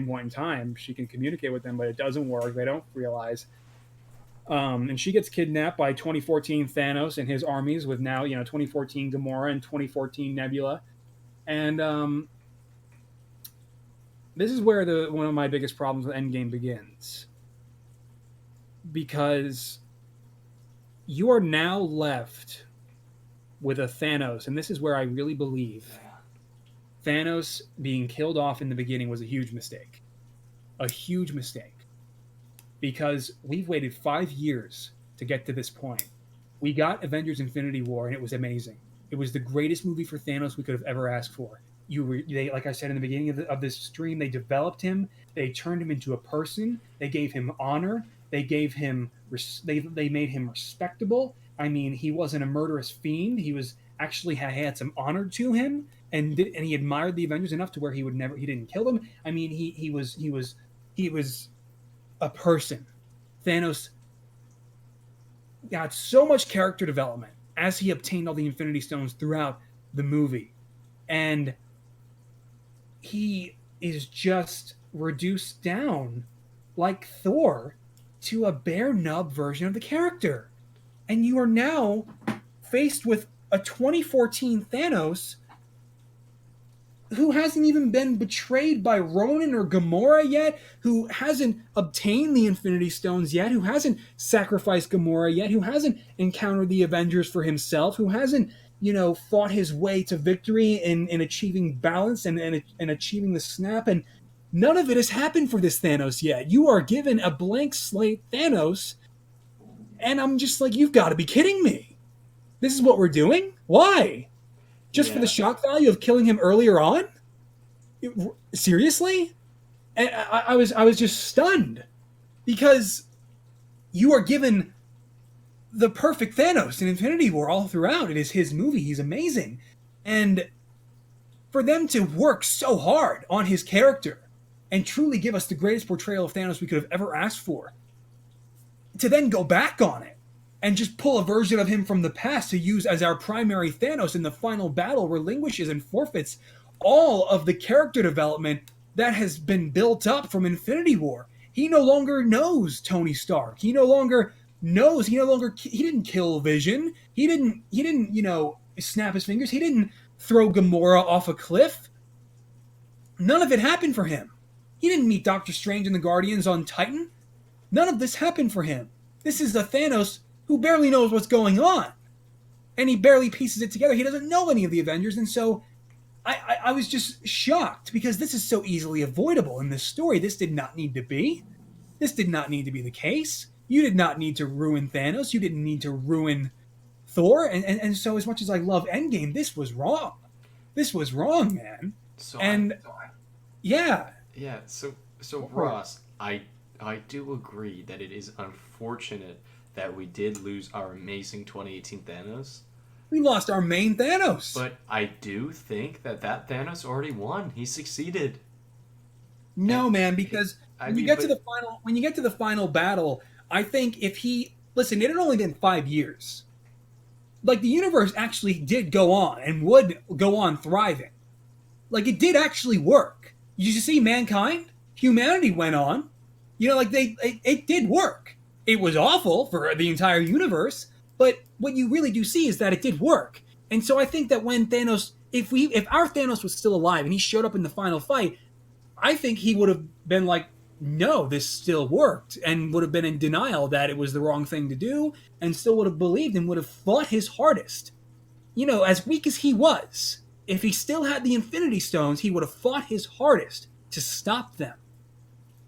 A: point in time, she can communicate with them, but it doesn't work. They don't realize, and she gets kidnapped by 2014 Thanos and his armies with now 2014 Gamora and 2014 Nebula, and this is where one of my biggest problems with Endgame begins, because you are now left with a Thanos, and this is where I really believe Thanos being killed off in the beginning was a huge mistake. A huge mistake. Because we've waited 5 years to get to this point. We got Avengers Infinity War, and it was amazing. It was the greatest movie for Thanos we could have ever asked for. They, like I said in the beginning of this stream, they developed him. They turned him into a person. They gave him honor. They gave him. They made him respectable. I mean, he wasn't a murderous fiend. He was actually had some honor to him. and he admired the Avengers enough to where he didn't kill them. I mean, he was a person. Thanos got so much character development as he obtained all the Infinity Stones throughout the movie, and he is just reduced down like Thor to a bare nub version of the character. And you are now faced with a 2014 Thanos who hasn't even been betrayed by Ronan or Gamora yet, who hasn't obtained the Infinity Stones yet, who hasn't sacrificed Gamora yet, who hasn't encountered the Avengers for himself, who hasn't, fought his way to victory in achieving balance and achieving the snap. And none of it has happened for this Thanos yet. You are given a blank slate Thanos, and I'm just like, you've got to be kidding me. This is what we're doing? Why? Just for the shock value of killing him earlier on? Seriously? And I was just stunned because you are given the perfect Thanos in Infinity War all throughout. It is his movie. He's amazing. And for them to work so hard on his character and truly give us the greatest portrayal of Thanos we could have ever asked for, to then go back on it and just pull a version of him from the past to use as our primary Thanos in the final battle, relinquishes and forfeits all of the character development that has been built up from Infinity War. He no longer knows Tony Stark. He didn't kill Vision. He didn't, snap his fingers. He didn't throw Gamora off a cliff. None of it happened for him. He didn't meet Doctor Strange and the Guardians on Titan. None of this happened for him. This is a Thanos who barely knows what's going on. And he barely pieces it together. He doesn't know any of the Avengers. And so I was just shocked because this is so easily avoidable in this story. This did not need to be. This did not need to be the case. You did not need to ruin Thanos. You didn't need to ruin Thor. And so as much as I love Endgame, this was wrong. This was wrong, man. Yeah.
B: Yeah, so Ross, I do agree that it is unfortunate that we did lose our amazing 2018 Thanos.
A: We lost our main Thanos.
B: But I do think that Thanos already won. He succeeded.
A: No, man, because when you get to the final battle, I think it had only been 5 years. Like, the universe actually did go on and would go on thriving. Like, it did actually work. You see mankind? Humanity went on. It did work. It was awful for the entire universe, but what you really do see is that it did work. And so I think that when Thanos, if our Thanos was still alive and he showed up in the final fight, I think he would have been like, no, this still worked, and would have been in denial that it was the wrong thing to do, and still would have believed and would have fought his hardest. As weak as he was, if he still had the Infinity Stones, he would have fought his hardest to stop them.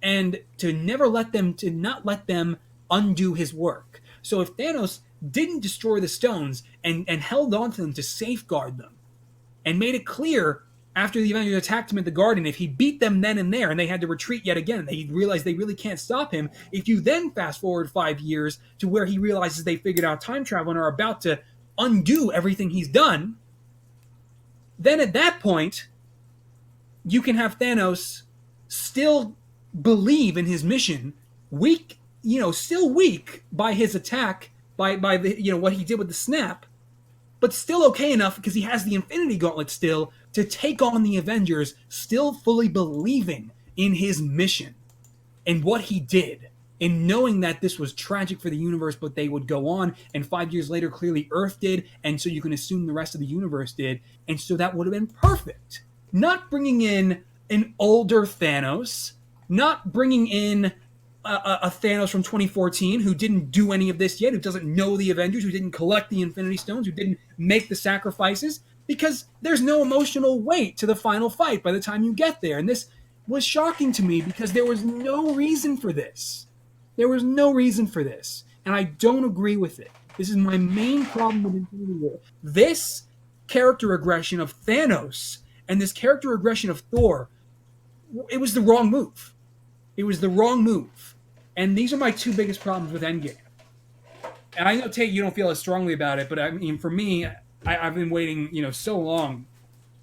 A: And to not let them undo his work. So if Thanos didn't destroy the stones and held on to them to safeguard them, and made it clear after the Avengers attacked him at the Garden, if he beat them then and there and they had to retreat yet again, and they realized they really can't stop him, if you then fast forward 5 years to where he realizes they figured out time travel and are about to undo everything he's done, then at that point, you can have Thanos still believe in his mission, still weak by his attack, by the what he did with the snap, but still okay enough because he has the Infinity Gauntlet still to take on the Avengers, still fully believing in his mission and what he did, and knowing that this was tragic for the universe, but they would go on, and 5 years later, clearly Earth did, and so you can assume the rest of the universe did, and so that would have been perfect. Not bringing in an older Thanos, not bringing in a Thanos from 2014 who didn't do any of this yet, who doesn't know the Avengers, who didn't collect the Infinity Stones, who didn't make the sacrifices, because there's no emotional weight to the final fight by the time you get there. And this was shocking to me because there was no reason for this. There was no reason for this. And I don't agree with it. This is my main problem with Infinity War. This character aggression of Thanos and this character aggression of Thor, it was the wrong move. It was the wrong move. And these are my two biggest problems with Endgame. And I know, Tate, you don't feel as strongly about it, but I mean, for me, I've been waiting, so long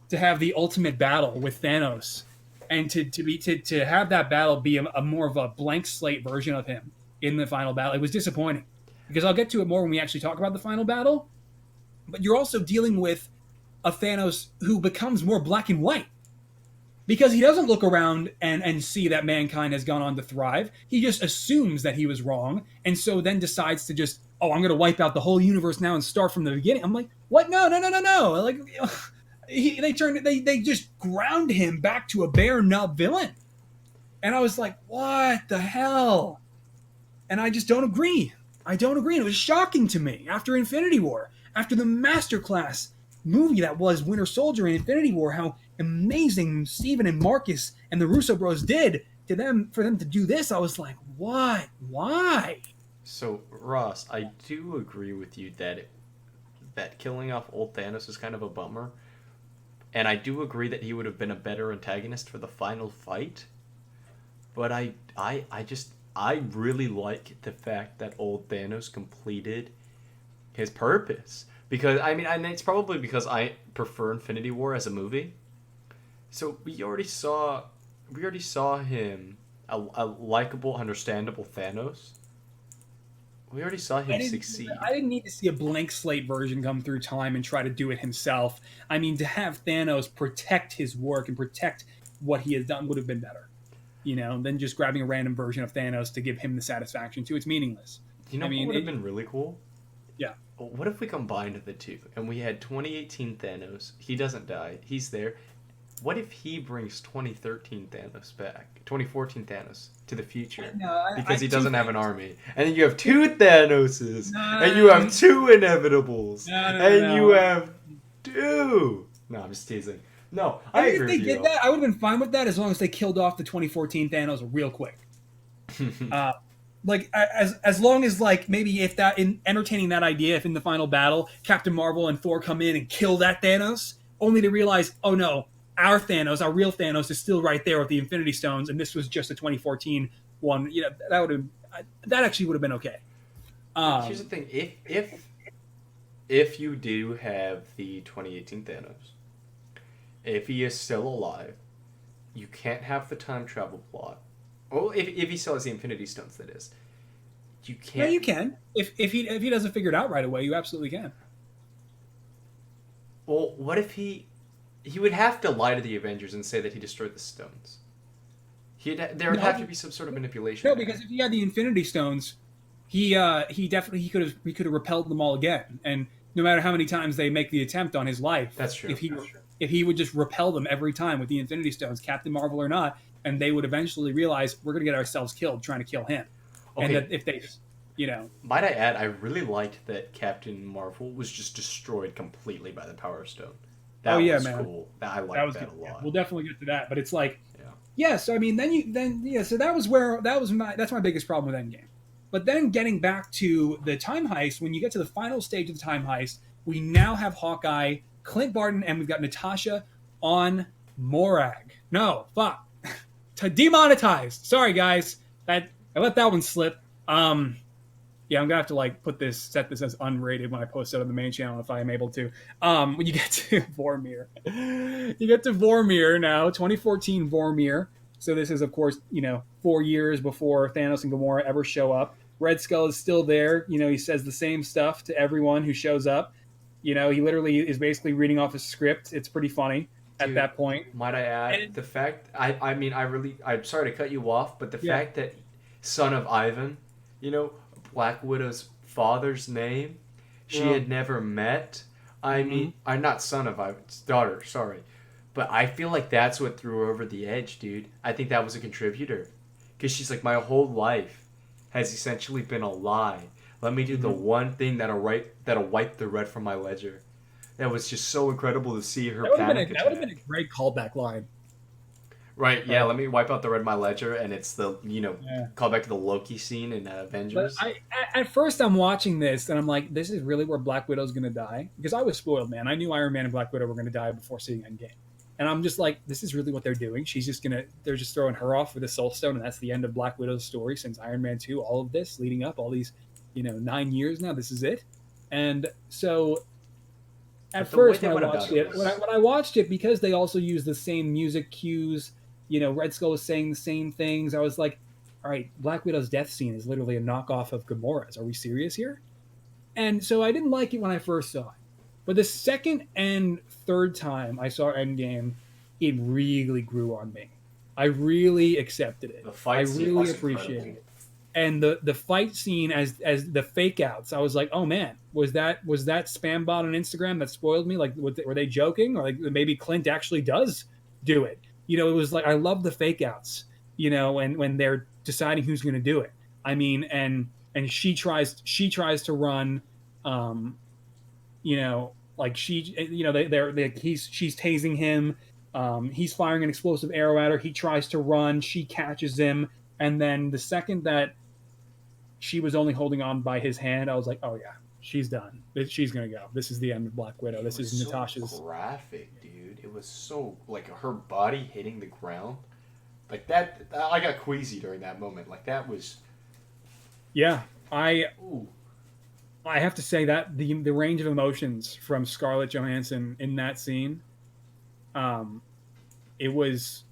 A: to have the ultimate battle with Thanos, and to have that battle be a more of a blank slate version of him in the final battle. It was disappointing because I'll get to it more when we actually talk about the final battle. But you're also dealing with a Thanos who becomes more black and white because he doesn't look around and see that mankind has gone on to thrive. He just assumes that he was wrong, and so then decides to just, oh, I'm going to wipe out the whole universe now and start from the beginning. I'm like, what? No, no, no, no, no. Like, they just ground him back to a bare nub villain, and I was like, what the hell? And I just don't agree. I don't agree. And it was shocking to me after Infinity War, after the masterclass movie that was Winter Soldier and Infinity War, how amazing Steven and Marcus and the Russo bros did to them for them to do this. I was like, what? Why?
B: So, Ross, I do agree with you that killing off old Thanos is kind of a bummer. And I do agree that he would have been a better antagonist for the final fight. But I really like the fact that old Thanos completed his purpose. Because, I mean, it's probably because I prefer Infinity War as a movie. So we already saw him, a likable, understandable Thanos. We already saw him succeed.
A: I didn't need to see a blank slate version come through time and try to do it himself. I mean, to have Thanos protect his work and protect what he has done would have been better, than just grabbing a random version of Thanos to give him the satisfaction too. It's meaningless.
B: What would have been really cool?
A: Yeah.
B: What if we combined the two and we had 2018 Thanos? He doesn't die. He's there. What if he brings 2013 Thanos back, 2014 Thanos to the future because he doesn't have an army, and then you have two Thanoses, and you have two Inevitables, you have two. No, I'm just teasing. No, I agree with you. If they did
A: that, I would have been fine with that as long as they killed off the 2014 Thanos real quick. Like as long as maybe if that in entertaining that idea, if in the final battle Captain Marvel and Thor come in and kill that Thanos, only to realize, oh no, our Thanos, our real Thanos, is still right there with the Infinity Stones, and this was just a 2014 one. That actually would have been okay.
B: Here's the thing: if you do have the 2018 Thanos, if he is still alive, you can't have the time travel plot. Well, if he still has the Infinity Stones, that is, you can't.
A: Yeah, you can. If he doesn't figure it out right away, you absolutely can.
B: Well, what if he would have to lie to the Avengers and say that he destroyed the stones. There would have to be some sort of manipulation.
A: No, because if he had the Infinity Stones, he could have repelled them all again. And no matter how many times they make the attempt on his life,
B: that's true.
A: If he would just repel them every time with the Infinity Stones, Captain Marvel or not, and they would eventually realize we're going to get ourselves killed trying to kill him. Okay. And that if they,
B: Might I add, I really liked that Captain Marvel was just destroyed completely by the Power Stone. That was cool. I liked that a lot.
A: We'll definitely get to that, but it's like, so I mean, so that's my biggest problem with Endgame. But then getting back to the time heist, when you get to the final stage of the time heist, we now have Hawkeye, Clint Barton, and we've got Natasha on Morag. No, fuck. Demonetized. Sorry, guys. I let that one slip. Yeah, I'm gonna have to set this as unrated when I post it on the main channel if I am able to. When you get to Vormir, now, 2014 Vormir. So this is, of course, 4 years before Thanos and Gamora ever show up. Red Skull is still there. He says the same stuff to everyone who shows up. He literally is basically reading off a script. It's pretty funny. Dude, at that point.
B: Might I add the fact? I'm sorry to cut you off, but the fact that son of Ivan, Black Widow's father's name, she had never met. I mean, I'm not son of Ivan's daughter, sorry. But I feel like that's what threw her over the edge, dude. I think that was a contributor. Because she's like, my whole life has essentially been a lie. Let me do the one thing that'll wipe the red from my ledger. That was just so incredible to see her panic attack.
A: That would have been a great callback line.
B: Right, yeah, let me wipe out the red in my ledger, and it's the, call back to the Loki scene in Avengers.
A: But at first I'm watching this, and I'm like, this is really where Black Widow's going to die? Because I was spoiled, man. I knew Iron Man and Black Widow were going to die before seeing Endgame. And I'm just like, this is really what they're doing. They're just throwing her off with a Soul Stone, and that's the end of Black Widow's story since Iron Man 2, all of this, leading up, all these, 9 years now, this is it. And so At
B: But the way
A: first
B: they
A: when I
B: went
A: watched
B: about it
A: it,
B: was
A: when I watched it, because they also used the same music cues, Red Skull was saying the same things. I was like, all right, Black Widow's death scene is literally a knockoff of Gamora's. Are we serious here? And so I didn't like it when I first saw it. But the second and third time I saw Endgame, it really grew on me. I really accepted it.
B: the
A: I
B: fight scene
A: really
B: was
A: appreciated
B: incredible.
A: it. And the fight scene as the fake outs, I was like, oh man, was that spam bot on Instagram that spoiled me? Like, were they joking, or like maybe Clint actually does do it? It was like I love the fake outs. When they're deciding who's going to do it. I mean, and she tries to run, um, like she's tasing him. He's firing an explosive arrow at her. He tries to run. She catches him, and then the second that she was only holding on by his hand, I was like, oh yeah, she's done. She's gonna go. This is the end of Black Widow.
B: It
A: This
B: was
A: is
B: so
A: Natasha's.
B: graphic, dude. It was so like her body hitting the ground, like that. I got queasy during that moment. Like that was.
A: Yeah, I
B: Ooh.
A: I have to say that the range of emotions from Scarlett Johansson in that scene, um, it was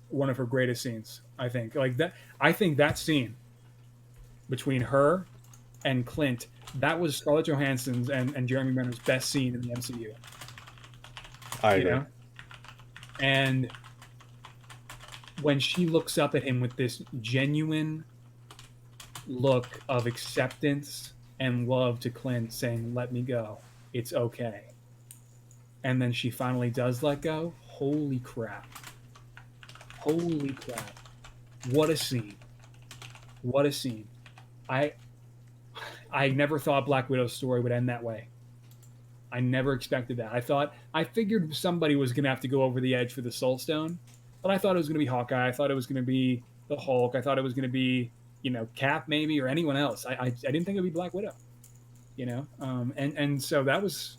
A: one of her greatest scenes. I think that scene between her and Clint, that was Scarlett Johansson's and Jeremy Renner's best scene in the MCU.
B: I
A: You
B: agree.
A: know, and when she looks up at him with this genuine look of acceptance and love to Clint, saying, "Let me go. It's okay." And then she finally does let go. Holy crap. Holy crap. What a scene. What a scene. I I never thought Black Widow's story would end that way. I never expected that. I figured somebody was going to have to go over the edge for the Soul Stone, but I thought it was going to be Hawkeye. I thought it was going to be the Hulk. I thought it was going to be, Cap maybe, or anyone else. I didn't think it would be Black Widow, and so that was.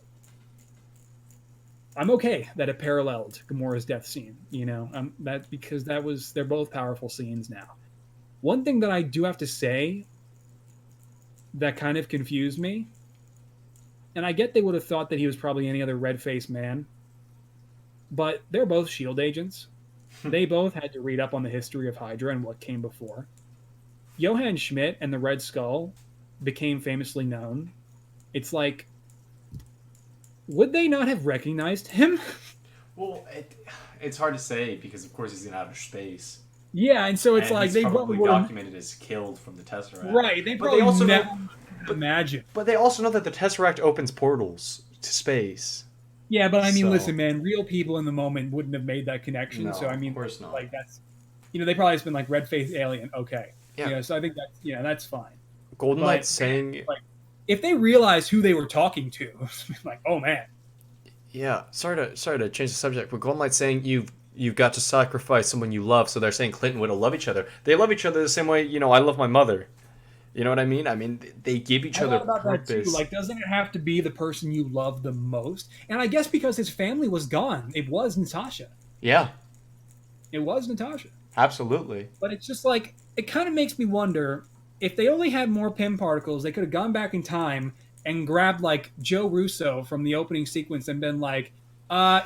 A: I'm okay that it paralleled Gamora's death scene, that because they're both powerful scenes now. One thing that I do have to say that kind of confused me, and I get they would have thought that he was probably any other red-faced man, but they're both SHIELD agents. They both had to read up on the history of Hydra and what came before. Johann Schmidt and the Red Skull became famously known. It's like, would they not have recognized him?
B: Well, it's hard to say because of course he's in outer space.
A: Yeah, and so it's
B: And
A: like
B: he's
A: they
B: probably
A: probably
B: documented as killed from the Tesseract.
A: right. They
B: But
A: probably
B: they also
A: never
B: know,
A: imagine.
B: but they also know that the Tesseract opens portals to space.
A: Yeah, but I mean,
B: So
A: listen, man, real people in the moment wouldn't have made that connection.
B: no,
A: So I
B: of
A: mean,
B: course not.
A: like that's, they probably just been like red faced alien. Okay,
B: Yeah.
A: So I think that's that's fine.
B: Golden
A: But
B: Knight's saying,
A: like, if they realized who they were talking to, like, oh man,
B: yeah. Sorry to change the subject, but Golden Knight's saying you've got to sacrifice someone you love. So they're saying Clinton would love each other. They love each other the same way I love my mother. You know what I mean? I mean, they give each
A: I
B: other
A: thought about that too.
B: purpose.
A: Like, doesn't it have to be the person you love the most? And I guess because his family was gone, it was Natasha.
B: Yeah,
A: It was Natasha.
B: absolutely.
A: But it's just like, it kind of makes me wonder if they only had more Pym particles, they could have gone back in time and grabbed like Joe Russo from the opening sequence and been like,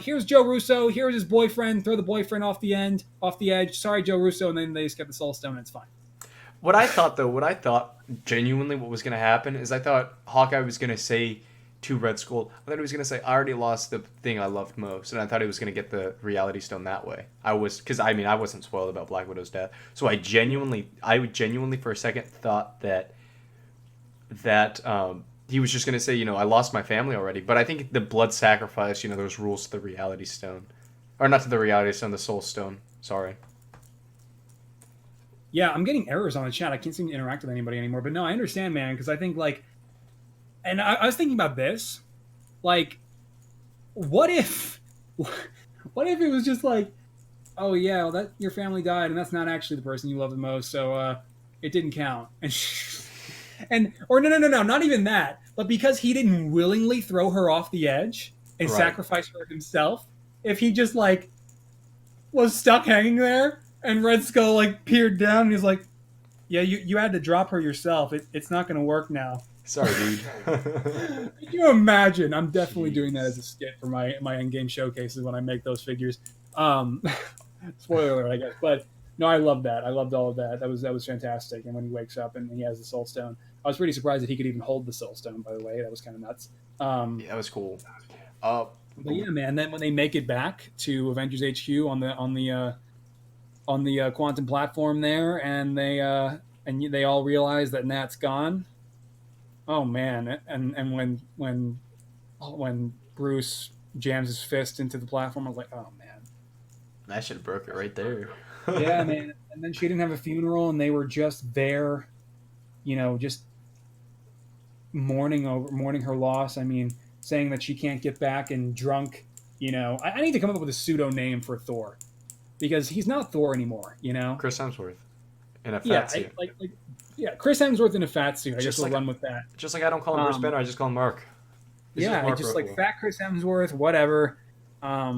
A: here's Joe Russo, here's his boyfriend, throw the boyfriend off the edge. Sorry, Joe Russo, and then they just get the Soul Stone and it's fine.
B: What I thought genuinely what was going to happen is I thought Hawkeye was going to say to Red Skull, I thought he was going to say, I already lost the thing I loved most. And I thought he was going to get the Reality Stone that way. I wasn't spoiled about Black Widow's death. So I genuinely for a second thought that he was just going to say, I lost my family already. But I think the blood sacrifice, those rules to the Reality Stone. Or not to the Reality Stone, the Soul Stone. Sorry.
A: Yeah, I'm getting errors on the chat. I can't seem to interact with anybody anymore. But no, I understand, man, because I think like, and I was thinking about this, like, what if it was just like, oh yeah, well, that your family died and that's not actually the person you love the most, so it didn't count. Or no, not even that, but because he didn't willingly throw her off the edge and
B: Right.
A: sacrifice her himself, if he just like was stuck hanging there and Red Skull like peered down and he's like, yeah, you had to drop her yourself. It's not going to work now.
B: Sorry, dude.
A: Can you imagine? I'm definitely doing that as a
B: Jeez.
A: skit for my Endgame showcases when I make those figures. Um, spoiler alert, I guess. But no, I loved that. I loved all of that. That was fantastic. And when he wakes up and he has the Soul Stone, I was pretty surprised that he could even hold the Soul Stone. By the way, that was kind of nuts. Um,
B: Yeah, that was cool. Uh,
A: but yeah, man. Then when they make it back to Avengers HQ on the quantum platform there, and they all realize that Nat's gone. Oh man! And when Bruce jams his fist into the platform, I was like, oh man.
B: that should have broke it right there.
A: Yeah, man. And then she didn't have a funeral, and they were just there, just mourning her loss. I mean, saying that she can't get back and drunk. I need to come up with a pseudo name for Thor because he's not Thor anymore.
B: Chris Hemsworth in a
A: Yeah,
B: fat suit.
A: yeah, Chris Hemsworth in a fat suit. I guess
B: Just
A: we'll
B: like
A: run with that.
B: just like I don't call him Bruce
A: Um,
B: Banner, I just call him Mark. He's just
A: yeah,
B: Mark
A: just like
B: Ruffalo.
A: fat Chris Hemsworth, whatever.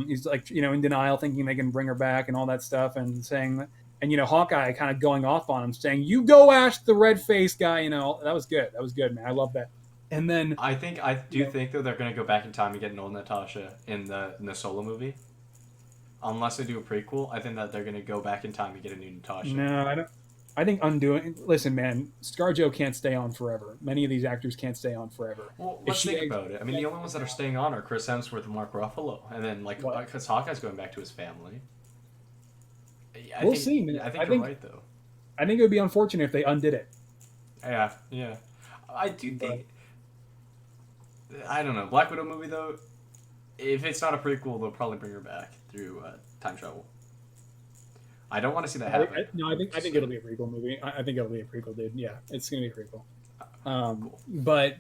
A: He's like in denial, thinking they can bring her back and all that stuff, and saying, and Hawkeye kind of going off on him, saying, "You go ask the red face guy." That was good. That was good, man. I love that. And then,
B: I
A: you
B: do
A: know,
B: think though they're gonna go back in time and get an old Natasha in the solo movie. Unless they do a prequel, I think that they're gonna go back in time and get a new Natasha.
A: no, I don't. I think undoing. Listen, man, ScarJo can't stay on forever. Many of these actors can't stay on forever.
B: Well,
A: If
B: let's
A: she,
B: think about it. I mean, the only ones that are staying on are Chris Hemsworth and Mark Ruffalo, and then
A: what?
B: because Hawkeye's going back to his family.
A: We'll see, man.
B: I
A: I
B: think you're
A: think
B: right though.
A: I think it would be unfortunate if they undid it.
B: Yeah, yeah. I do
A: But
B: think. I don't know. Black Widow movie though, if it's not a prequel, they'll probably bring her back through time travel. I don't want to see that happen.
A: no, I think it'll be a prequel movie. I think it'll be a prequel, dude. Yeah, it's gonna be a prequel.
B: Cool.
A: But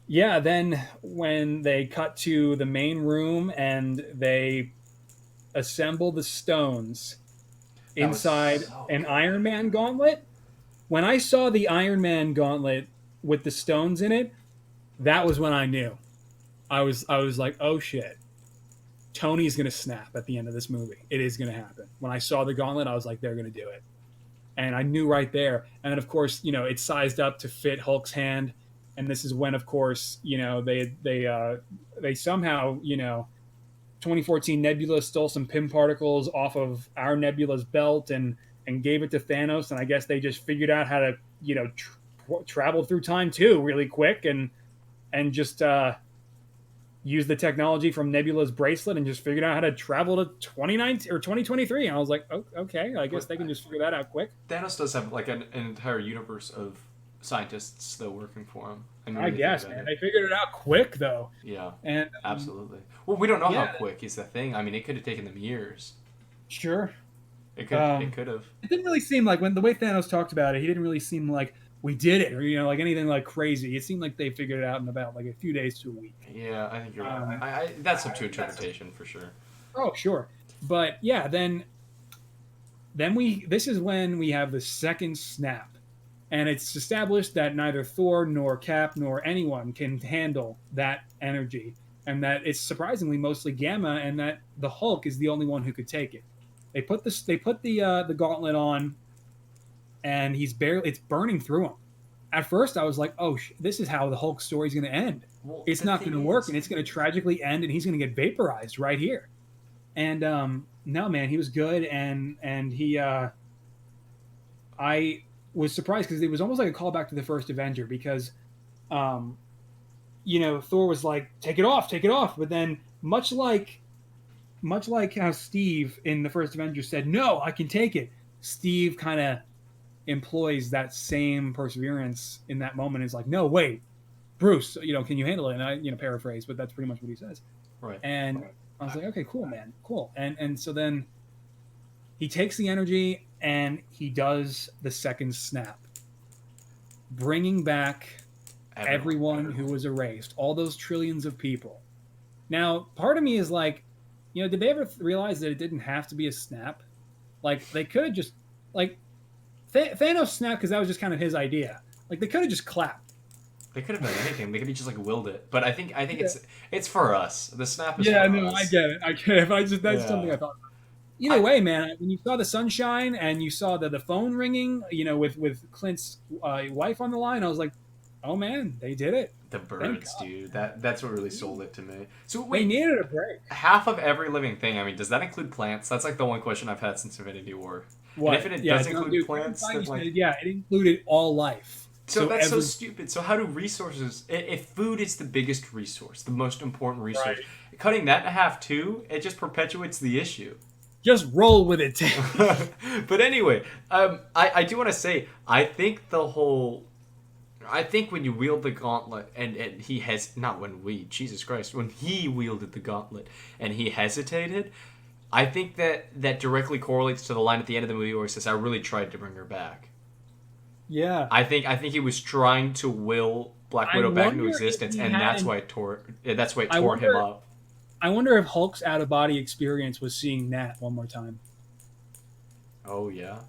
A: yeah, then when they cut to the main room and they assemble the stones
B: That was
A: inside
B: so
A: an Iron
B: good.
A: Man gauntlet, when I saw the Iron Man gauntlet with the stones in it, that was when I knew. I was like, oh shit, Tony's gonna snap at the end of this movie. It is gonna happen. When I saw the gauntlet, I was like, they're gonna do it, and I knew right there. And then of course, it's sized up to fit Hulk's hand, and this is when, of course, they somehow 2014 Nebula stole some Pym particles off of our Nebula's belt and gave it to Thanos, and I guess they just figured out how to travel through time too really quick and just use the technology from Nebula's bracelet and just figured out how to travel to 2019 or 2023. And I was like, oh, okay, I guess
B: But
A: they can just figure that out quick.
B: Thanos does have like an entire universe of scientists still working for him. I mean,
A: I
B: really think
A: guess,
B: about
A: man,
B: it.
A: they figured it out quick though,
B: Yeah,
A: and
B: absolutely. Well, we don't know how
A: yeah,
B: quick is the thing. I mean, it could have taken them years.
A: sure.
B: It could. It
A: Um,
B: could have.
A: it didn't really seem like when the way Thanos talked about it, he didn't really seem like we did it or like anything like crazy. It seemed like they figured it out in about like a few days to a week.
B: Yeah, I think you're right.
A: Um,
B: That's up to interpretation for sure.
A: oh, sure, but yeah, then this is when we have the second snap, and it's established that neither Thor nor Cap nor anyone can handle that energy, and that it's surprisingly mostly Gamma, and that the Hulk is the only one who could take it. They put the gauntlet on, and it's burning through him. At first, I was like, "Oh, this is how the Hulk story is going to end.
B: Well,
A: It's
B: the
A: not going to
B: thing
A: work,
B: is,
A: and it's going to tragically end, and he's going to get vaporized right here." And no, man, he was good, and he I was surprised because it was almost like a callback to the first Avenger because um, Thor was like, take it off," but then much like how Steve in the first Avenger said, "No, I can take it." Steve kind of employs that same perseverance in that moment. Is like, "No, wait, Bruce, can you handle it?" And I, paraphrase, but that's pretty much what he says.
B: right.
A: And I was like, "Okay, cool, man, cool." And so then he takes the energy and he does the second snap, bringing back everyone who was erased, all those trillions of people. Now, part of me is like, did they ever realize that it didn't have to be a snap? Like, they could have just, like, Thanos snapped because that was just kind of his idea. Like, they could have just clapped.
B: They could have done anything. They could have just like willed it. But I think
A: Yeah,
B: it's for us. The snap is
A: yeah,
B: for
A: no, I
B: us.
A: get it. I get it. But that's something
B: Yeah.
A: I thought. Either
B: I
A: way, man, when you saw the sunshine and you saw the phone ringing, with Clint's wife on the line, I was like, Oh man, they did it.
B: The
A: Thank
B: birds,
A: God.
B: dude. That's what really sold it to me. So
A: They
B: wait,
A: needed a break.
B: half of every living thing. I mean, does that include plants? That's like the one question I've had since Infinity War. And if
A: What?
B: it
A: Yeah,
B: does
A: no,
B: include
A: dude. Kevin
B: plants, then
A: Feige
B: like,
A: said, yeah, it included all life.
B: so that's so
A: Every
B: stupid. So how do resources? If food is the biggest resource, the most important resource,
A: right.
B: cutting that in half too, it just perpetuates the issue.
A: Just roll with it.
B: But anyway, I do want to say I think the whole I think when you wield the gauntlet and he has not when we Jesus Christ when he wielded the gauntlet and he hesitated, I think that directly correlates to the line at the end of the movie where he says, "I really tried to bring her back."
A: Yeah.
B: I think he was trying to will Black
A: I
B: Widow back into
A: wonder if
B: existence,
A: he
B: and
A: had.
B: that's why it
A: I
B: tore him
A: wonder.
B: up.
A: I wonder if Hulk's out of body experience was seeing Nat one more time.
B: Oh yeah,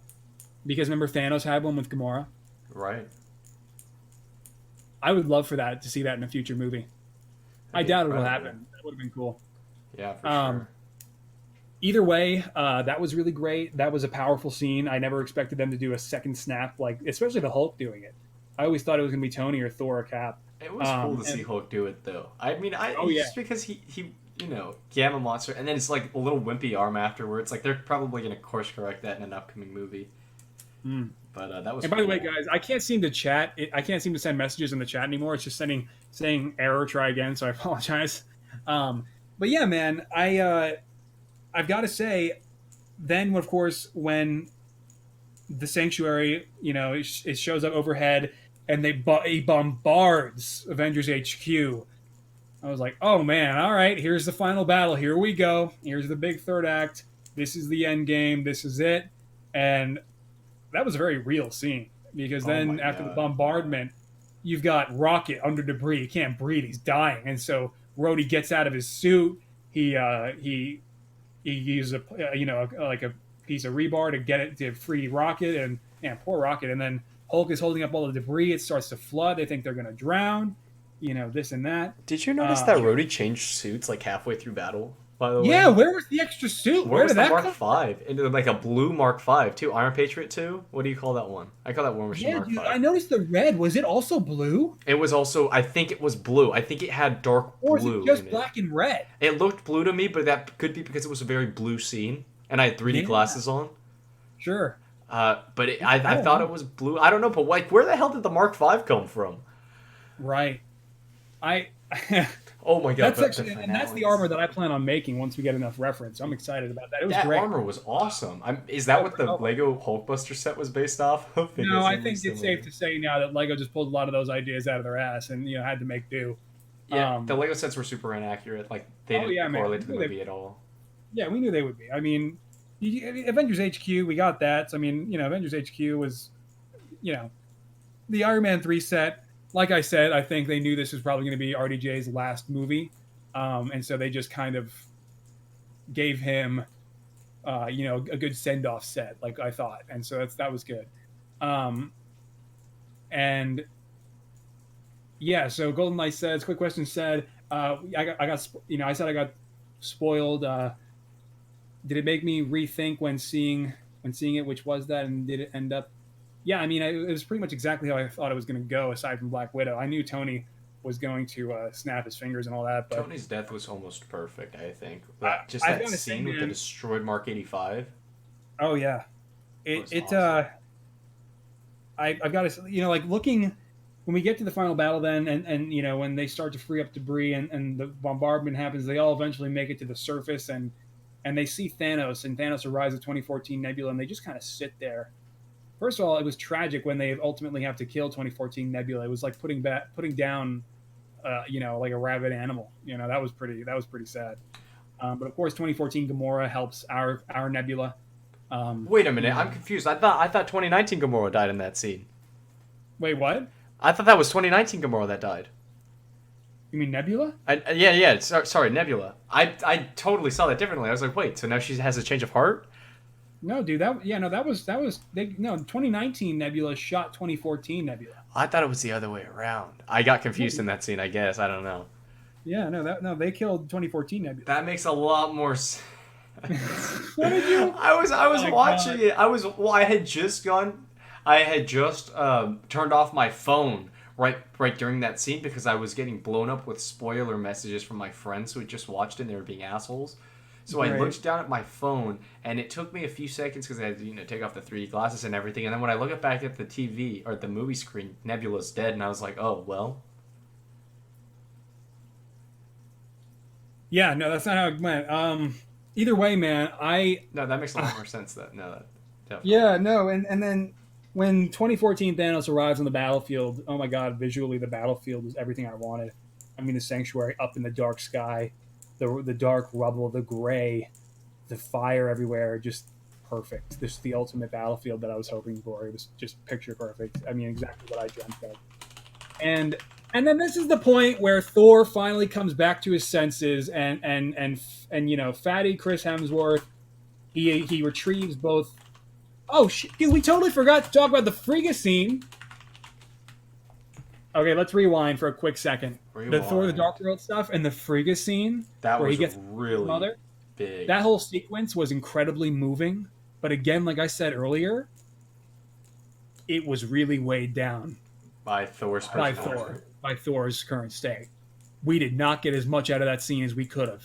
A: Because remember Thanos had one with Gamora.
B: right.
A: I would love for that to see that in a future movie. I
B: That'd be
A: doubt it will
B: incredible.
A: happen. That would have been cool.
B: Yeah, for
A: Um,
B: sure.
A: Either way, that was really great. That was a powerful scene. I never expected them to do a second snap, like especially the Hulk doing it. I always thought it was going to be Tony or Thor or Cap.
B: It was cool to see Hulk do it, though. I mean,
A: Oh yeah,
B: just because he Gamma Monster, and then it's like a little wimpy arm afterwards. Like they're probably gonna course correct that in an upcoming movie.
A: mm.
B: But that was.
A: And by the
B: cool.
A: way, guys, I can't seem to chat. I can't seem to send messages in the chat anymore. It's just saying error, try again. So I apologize. But yeah, man, I've got to say, then of course when the sanctuary, it shows up overhead and he bombards Avengers HQ. I was like, oh man, all right, here's the final battle. Here we go. Here's the big third act. This is the end game. This is it. And that was a very real scene because
B: Oh my
A: then after the
B: God.
A: bombardment, you've got Rocket under debris. He can't breathe. He's dying. And so Rhodey gets out of his suit. He uses like a piece of rebar to get it to free Rocket and poor Rocket. And then Hulk is holding up all the debris. It starts to flood. They think they're going to drown. This and that.
B: Did you notice that Rhodey changed suits like halfway through battle? By the way.
A: Yeah, where was the extra suit?
B: Where was
A: did
B: the
A: that
B: Mark
A: come?
B: Five? Into like a blue Mark Five too. Iron Patriot 2? What do you call that one? I call that War Machine
A: Yeah,
B: Mark
A: dude,
B: 5.
A: I noticed the red. Was it also blue?
B: It was also, I think it was blue. I think it had dark
A: Or
B: blue.
A: is it just
B: in
A: black and red?
B: It looked blue to me, but that could be because it was a very blue scene, and I had 3D
A: Yeah.
B: glasses on.
A: Sure.
B: But I thought it was blue. I don't know, but like, where the hell did the Mark V come from?
A: Right. I
B: Oh my god!
A: that's actually and that's the armor that I plan on making once we get enough reference. I'm excited about that. It was
B: that
A: great.
B: armor was awesome. Is that what the
A: Oh.
B: Lego Hulkbuster set was based off of?
A: No, I think it's safe to say now that Lego just pulled a lot of those ideas out of their ass and had to make do.
B: Yeah, the Lego sets were super inaccurate. Like they didn't correlate to the movie at all.
A: Yeah, we knew they would be. I mean, Avengers HQ, we got that. So, I mean, Avengers HQ was, the Iron Man 3 set. Like I said, I think they knew this was probably going to be RDJ's last movie. And so they just kind of gave him, a good send-off set, like I thought. And so that was good. And yeah, so Golden Knight says, quick question said, I said I got spoiled. Did it make me rethink when seeing it, which was that, and did it end up? Yeah, I mean, it was pretty much exactly how I thought it was going to go. Aside from Black Widow, I knew Tony was going to snap his fingers and all that. But
B: Tony's death was almost perfect, I think. Just
A: I've
B: that
A: gotta
B: scene
A: say,
B: with the
A: man,
B: destroyed Mark 85.
A: oh yeah,
B: Was
A: it
B: awesome.
A: I've got to like looking when we get to the final battle then and when they start to free up debris and the bombardment happens, they all eventually make it to the surface and they see Thanos, and Thanos arrives at 2014 Nebula, and they just kind of sit there. First of all, it was tragic when they ultimately have to kill 2014 Nebula. It was like putting down, like a rabid animal. That was pretty sad. But of course, 2014 Gamora helps our Nebula.
B: Wait a minute, I'm confused. I thought 2019 Gamora died in that scene.
A: Wait, what?
B: I thought that was 2019 Gamora that died.
A: You mean Nebula?
B: Yeah. Sorry, Nebula. I totally saw that differently. I was like, wait, so now she has a change of heart?
A: No, dude. That was 2019 Nebula shot 2014 Nebula.
B: I thought it was the other way around. I got confused in that scene, I guess. I don't know.
A: Yeah, no, they killed 2014 Nebula.
B: That makes a lot more sense.
A: What did you?
B: I was
A: Oh,
B: watching
A: God.
B: it. I had just turned off my phone right during that scene because I was getting blown up with spoiler messages from my friends who had just watched it and they were being assholes. So I looked down at my phone, and it took me a few seconds because I had to, take off the 3D glasses and everything. And then when I look back at the TV or the movie screen, Nebula's dead, and I was like, "Oh well."
A: Yeah, no, that's not how it went. Either way, man,
B: No, that makes a lot more sense. That definitely.
A: yeah, no, and then when 2014 Thanos arrives on the battlefield, oh my god, visually the battlefield was everything I wanted. I mean, the sanctuary up in the dark sky, the dark rubble, the gray, the fire everywhere, just perfect. This is the ultimate battlefield that I was hoping for. It was just picture perfect. I mean, exactly what I dreamt of. And then this is the point where Thor finally comes back to his senses, and fatty Chris Hemsworth, he retrieves both. Oh shit, dude, we totally forgot to talk about the Frigga scene. Okay, let's rewind for a quick second. The Thor: The Dark World stuff and the Frigga scene
B: that
A: where
B: was
A: he gets
B: really
A: mother.
B: big.
A: That whole sequence was incredibly moving, but again, like I said earlier, it was really weighed down
B: by Thor's personality.
A: by Thor's current state. We did not get as much out of that scene as we could have,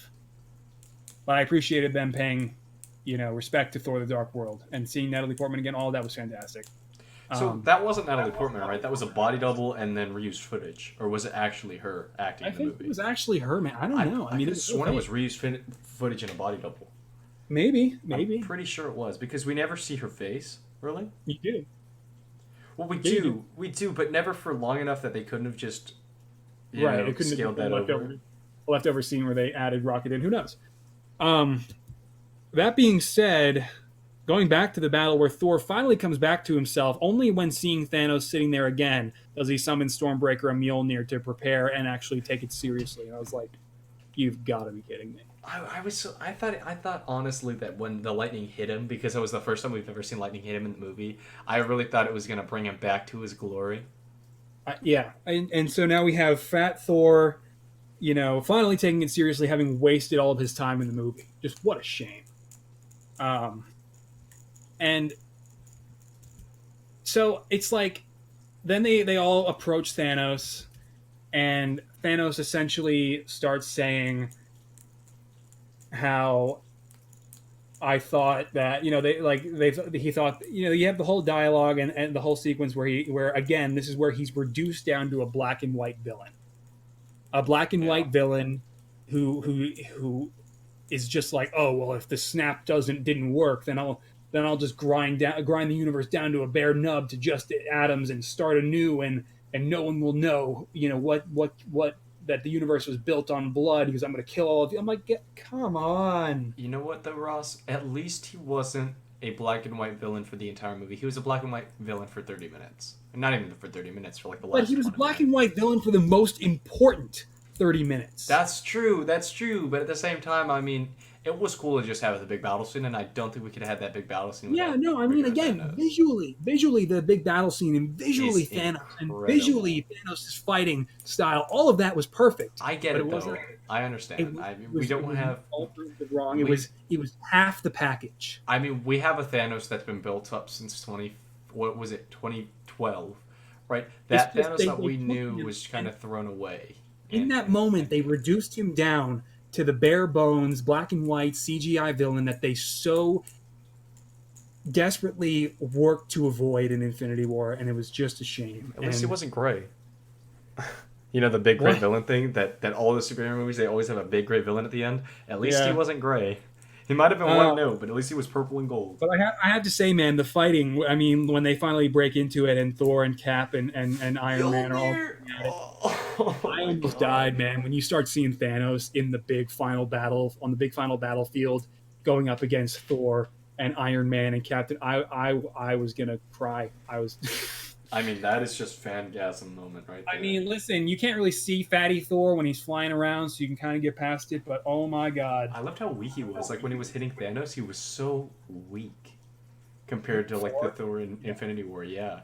A: but I appreciated them paying, respect to Thor: The Dark World and seeing Natalie Portman again. All of that was fantastic.
B: So that wasn't Natalie Portman, right? That was a body double and then reused footage, or was it actually her acting in the movie?
A: I think it was actually her, man. I don't know.
B: I mean, it's sworn it was reused footage in a body double.
A: Maybe.
B: I'm pretty sure it was because we never see her face. Really?
A: You do.
B: Well, we do, but never for long enough that they couldn't have just
A: it couldn't
B: scaled that over.
A: Leftover scene where they added Rocket in. Who knows? That being said, going back to the battle where Thor finally comes back to himself, only when seeing Thanos sitting there again does he summon Stormbreaker and Mjolnir to prepare and actually take it seriously. And I was like, "You've got to be kidding me!"
B: I thought honestly that when the lightning hit him, because it was the first time we've ever seen lightning hit him in the movie, I really thought it was going to bring him back to his glory.
A: Yeah, and so now we have Fat Thor, finally taking it seriously, having wasted all of his time in the movie. Just what a shame. And so it's like, then they all approach Thanos, and Thanos essentially starts saying how I thought that, he thought, you have the whole dialogue and the whole sequence where again, this is where he's reduced down to a black and white villain. A black and white villain who is just like, oh, well, if the snap didn't work, then I'll just grind the universe down to a bare nub to just atoms and start anew, and no one will know, what that the universe was built on blood because I'm going to kill all of you. I'm like, come on.
B: You know what though, Ross? At least he wasn't a black and white villain for the entire movie. He was a black and white villain for 30 minutes. Not even for 30 minutes, for like the last.
A: But he was a black and white villain for the most important 30 minutes.
B: That's true. But at the same time, I mean, it was cool to just have the big battle scene, and I don't think we could have had that big battle scene.
A: Yeah, no, I mean, again, visually the big battle scene, and visually Thanos, and visually Thanos' fighting style, all of that was perfect.
B: I get it, though. I understand. We don't have
A: wrong. It was half the package.
B: I mean, we have a Thanos that's been built up since 2012, right? That Thanos that we knew was kind of thrown away.
A: In that moment, they reduced him down to the bare bones, black and white CGI villain that they so desperately worked to avoid in Infinity War, and it was just a shame.
B: At least he wasn't gray. The big gray villain thing that all the superhero movies, they always have a big gray villain at the end. At least he wasn't gray. He might have been one note, but at least he was purple and gold.
A: But I have to say, man, the fighting, I mean, when they finally break into it and Thor and Cap and Iron Man are all... I almost died, man, when you start seeing Thanos in the big final battle, on the big final battlefield, going up against Thor and Iron Man and Captain. I was going to cry.
B: I mean, that is just fangasm moment right there.
A: I mean, listen, you can't really see Fatty Thor when he's flying around, so you can kind of get past it, but oh my god.
B: I loved how weak he was. Like, when he was hitting Thanos, he was so weak compared to, like, the Thor in Infinity War, yeah.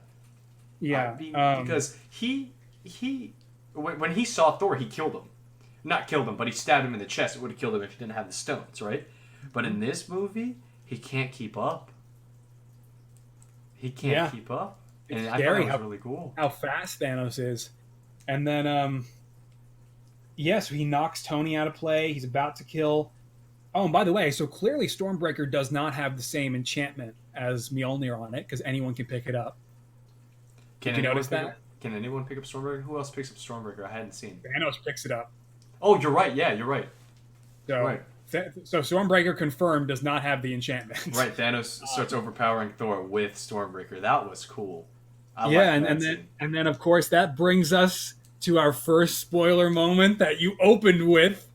A: Yeah.
B: I mean, because he when he saw Thor, he killed him. Not killed him, but he stabbed him in the chest. It would have killed him if he didn't have the stones, right? But in this movie, he can't keep up. He can't keep up.
A: it's
B: And I thought
A: scary
B: that was really cool.
A: how fast Thanos is. And then, yes, he knocks Tony out of play. He's about to kill. Oh, and by the way, so clearly Stormbreaker does not have the same enchantment as Mjolnir on it because anyone can pick it up. Did you notice that?
B: Can anyone pick up Stormbreaker? Who else picks up Stormbreaker? I hadn't seen.
A: Thanos picks it up.
B: Oh, you're right. Yeah, you're right.
A: So,
B: right.
A: So Stormbreaker confirmed does not have the enchantment.
B: Right. Thanos starts overpowering Thor with Stormbreaker. That was cool.
A: And then of course that brings us to our first spoiler moment that you opened with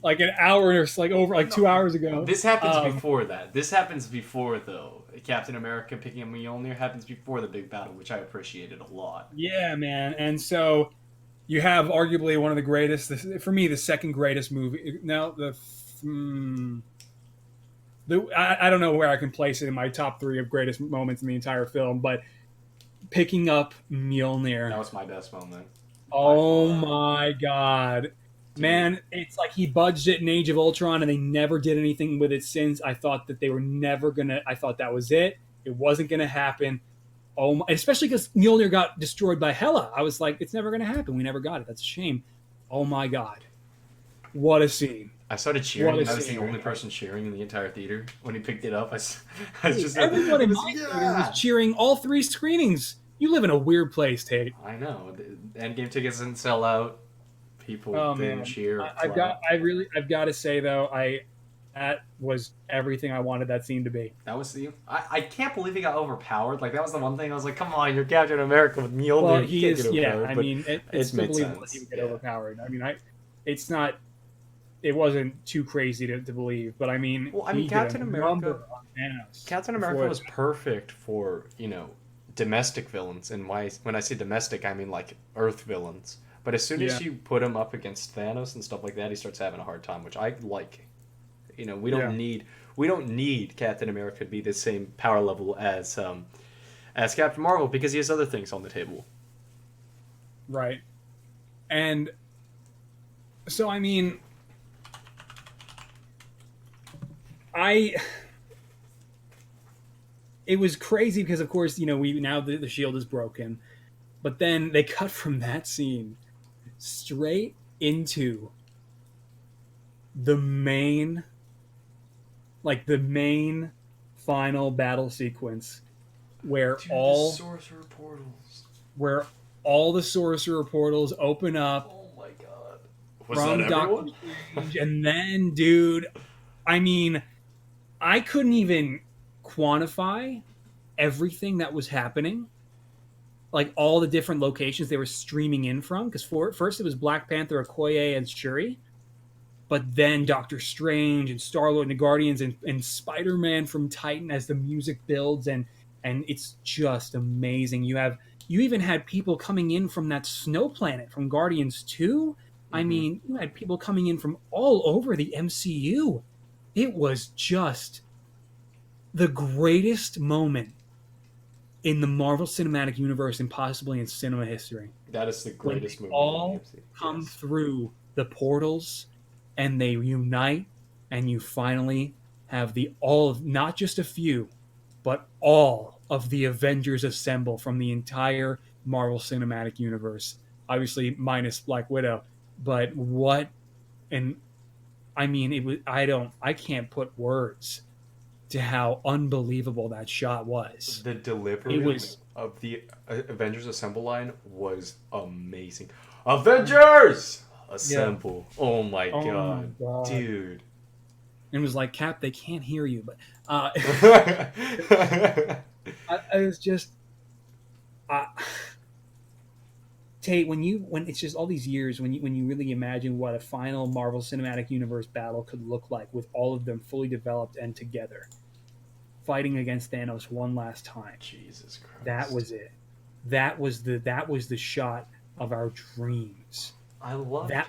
A: like an hour or like 2 hours ago.
B: This happens before that. This happens before though. Captain America picking up Mjolnir happens before the big battle, which I appreciated a lot.
A: Yeah, man. And so you have arguably one of the greatest, for me, the second greatest movie. No, I don't know where I can place it in my top 3 of greatest moments in the entire film, but picking up Mjolnir.
B: That was my best moment.
A: Oh my god. Dude. Man, it's like he budged it in Age of Ultron and they never did anything with it since. I thought that they were never gonna, I thought that was it. It wasn't gonna happen. Oh my, especially because Mjolnir got destroyed by Hela. I was like, it's never gonna happen. We never got it. That's a shame. Oh my god. What a scene.
B: I started cheering. I was the only person cheering in the entire theater when he picked it up. I was just
A: everyone in my theater was cheering all 3 screenings. You live in a weird place, Tate.
B: I know. The Endgame tickets didn't sell out. People didn't cheer.
A: I've got to say though, that was everything I wanted that scene to be.
B: That was I can't believe he got overpowered. Like that was the one thing I was like, come on, you're Captain America with Mjolnir.
A: Well, he is. Yeah, I mean, it's
B: believable
A: that he would get overpowered. I mean, it's not. It wasn't too crazy to believe, but I mean,
B: well, I mean, Captain America was perfect for domestic villains, and when I say domestic, I mean like Earth villains. But as soon as you put him up against Thanos and stuff like that, he starts having a hard time, which I like. We don't need Captain America to be the same power level as Captain Marvel because he has other things on the table.
A: Right. And so I mean, it was crazy because of course, we now the shield is broken, but then they cut from that scene straight into the main final battle sequence where all
B: the sorcerer portals
A: open up.
B: Oh my god.
A: Was from that everyone? Doctor Strange, and then, dude, I mean, I couldn't even quantify everything that was happening. Like all the different locations they were streaming in from. Because first it was Black Panther, Okoye, and Shuri. But then Doctor Strange and Star-Lord and the Guardians and Spider-Man from Titan as the music builds. And it's just amazing. You even had people coming in from that snow planet from Guardians 2. Mm-hmm. I mean, you had people coming in from all over the MCU. It was just the greatest moment in the Marvel Cinematic Universe and possibly in cinema history.
B: That is the greatest movie.
A: All come through the portals and they unite, and you finally have not just a few, but all of the Avengers assemble from the entire Marvel Cinematic Universe. Obviously, minus Black Widow. But what, and I mean, it was, I can't put words to how unbelievable that shot was.
B: The delivery of the Avengers Assemble line was amazing. Avengers Assemble! Yeah. Oh my god, dude!
A: It was like, Cap, they can't hear you, but it was just Tate, when it's just all these years, when you really imagine what a final Marvel Cinematic Universe battle could look like with all of them fully developed and together, fighting against Thanos one last time.
B: Jesus Christ.
A: That was it. That was the shot of our dreams.
B: I loved that.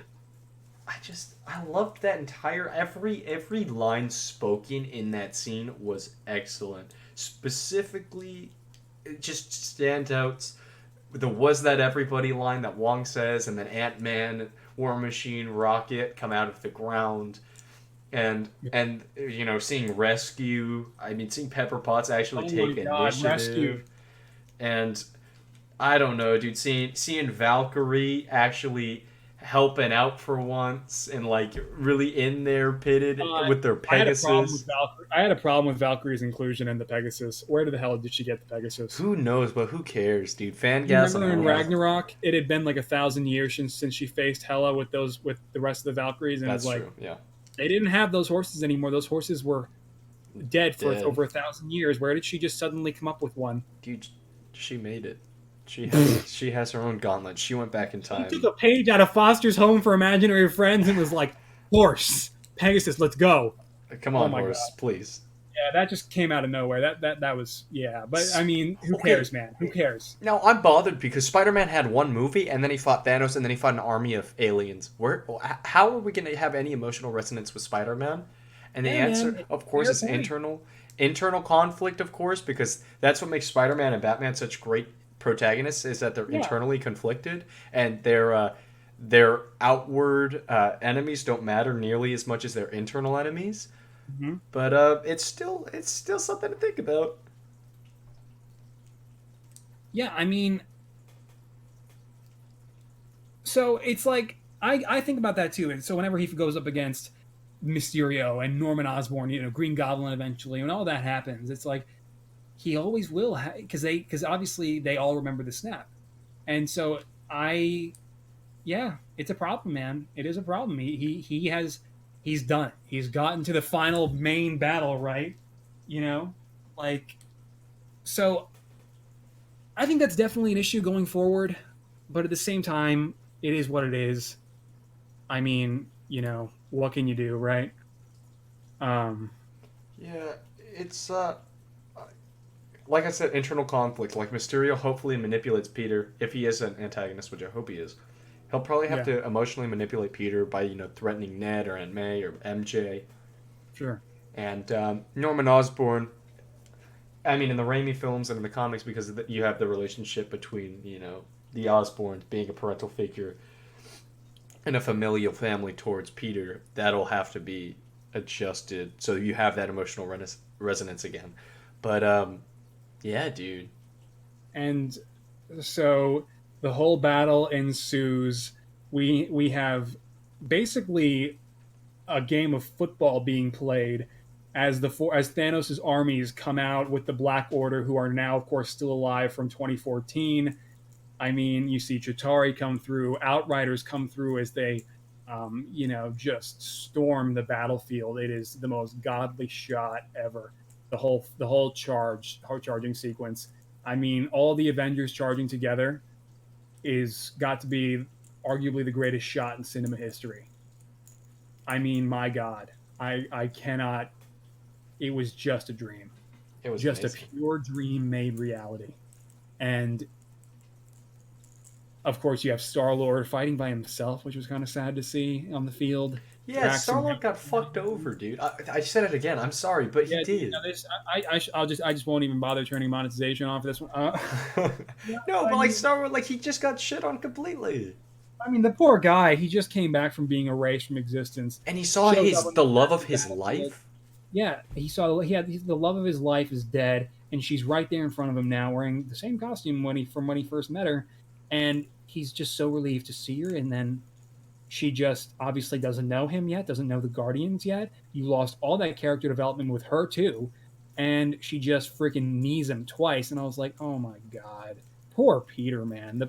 B: I loved that entire every line spoken in that scene was excellent. Specifically, it just stands out. The "was that everybody" line that Wong says, and then Ant-Man, War Machine, Rocket come out of the ground. And seeing Rescue, seeing Pepper Potts actually take initiative. Rescue. And I don't know, dude. Seeing Valkyrie actually helping out for once and like really in there pitted
A: Uh,
B: with their
A: I had a problem with
B: Pegasus.
A: Valkyrie. I had a problem with Valkyrie's inclusion in the Pegasus. Where the hell did she get the Pegasus?
B: Who knows, but who cares, dude? Fan
A: You
B: gas on
A: remember in
B: all that.
A: Ragnarok, it had been like 1,000 years since she faced Hela with the rest of the Valkyries, and it was
B: That's
A: like
B: true. Yeah.
A: they didn't have those horses anymore. Those horses were dead for
B: Dead.
A: over 1,000 years. Where did she just suddenly come up with one?
B: Dude, she made it. She has her own gauntlet. She went back in
A: She took
B: time.
A: a page out of Foster's Home for Imaginary Friends and was like, "Horse, Pegasus, let's go."
B: Come
A: Oh
B: on,
A: my
B: horse,
A: god.
B: please.
A: Yeah, that just came out of nowhere. That was yeah. But I mean, who
B: Okay.
A: cares, man? Who cares?
B: Now I'm bothered because Spider-Man had one movie and then he fought Thanos and then he fought an army of aliens. How are we going to have any emotional resonance with Spider-Man? And the
A: Yeah,
B: answer,
A: man.
B: of course,
A: Fair
B: is
A: point.
B: internal conflict, of course, because that's what makes Spider-Man and Batman such great protagonists is that they're
A: Yeah.
B: internally conflicted and their outward enemies don't matter nearly as much as their internal enemies.
A: Mhm.
B: But it's still something to think about.
A: Yeah, I mean, so it's like I think about that too. And so whenever he goes up against Mysterio and Norman Osborn, Green Goblin eventually, when all that happens, it's like he always will because obviously they all remember the snap, and so I yeah, it's a problem, man. It is a problem. He's done it. He's gotten to the final main battle, right? You know, like so. I think that's definitely an issue going forward, but at the same time, it is what it is. I mean, what can you do, right? Um,
B: Yeah, it's like I said, internal conflict. Like Mysterio hopefully manipulates Peter if he is an antagonist, which I hope he is. He'll probably have
A: yeah,
B: to emotionally manipulate Peter by threatening Ned or Aunt May or MJ
A: sure.
B: and Norman Osborn. I mean, in the Raimi films and in the comics, because you have the relationship between the Osborns being a parental figure and a familial family towards Peter. That'll have to be adjusted so you have that emotional resonance again. But yeah, dude.
A: And so the whole battle ensues. We have basically a game of football being played as Thanos' armies come out with the Black Order, who are now, of course, still alive from 2014. I mean, you see Chitauri come through, Outriders come through as they, just storm the battlefield. It is the most godly shot ever. The whole charging sequence. I mean, all the Avengers charging together is got to be arguably the greatest shot in cinema history. I mean, my God, I cannot. It was just a dream,
B: It was
A: just a
B: amazing.
A: pure dream made reality. And of course, you have Star Lord fighting by himself, which was kind of sad to see on the field.
B: Yeah,
A: Drax and
B: Star-Lord got fucked over, dude. I said it again. I'm sorry, but he
A: yeah, dude,
B: did.
A: this I just won't even bother turning monetization on for this one. Yeah,
B: No,
A: I
B: but like
A: mean,
B: Star-Lord, like he just got shit on completely.
A: the poor guy. He just came back from being erased from existence.
B: And he saw
A: Shows up on
B: the love of
A: the
B: his
A: battlefield.
B: life.
A: Yeah, the love of his life is dead, and she's right there in front of him now, wearing the same costume when he first met her, and he's just so relieved to see her. And then she just obviously doesn't know him yet, doesn't know the Guardians yet. You lost all that character development with her too, and she just freaking knees him twice. And I was like, oh my god, poor Peter, man.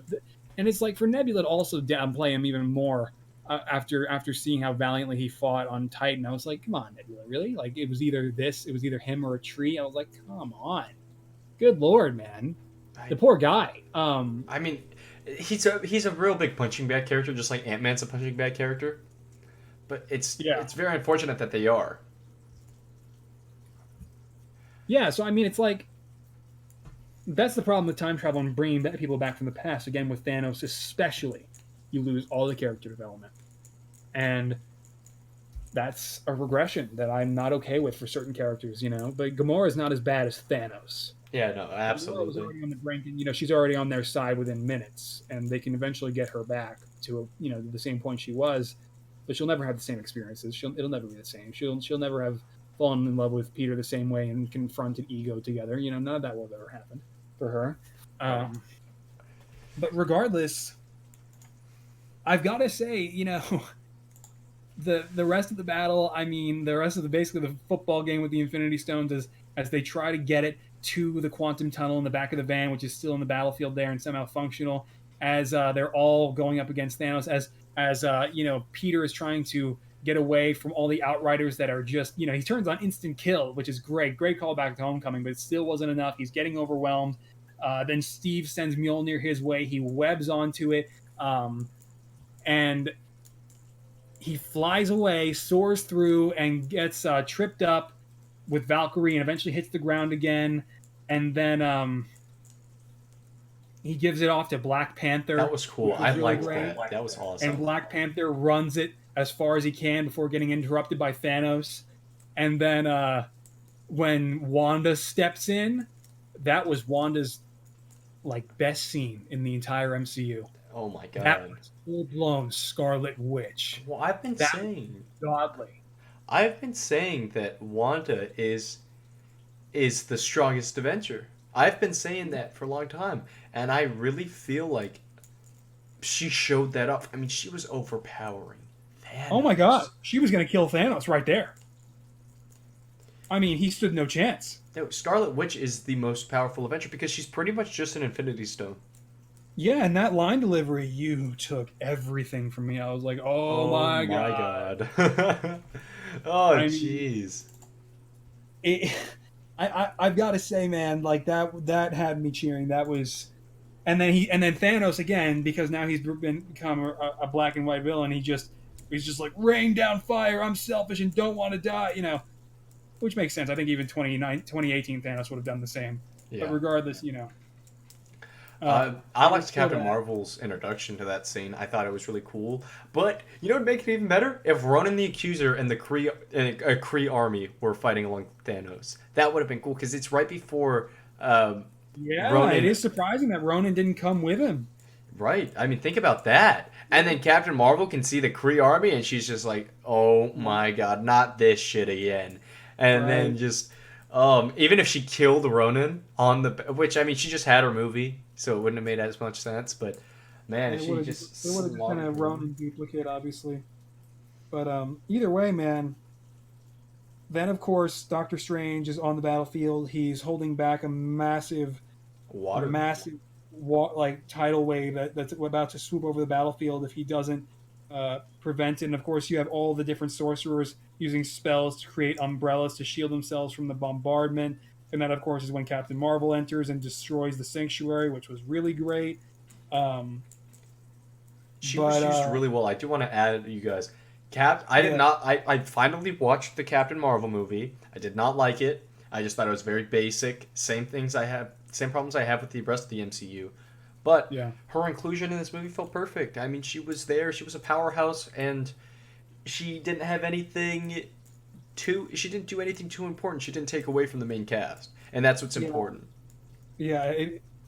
A: And it's like for Nebula to also downplay him even more after seeing how valiantly he fought on Titan. I was like, come on, Nebula, really? Like it was either him or a tree. I was like, come on, good lord, man,
B: I,
A: the poor guy.
B: I mean, he's a real big punching bag character, just like Ant-Man's a punching bag character. But
A: Yeah,
B: it's very unfortunate that they are.
A: yeah. So I mean, it's like that's the problem with time travel and bringing people back from the past. Again, with Thanos, especially, you lose all the character development, and that's a regression that I'm not okay with for certain characters. But Gamora is not as bad as Thanos.
B: Yeah, no,
A: Gamora was
B: absolutely.
A: already on the brink, and she's already on their side within minutes, and they can eventually get her back to the same point she was, but she'll never have the same experiences. It'll never be the same. She'll never have fallen in love with Peter the same way and confronted ego together. None of that will have ever happened for her.
B: Right.
A: Um, But regardless, I've got to say, the rest of the battle, I mean, the rest of the basically the football game with the Infinity Stones as they try to get it to the quantum tunnel in the back of the van, which is still in the battlefield there and somehow functional, as they're all going up against Thanos, as Peter is trying to get away from all the Outriders that are just, he turns on instant kill, which is great callback to Homecoming, but it still wasn't enough. He's getting overwhelmed. Then Steve sends Mjolnir his way. He webs onto it, and he flies away, soars through, and gets tripped up with Valkyrie, and eventually hits the ground again. And then he gives it off to Black Panther.
B: That was cool. I liked that. That was awesome.
A: And Black Panther runs it as far as he can before getting interrupted by Thanos. And then when Wanda steps in, that was Wanda's best scene in the entire MCU.
B: Oh my god.
A: That was full-blown Scarlet Witch.
B: Well, I've been saying
A: godly.
B: I've been saying that Wanda is the strongest Avenger. I've been saying that for a long time, and I really feel like she showed that off. I mean, she was overpowering Thanos.
A: Oh my god, she was going to kill Thanos right there. I mean, he stood no chance.
B: No, Scarlet Witch is the most powerful Avenger because she's pretty much just an Infinity Stone.
A: Yeah, and that line delivery, you took everything from me. I was like, oh my god.
B: Oh, jeez.
A: I've got to say, man, that had me cheering. That was, and then Thanos again, because now he's become a black and white villain. He's just like, rain down fire. I'm selfish and don't want to die. Which makes sense. I think even 2018 Thanos would have done the same. Yeah. But regardless,
B: I liked Captain Marvel's introduction to that scene. I thought it was really cool. But you know what would make it even better? If Ronan the Accuser and the Kree army were fighting along Thanos. That would have been cool because it's right before Ronan.
A: It is surprising that Ronan didn't come with him.
B: Right. I mean, think about that. And then Captain Marvel can see the Kree army and she's just like, oh my god, not this shit again. And then just... even if she killed Ronan which, I mean, she just had her movie, so it wouldn't have made as much sense, but man, if she just...
A: It would have been a Ronan duplicate, obviously. But either way, man, then of course, Doctor Strange is on the battlefield. He's holding back a massive tidal wave that's about to swoop over the battlefield if he doesn't prevent it. And of course, you have all the different sorcerers using spells to create umbrellas to shield themselves from the bombardment. And that, of course, is when Captain Marvel enters and destroys the sanctuary, which was really great.
B: She was used really well. I do want to add, you guys, I finally watched the Captain Marvel movie. I did not like it. I just thought it was very basic. Same problems I have with the rest of the MCU. But her inclusion in this movie felt perfect. I mean, she was there. She was a powerhouse, and she didn't have anything she didn't do anything too important. She didn't take away from the main cast, and that's what's important.
A: Yeah,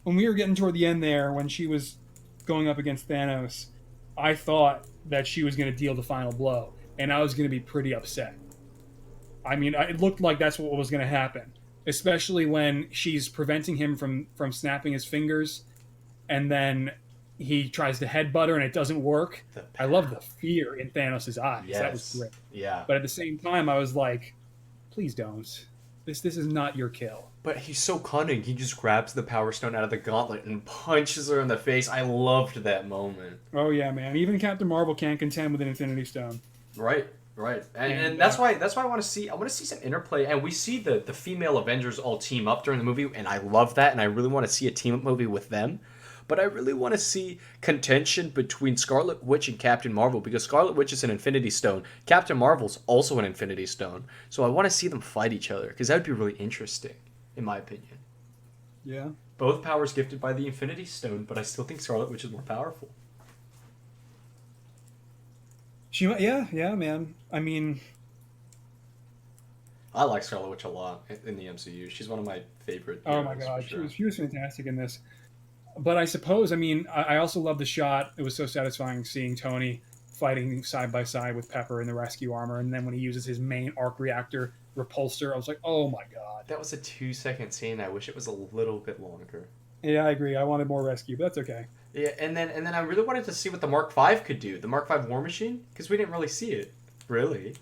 A: when we were getting toward the end there, when she was going up against Thanos, I thought that she was going to deal the final blow, and I was going to be pretty upset. I mean, it looked like that's what was going to happen, especially when she's preventing him from snapping his fingers, and then he tries to headbutt her and it doesn't work. I love the fear in Thanos' eyes. Yes. That was great.
B: Yeah.
A: But at the same time, I was like, please don't. This is not your kill.
B: But he's so cunning. He just grabs the Power Stone out of the gauntlet and punches her in the face. I loved that moment.
A: Oh yeah, man. Even Captain Marvel can't contend with an Infinity Stone.
B: Right. And that's why I want to see some interplay, and we see the female Avengers all team up during the movie, and I love that, and I really want to see a team up movie with them. But I really want to see contention between Scarlet Witch and Captain Marvel, because Scarlet Witch is an Infinity Stone. Captain Marvel's also an Infinity Stone. So I want to see them fight each other, because that would be really interesting, in my opinion.
A: Yeah.
B: Both powers gifted by the Infinity Stone, but I still think Scarlet Witch is more powerful.
A: Yeah, man. I mean...
B: I like Scarlet Witch a lot in the MCU. She's one of my favorite.
A: Oh my god, sure. she was fantastic in this. But I suppose, I mean, I also love the shot. It was so satisfying seeing Tony fighting side by side with Pepper in the rescue armor. And then when he uses his main arc reactor repulsor, I was like, oh my god.
B: That was a 2-second scene. I wish it was a little bit longer.
A: Yeah, I agree. I wanted more rescue, but that's okay.
B: Yeah, and then I really wanted to see what the Mark V could do, the Mark V War Machine, because we didn't really see it, really.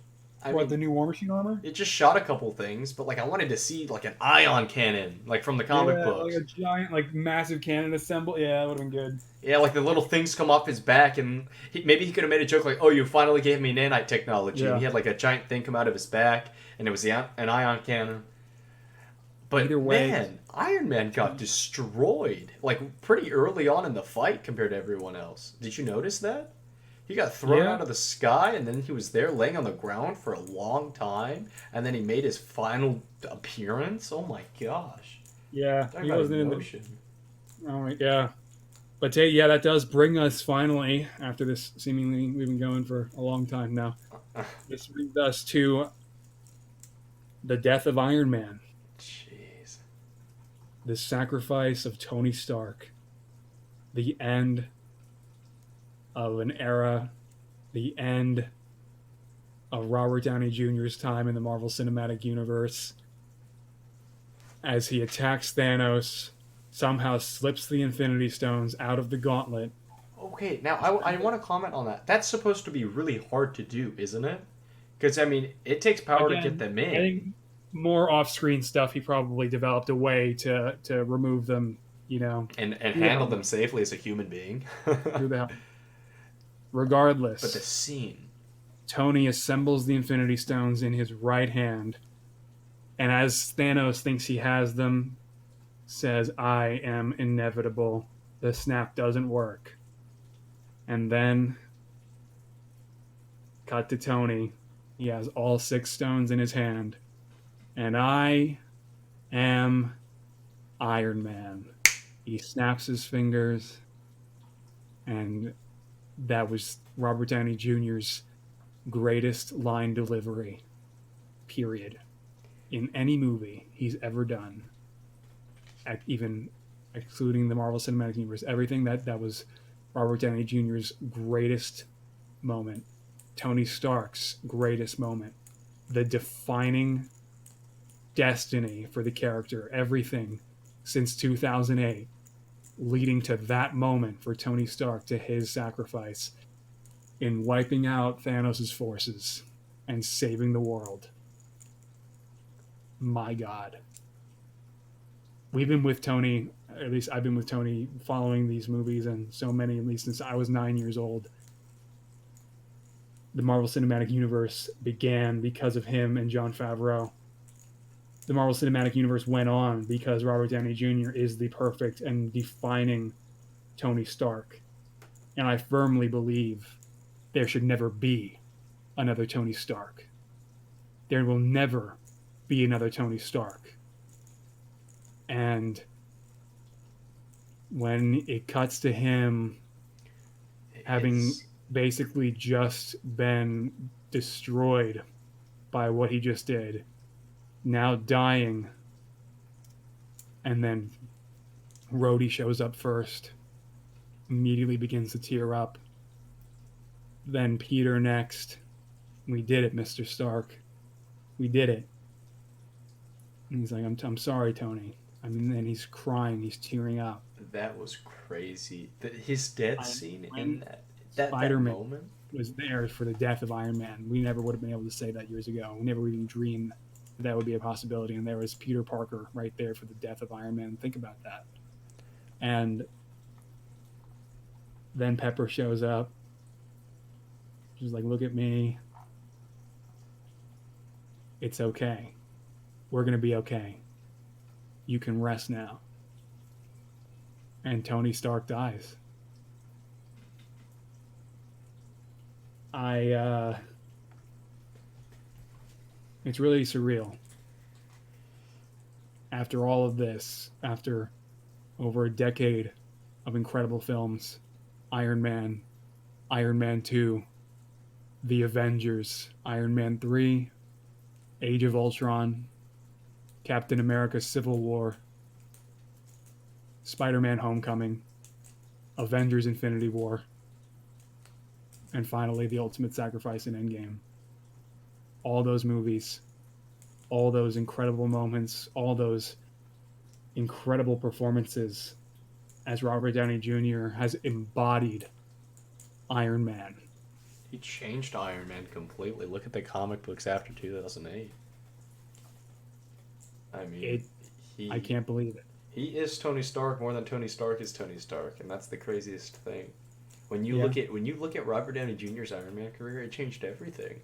B: I
A: What, the
B: mean,
A: new War Machine armor?
B: it just shot a couple things, but like I wanted to see like an ion cannon, like from the comic
A: Yeah, like
B: books.
A: a giant, like massive cannon assemble. Yeah, that would have been good.
B: Yeah, like the little things come off his back, and maybe he could have made a joke like, "Oh, you finally gave me nanite technology," and
A: Yeah.
B: he had like a giant thing come out of his back, and it was an ion cannon.
A: Either
B: But
A: way,
B: man, Iron Man got destroyed like pretty early on in the fight compared to everyone else. Did you notice that? He got thrown
A: yeah,
B: out of the sky and then he was there laying on the ground for a long time and then he made his final appearance. Oh my gosh.
A: yeah,
B: Talk
A: he
B: about
A: wasn't in the.
B: emotion.
A: Oh my, yeah. But yeah, that does bring us finally after this seemingly we've been going for a long time now. This brings us to the death of Iron Man,
B: Jeez.
A: the sacrifice of Tony Stark, the end of an era, the end of Robert Downey Jr.'s time in the Marvel Cinematic Universe as he attacks Thanos, somehow slips the Infinity Stones out of the gauntlet.
B: Okay, now I want to comment on that. That's supposed to be really hard to do, isn't it? Because, I mean, it takes power to get
A: Again,
B: them
A: I
B: in.
A: think more off-screen stuff. He probably developed a way to remove them. You know,
B: And
A: through the
B: handle them
A: helmet,
B: safely as a human being.
A: through the helmet.
B: But the
A: Regardless,
B: scene.
A: Tony assembles the Infinity Stones in his right hand, and as Thanos thinks he has them, says, "I am inevitable." The snap doesn't work, and then cut to Tony. He has all 6 stones in his hand, and I am Iron Man. He snaps his fingers, and that was Robert Downey Jr.'s greatest line delivery, period, in any movie he's ever done, even excluding the Marvel Cinematic Universe. Everything that was Robert Downey Jr.'s greatest moment, Tony Stark's greatest moment, the defining destiny for the character, everything since 2008 leading to that moment for Tony Stark, to his sacrifice in wiping out Thanos' forces and saving the world. My God. We've been with Tony, at least I've been with Tony following these movies, and so many, at least since I was 9 years old. The Marvel Cinematic Universe began because of him and Jon Favreau. The Marvel Cinematic Universe went on because Robert Downey Jr. is the perfect and defining Tony Stark. And I firmly believe there should never be another Tony Stark. There will never be another Tony Stark. And when it cuts to him having
B: It's
A: basically just been destroyed by what he just did, now dying, and then Rhodey shows up first, immediately begins to tear up. Then Peter next. We did it, Mr. Stark. We did it. And he's like, I'm sorry, Tony. I mean, then he's crying, he's tearing up.
B: That was crazy. His death scene in
A: When
B: that
A: Spider-Man
B: moment.
A: was there for the death of Iron Man, we never would have been able to say that years ago. We never even dreamed that would be a possibility. And there was Peter Parker right there for the death of Iron Man. Think about that. And then Pepper shows up. She's like, look at me. It's okay. We're going to be okay. You can rest now. And Tony Stark dies. It's really surreal. After all of this, after over a decade of incredible films, Iron Man, Iron Man 2, The Avengers, Iron Man 3, Age of Ultron, Captain America Civil War, Spider-Man Homecoming, Avengers Infinity War, and finally The Ultimate Sacrifice in Endgame. All those movies, all those incredible moments, all those incredible performances as Robert Downey Jr. has embodied Iron Man.
B: He changed Iron Man completely. Look at the comic books after 2008. I mean,
A: I can't believe it.
B: He is Tony Stark more than Tony Stark is Tony Stark, and that's the craziest thing. When you look at Robert Downey Jr.'s Iron Man career, it changed everything.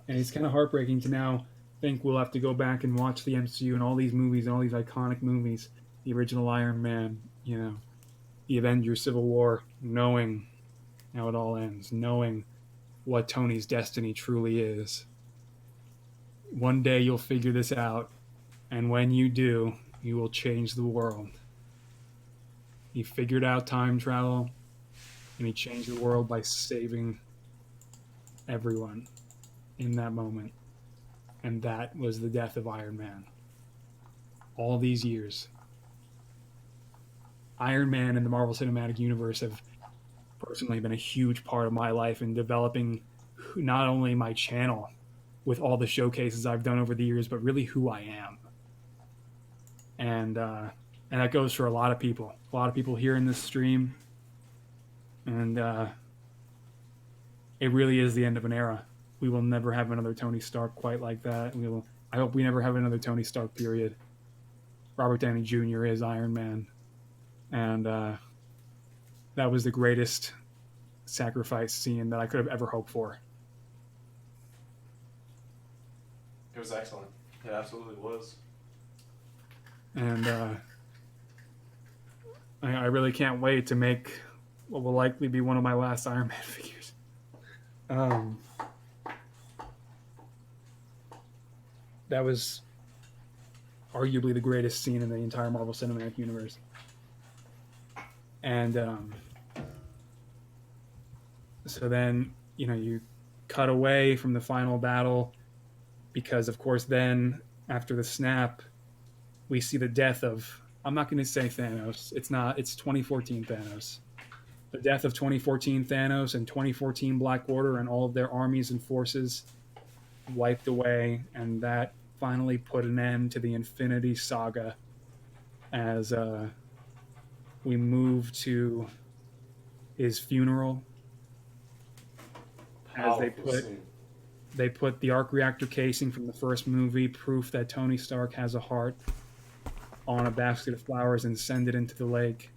A: And it's kind of heartbreaking to now think we'll have to go back and watch the MCU and all these movies and all these iconic movies, the original Iron Man, the Avengers, Civil War, knowing how it all ends, knowing what Tony's destiny truly is. One day you'll figure this out, and when you do, you will change the world. He figured out time travel, and he changed the world by saving everyone in that moment. And that was the death of Iron Man. All these years, Iron Man and the Marvel Cinematic Universe have personally been a huge part of my life in developing not only my channel with all the showcases I've done over the years, but really who I am. And that goes for a lot of people. A lot of people here in this stream. And it really is the end of an era. We will never have another Tony Stark quite like that. I hope we never have another Tony Stark, period. Robert Downey Jr. is Iron Man. And that was the greatest sacrifice scene that I could have ever hoped for.
B: It was excellent. It absolutely was.
A: And I really can't wait to make what will likely be one of my last Iron Man figures. That was arguably the greatest scene in the entire Marvel Cinematic Universe. And so then, you cut away from the final battle because, of course, then after the snap, we see the death of, I'm not going to say Thanos. It's 2014 Thanos. The death of 2014 Thanos and 2014 Black Order and all of their armies and forces wiped away, and that finally put an end to the Infinity Saga as we move to his funeral. As they put the arc reactor casing from the first movie, proof that Tony Stark has a heart, on a basket of flowers and send it into the lake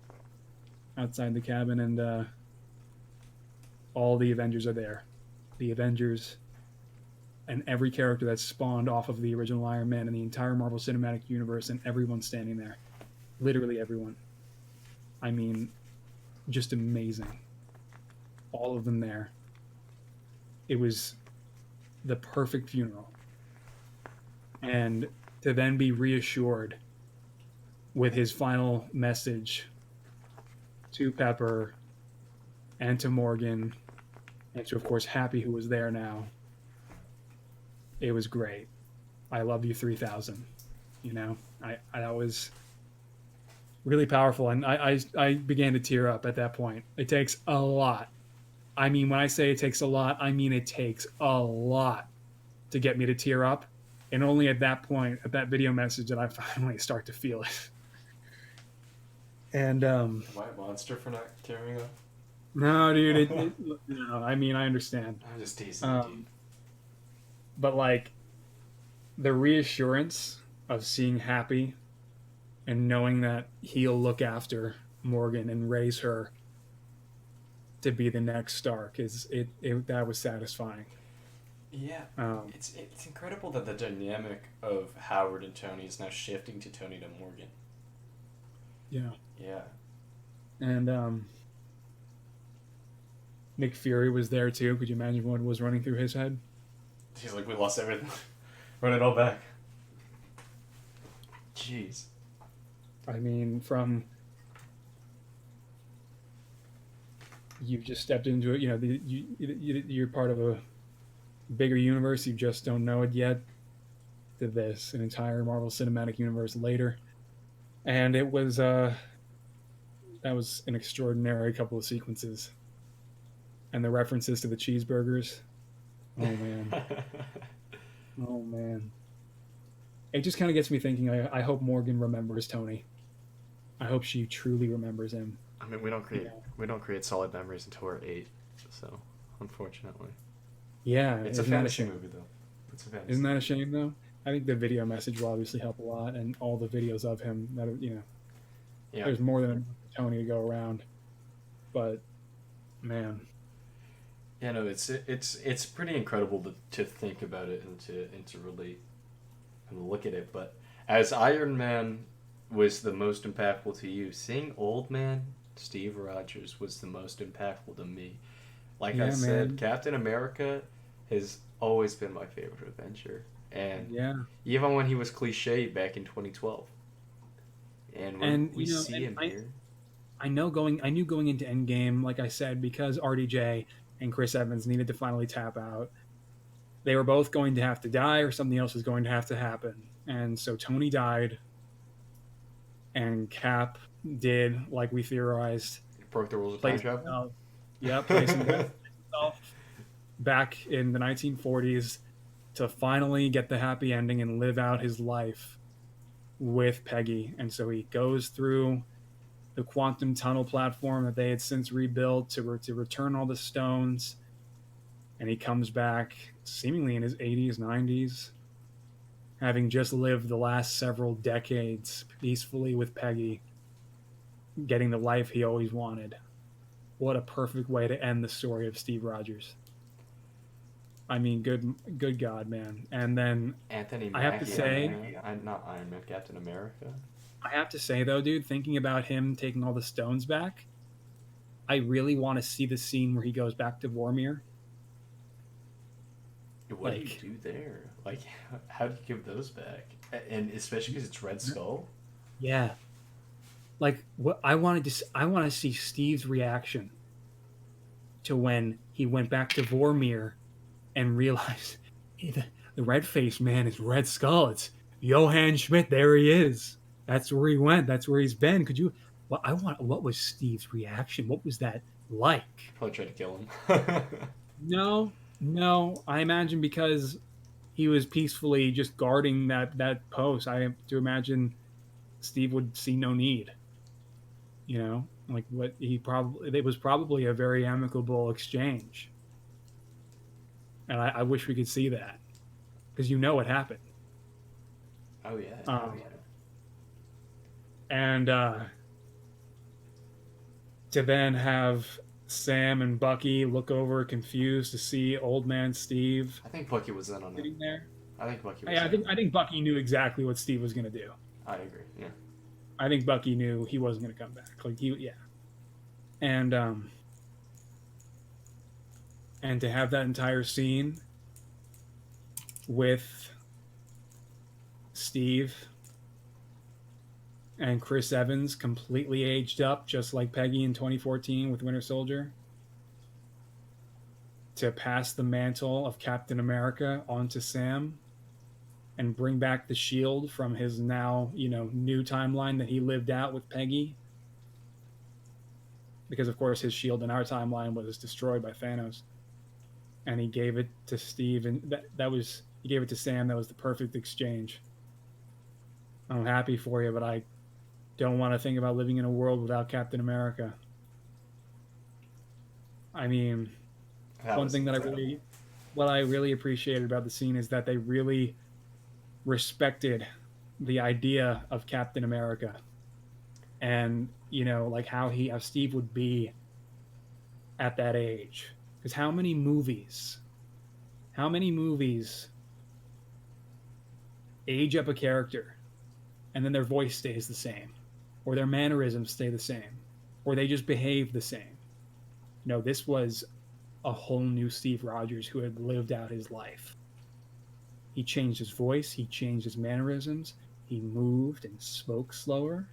A: outside the cabin, and all the Avengers are there. The Avengers and every character that's spawned off of the original Iron Man and the entire Marvel Cinematic Universe, and everyone's standing there. Literally everyone. I mean, just amazing. All of them there. It was the perfect funeral. And to then be reassured with his final message to Pepper and to Morgan and to, of course, Happy, who was there now. It was great. I love you 3000. That was really powerful, and I began to tear up at that point. It takes a lot. I mean, when I say it takes a lot, I mean it takes a lot to get me to tear up, and only at that point, at that video message, did I finally start to feel it. And
B: am I a monster for not tearing up?
A: No, dude. No, I mean, I understand.
B: I'm just teasing you.
A: But the reassurance of seeing Happy and knowing that he'll look after Morgan and raise her to be the next Stark that was satisfying.
B: Yeah, it's incredible that the dynamic of Howard and Tony is now shifting to Tony to Morgan.
A: Yeah.
B: Yeah.
A: And Nick Fury was there too. Could you imagine what was running through his head?
B: He's like, we lost everything. Run it all back. Jeez.
A: I mean, you've just stepped into it. You're part of a bigger universe. You just don't know it yet. To this, an entire Marvel Cinematic Universe later, and it was that was an extraordinary couple of sequences, and the references to the cheeseburgers. Oh man. Oh man. It just kind of gets me thinking. I hope Morgan remembers Tony. I hope she truly remembers him.
B: I mean, we don't create solid memories until we're 8, so unfortunately,
A: Yeah,
B: it's a
A: isn't that a
B: fantasy
A: shame?
B: movie though. It's a
A: Isn't
B: fantasy
A: that a
B: movie.
A: shame though? I think the video message will obviously help a lot, and all the videos of him that are,
B: Yeah,
A: there's more than enough for Tony to go around. But man,
B: yeah, no, it's pretty incredible to think about it and to really and look at it. But as Iron Man was the most impactful to you, seeing Old Man Steve Rogers was the most impactful to me. Like I
A: yeah,
B: said,
A: man,
B: Captain America has always been my favorite Avenger, and
A: yeah,
B: even when he was cliche back in 2012, and when
A: and
B: we see
A: and
B: him here,
A: I knew going into Endgame, like I said, because RDJ and Chris Evans needed to finally tap out. They were both going to have to die, or something else was going to have to happen, and so Tony died, and Cap did like we theorized,
B: broke the rules of time
A: place
B: travel.
A: himself, yeah, place himself back in the 1940s to finally get the happy ending and live out his life with Peggy. And so he goes through the quantum tunnel platform that they had since rebuilt to return all the stones. And he comes back seemingly in his 80s, 90s, having just lived the last several decades peacefully with Peggy, getting the life he always wanted. What a perfect way to end the story of Steve Rogers. I mean, good God, man. And then
B: Anthony
A: I have to
B: Mackie, Iron
A: say,
B: Man, not Iron Man, Captain America.
A: I have to say though, dude, thinking about him taking all the stones back, I really want to see the scene where he goes back to Vormir.
B: What do you
A: Like,
B: do there? Like, how do you give those back? And especially because it's Red Skull.
A: yeah, like what I want to see Steve's reaction to when he went back to Vormir and realized hey, the red faced man is Red Skull. It's Johann Schmidt. There he is. That's where he went. That's where he's been. Could you? Well, I want. What was Steve's reaction? What was that like?
B: Probably tried to kill him.
A: No, no. I imagine because he was peacefully just guarding that post. I have to imagine Steve would see no need. Like what he probably it was probably a very amicable exchange, and I wish we could see that because what happened.
B: Oh yeah.
A: Um, and to then have Sam and Bucky look over confused to see old man Steve
B: I think Bucky was in on it.
A: sitting there.
B: I think Bucky was
A: I
B: in
A: think
B: on
A: I
B: it.
A: think Bucky knew exactly what Steve was going to do.
B: I agree. Yeah.
A: I think Bucky knew he wasn't going to come back. Like yeah. And and to have that entire scene with Steve and Chris Evans completely aged up, just like Peggy in 2014 with Winter Soldier, to pass the mantle of Captain America onto Sam and bring back the shield from his now, new timeline that he lived out with Peggy. Because, of course, his shield in our timeline was destroyed by Thanos. And he gave it to Steve, and he gave it to Sam. That was the perfect exchange. I'm happy for you, but I don't want to think about living in a world without Captain America. I mean,
B: That
A: one
B: was
A: thing that
B: incredible.
A: what I really appreciated about the scene is that they really respected the idea of Captain America, and like how Steve would be at that age. Because how many movies age up a character and then their voice stays the same, or their mannerisms stay the same, or they just behave the same? No, this was a whole new Steve Rogers who had lived out his life. He changed his voice, he changed his mannerisms, he moved and spoke slower.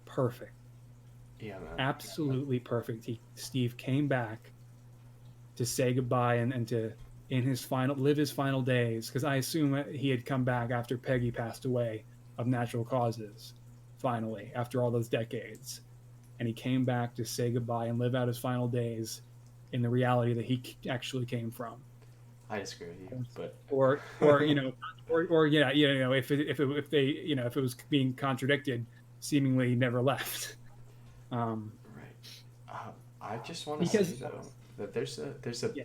A: Perfect.
B: Yeah, man.
A: Absolutely perfect. Steve came back to say goodbye and to live his final days, because I assume he had come back after Peggy passed away of natural causes, finally, after all those decades. And he came back to say goodbye and live out his final days in the reality that he actually came from.
B: I disagree with you, but
A: Or yeah, if they if it was being contradicted, seemingly never left.
B: Right. I just want to
A: Because
B: say though that there's a
A: yeah,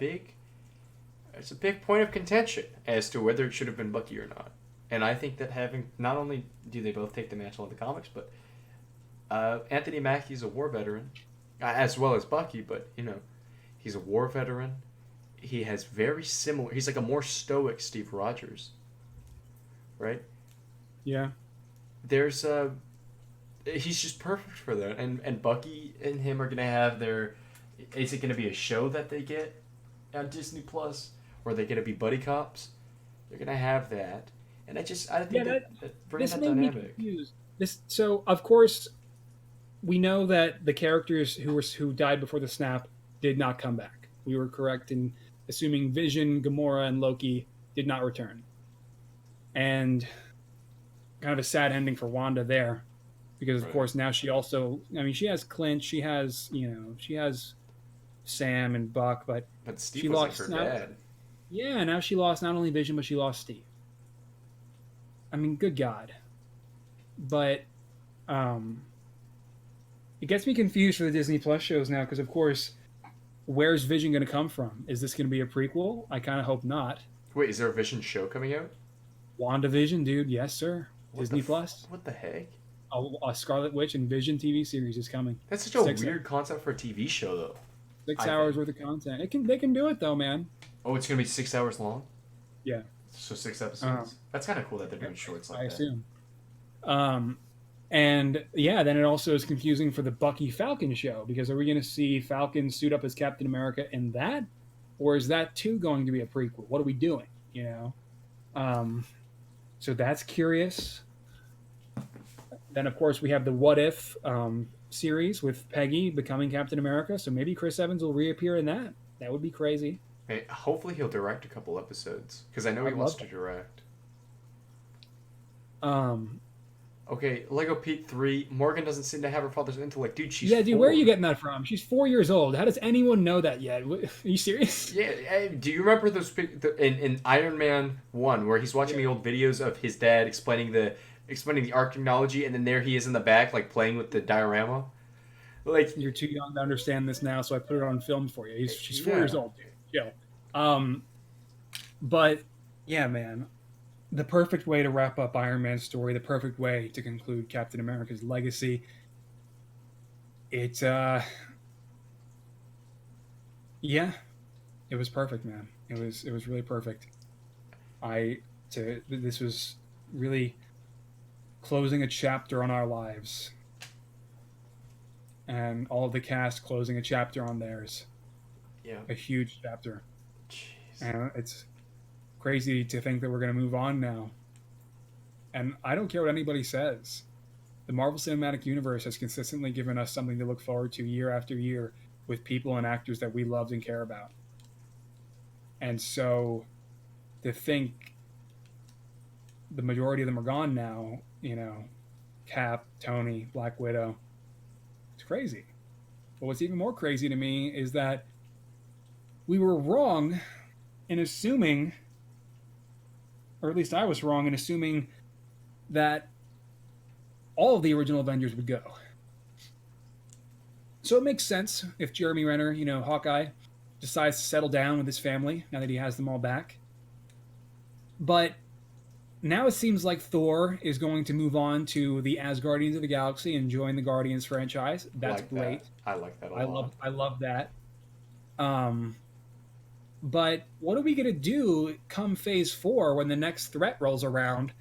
B: big point of contention as to whether it should have been Bucky or not. And I think that having not only do they both take the mantle in the comics, but Anthony Mackie's a war veteran, as well as Bucky. But he's a war veteran. He has very similar. He's like a more stoic Steve Rogers, right?
A: yeah,
B: There's he's just perfect for that. And Bucky and him are gonna have their. Is it gonna be a show that they get on Disney Plus, or are they gonna be buddy cops? They're gonna have that, and I think that bringing
A: this
B: that
A: made me
B: dynamic.
A: confused. So of course we know that the characters who died before the snap did not come back. We were correct in assuming Vision, Gamora, and Loki did not return, and kind of a sad ending for Wanda there, because of
B: Right.
A: course now she also, I mean, she has Clint, she has Sam and Buck, but
B: But Steve
A: she
B: was like
A: lost
B: her
A: now.
B: dad.
A: Yeah, now she lost not only Vision, but she lost Steve. I mean, good God. But it gets me confused for the Disney Plus shows now, because of course, where's Vision going to come from? Is this going to be a prequel? I kind of hope not.
B: Wait, is there a Vision show coming out?
A: WandaVision, dude, yes sir. Disney Plus,
B: What the heck?
A: a Scarlet Witch and Vision TV series is coming.
B: That's such a
A: Six-
B: weird concept for a TV show, though.
A: 6
B: I
A: hours
B: think.
A: worth of content. They can do it though, man.
B: Oh, it's gonna be 6 hours long.
A: Yeah,
B: So 6 episodes. That's kind of cool that they're doing shorts like
A: I
B: that.
A: assume. And yeah, then it also is confusing for the Bucky Falcon show, because are we going to see Falcon suit up as Captain America in that, or is that too going to be a prequel? What are we doing? So that's curious. Then of course we have the What If series with Peggy becoming Captain America. So maybe Chris Evans will reappear in that. That would be crazy.
B: Hey, hopefully he'll direct a couple episodes because I know he
A: I'd
B: wants
A: love
B: to
A: that.
B: direct.
A: Um,
B: Okay, Lego Pete 3. Morgan doesn't seem to have her father's intellect. Dude, she's
A: yeah, dude, where are
B: 4.
A: you getting that from? She's 4 years old. How does anyone know that yet? Are you serious?
B: Yeah, hey, do you remember in Iron Man 1 where he's watching the old videos of his dad explaining the arc technology, and then there he is in the back like playing with the diorama? Like,
A: You're too young to understand this now, so I put it on film for you. She's 4
B: Yeah.
A: years old, dude. Chill. But yeah, man, the perfect way to wrap up Iron Man's story, the perfect way to conclude Captain America's legacy. It yeah, it was perfect, man. It was really perfect. This was really closing a chapter on our lives, and all of the cast closing a chapter on theirs.
B: yeah.
A: A huge chapter.
B: Jeez.
A: And it's crazy to think that we're going to move on now. And I don't care what anybody says. The Marvel Cinematic Universe has consistently given us something to look forward to year after year with people and actors that we loved and care about. And so to think the majority of them are gone now, Cap, Tony, Black Widow, it's crazy. But what's even more crazy to me is that we were wrong in assuming, or at least I was wrong in assuming, that all of the original Avengers would go. So it makes sense if Jeremy Renner, Hawkeye, decides to settle down with his family now that he has them all back. But now it seems like Thor is going to move on to the Asgardians of the Galaxy and join the Guardians franchise. That's
B: Like
A: great.
B: that. I like that a lot.
A: I love that. But what are we gonna do come Phase 4 when the next threat rolls around?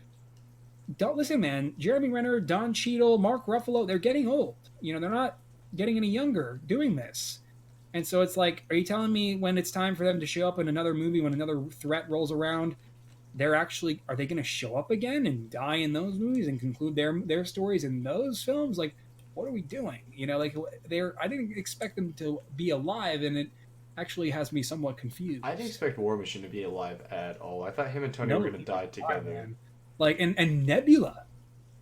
A: Don't listen, man. Jeremy Renner, Don Cheadle, Mark Ruffalo—they're getting old. They're not getting any younger doing this. And so it's like, are you telling me when it's time for them to show up in another movie, when another threat rolls around, are they going to show up again and die in those movies and conclude their stories in those films? Like, what are we doing? I didn't expect them to be alive, and it actually has me somewhat confused.
B: I didn't expect War Machine to be alive at all. I thought him and Tony were going to die together.
A: Man. Like, and Nebula.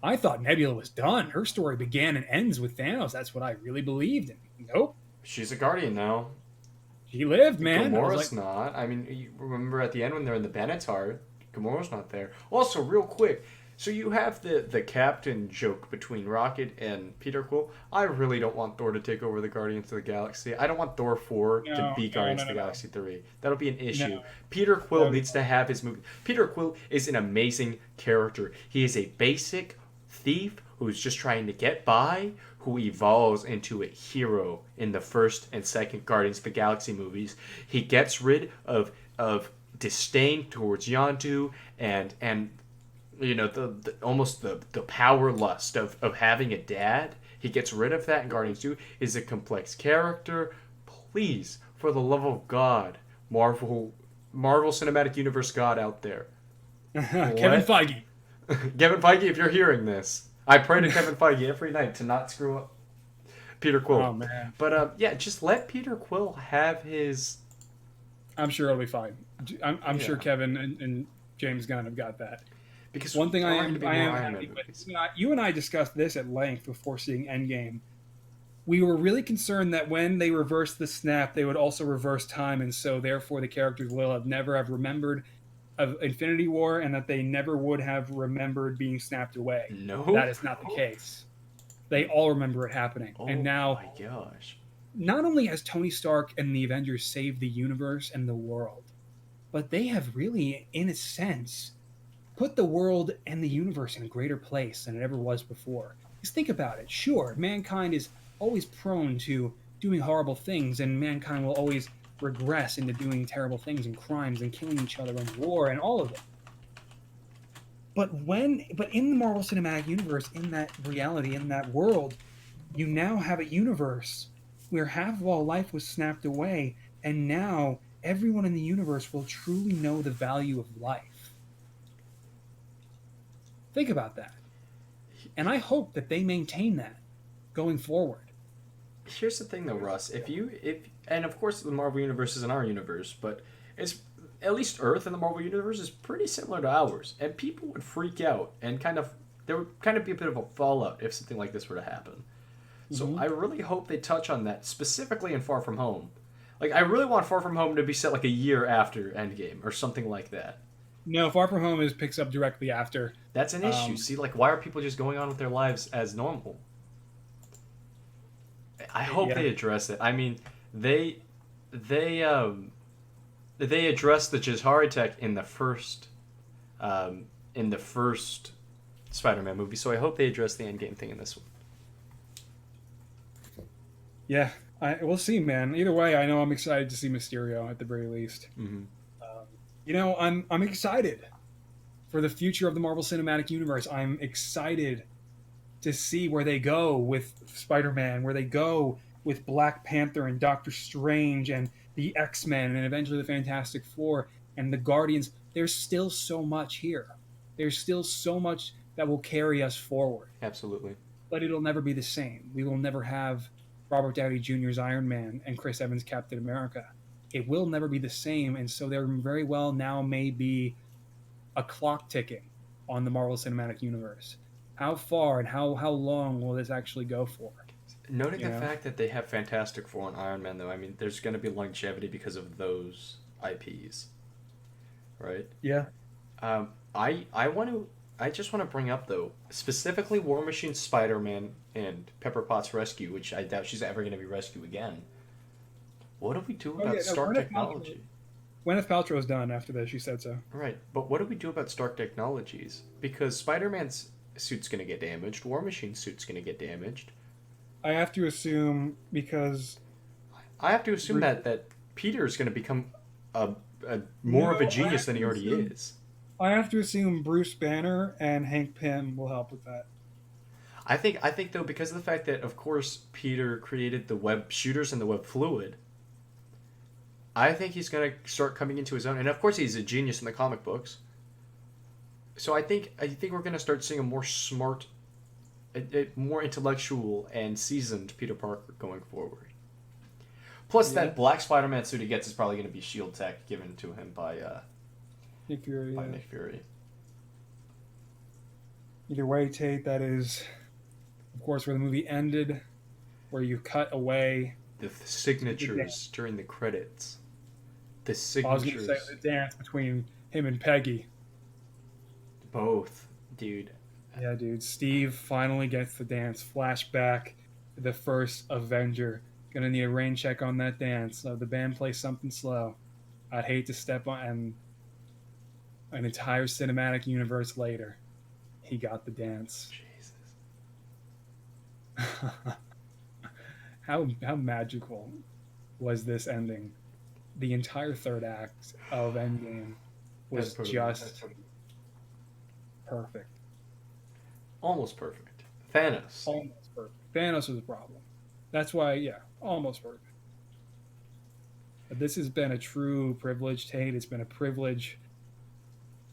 A: I thought Nebula was done. Her story began and ends with Thanos. That's what I really believed. And nope.
B: She's a Guardian now.
A: She lived, man.
B: Gamora's not. I mean, you remember at the end when they're in the Benatar, Gamora's not there. Also, real quick, So you have the captain joke between Rocket and Peter Quill. I really don't want Thor to take over the Guardians of the Galaxy. I don't want Thor 4 to
A: No,
B: be
A: no,
B: Guardians
A: no,
B: of the
A: no, no.
B: Galaxy 3. That'll be an
A: No,
B: issue. Peter
A: that
B: Quill
A: would be
B: needs to have his movie. Peter Quill is an amazing character. He is a basic thief who's just trying to get by, who evolves into a hero in the first and second Guardians of the Galaxy movies. He gets rid of disdain towards Yondu and the almost the power lust of having a dad. He gets rid of that in Guardians 2. Is a complex character. Please, for the love of God, Marvel Cinematic Universe God out there.
A: Kevin Feige.
B: Kevin Feige, if you're hearing this, I pray to Kevin Feige every night to not screw up Peter Quill.
A: Oh man.
B: But yeah, just let Peter Quill have his.
A: I'm sure it'll be fine. I'm
B: Yeah.
A: sure Kevin and James Gunn have got that.
B: Because
A: One thing
B: there
A: I
B: are going
A: am,
B: to be
A: I
B: more
A: am
B: Iron
A: happy
B: Man
A: with,
B: movies.
A: you and I discussed this at length before seeing Endgame. We were really concerned that when they reversed the snap, they would also reverse time, and so therefore the characters will never have remembered of Infinity War, and that they never would have remembered being snapped away.
B: No,
A: That is not the case. They all remember it happening,
B: Oh
A: and now
B: my gosh.
A: not only has Tony Stark and the Avengers saved the universe and the world, but they have really, in a sense, put the world and the universe in a greater place than it ever was before. Just think about it. Sure, mankind is always prone to doing horrible things, and mankind will always regress into doing terrible things and crimes and killing each other and war and all of it. But in the Marvel Cinematic Universe, in that reality, in that world, you now have a universe where half of all life was snapped away, and now everyone in the universe will truly know the value of life. Think about that. And I hope that they maintain that going forward.
B: Here's the thing, though, Russ. And of course the Marvel universe isn't our universe, but it's at least Earth and the Marvel universe is pretty similar to ours, and people would freak out and there would kind of be a bit of a fallout if something like this were to happen. So I really hope they touch on that specifically in Far From Home. Like I really want Far From Home to be set like a year after Endgame or something like that.
A: No, Far From Home picks up directly after.
B: That's an issue. See, like why are people just going on with their lives as normal? I hope they address it. I mean, they addressed the Jahari tech in the first Spider-Man movie, so I hope they address the Endgame thing in this one.
A: Yeah, we'll see, man. Either way, I know I'm excited to see Mysterio at the very least.
B: Mm-hmm.
A: I'm excited for the future of the Marvel Cinematic Universe. I'm excited to see where they go with Spider-Man, where they go with Black Panther and Doctor Strange and the X-Men and eventually the Fantastic Four and the Guardians. There's still so much here. There's still so much that will carry us forward.
B: Absolutely.
A: But it'll never be the same. We will never have Robert Downey Jr.'s Iron Man and Chris Evans' Captain America. It will never be the same, and so there very well now may be a clock ticking on the Marvel Cinematic Universe. How far and how long will this actually go for?
B: Noting the fact that they have Fantastic Four and Iron Man, though, I mean, there's going to be longevity because of those IPs, right?
A: Yeah.
B: I just want to bring up though, specifically War Machine, Spider-Man, and Pepper Potts' rescue, which I doubt she's ever going to be rescued again. What do we do about Stark Technology?
A: Gwyneth Paltrow's done after this. She said so.
B: Right, but what do we do about Stark Technologies? Because Spider-Man's suit's going to get damaged. War Machine's suit's going to get damaged.
A: I have to assume
B: that Peter's going to become more of a genius than he already is.
A: I have to assume Bruce Banner and Hank Pym will help with that.
B: I think though, because of the fact that of course Peter created the web shooters and the web fluid, I think he's going to start coming into his own, and of course he's a genius in the comic books. So I think we're going to start seeing a more smart, a more intellectual and seasoned Peter Parker going forward. Plus, that black Spider-Man suit he gets is probably going to be Shield tech given to him by
A: Nick Fury.
B: Nick Fury.
A: Either way, Tate, that is, of course, where the movie ended, where you cut away
B: the signatures during the credits. The signatures.
A: I was going to say the dance between him and Peggy.
B: Both. dude.
A: Yeah, dude. Steve finally gets the dance. Flashback to the first Avenger. Gonna need a rain check on that dance. So the band plays something slow. I'd hate to step on, and an entire cinematic universe later, he got the dance.
B: Jesus.
A: How magical was this ending? The entire third act of Endgame was just perfect.
B: Almost perfect. Thanos.
A: Almost perfect. Thanos was a problem. That's why, yeah, almost perfect. But this has been a true privilege, Tate. It's been a privilege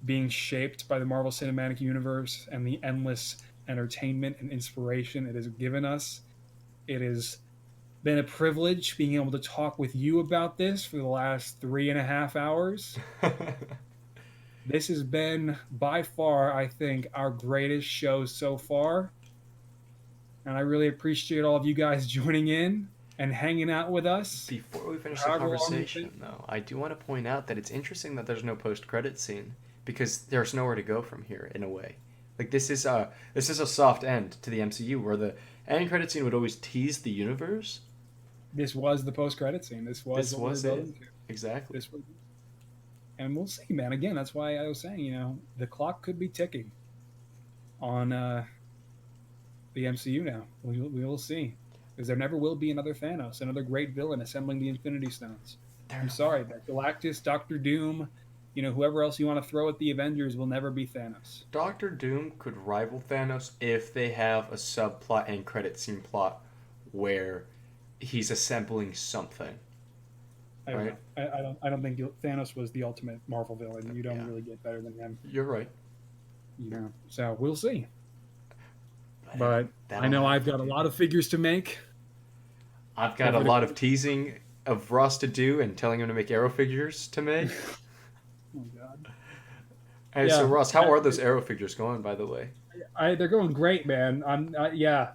A: being shaped by the Marvel Cinematic Universe and the endless entertainment and inspiration it has given us. It has been a privilege being able to talk with you about this for the last 3.5 hours. This has been by far, I think, our greatest show so far. And I really appreciate all of you guys joining in and hanging out with us.
B: Before we finish the conversation, though, I do want to point out that it's interesting that there's no post-credit scene because there's nowhere to go from here in a way. Like this is a soft end to the MCU where the end credit scene would always tease the universe.
A: This was the post-credit scene. This was
B: it. Exactly.
A: This was, and we'll see, man. Again, that's why I was saying, the clock could be ticking on the MCU now. We will see. Because there never will be another Thanos, another great villain assembling the Infinity Stones. I'm sorry, that Galactus, Doctor Doom, whoever else you want to throw at the Avengers will never be Thanos.
B: Doctor Doom could rival Thanos if they have a subplot and credit scene plot where he's assembling something.
A: I don't think Thanos was the ultimate Marvel villain. You don't really get better than him.
B: You're right.
A: So we'll see. But I know I've got a lot of figures to make.
B: I've got a lot of teasing of Ross to do and telling him to make arrow figures to make.
A: Oh God.
B: Hey, so Ross, how are those arrow figures going, by the way?
A: They're going great, man.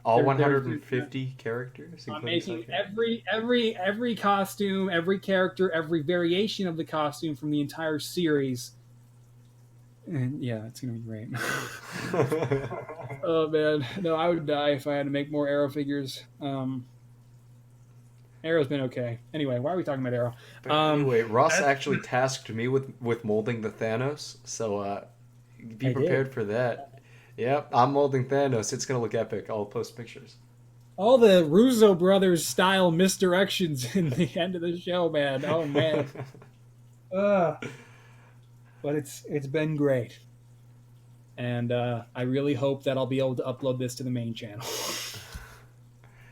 B: All 150 characters.
A: I'm making every costume, every character, every variation of the costume from the entire series. And yeah, it's gonna be great. Oh man, no, I would die if I had to make more Arrow figures. Arrow's been okay. Anyway, why are we talking about Arrow?
B: Anyway, Ross actually tasked me with molding the Thanos, so be prepared for that. Yep, I'm molding Thanos. It's gonna look epic. I'll post pictures.
A: All the Russo brothers style misdirections in the end of the show, man. Oh man. But it's been great. And I really hope that I'll be able to upload this to the main channel.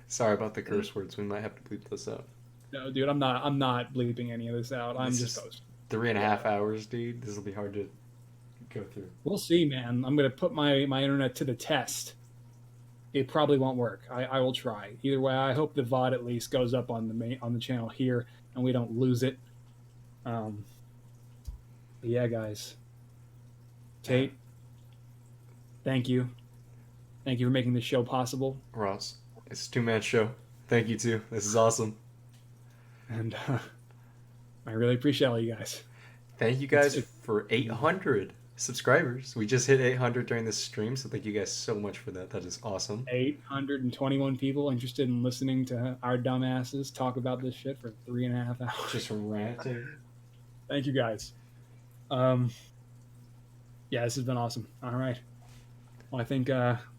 B: Sorry about the curse words. We might have to bleep this out.
A: No, dude, I'm not bleeping any of this out. I'm just posting.
B: 3.5 hours, dude. This will be hard to go through.
A: We'll see, man. I'm gonna put my internet to the test. It probably won't work. I will try. Either way, I hope the VOD at least goes up on the channel here and we don't lose it. Yeah, guys. Tate, thank you. Thank you for making this show possible.
B: Ross, it's a 2-man show. Thank you, too. This is awesome.
A: And I really appreciate all you guys.
B: Thank you guys for 800 subscribers. We just hit 800 during this stream, so thank you guys so much for that. That is awesome.
A: 821 people interested in listening to our dumbasses talk about this shit for 3.5 hours.
B: Just ranting.
A: Thank you guys. Yeah, this has been awesome. All right. Well, I think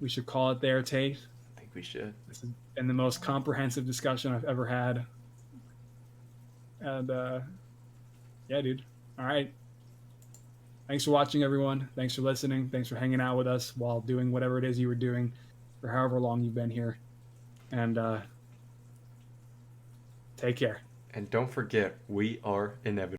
A: we should call it there, Tate.
B: I think we should.
A: This has been the most comprehensive discussion I've ever had. And yeah, dude. All right. Thanks for watching, everyone. Thanks for listening. Thanks for hanging out with us while doing whatever it is you were doing for however long you've been here. And take care.
B: And don't forget, we are inevitable.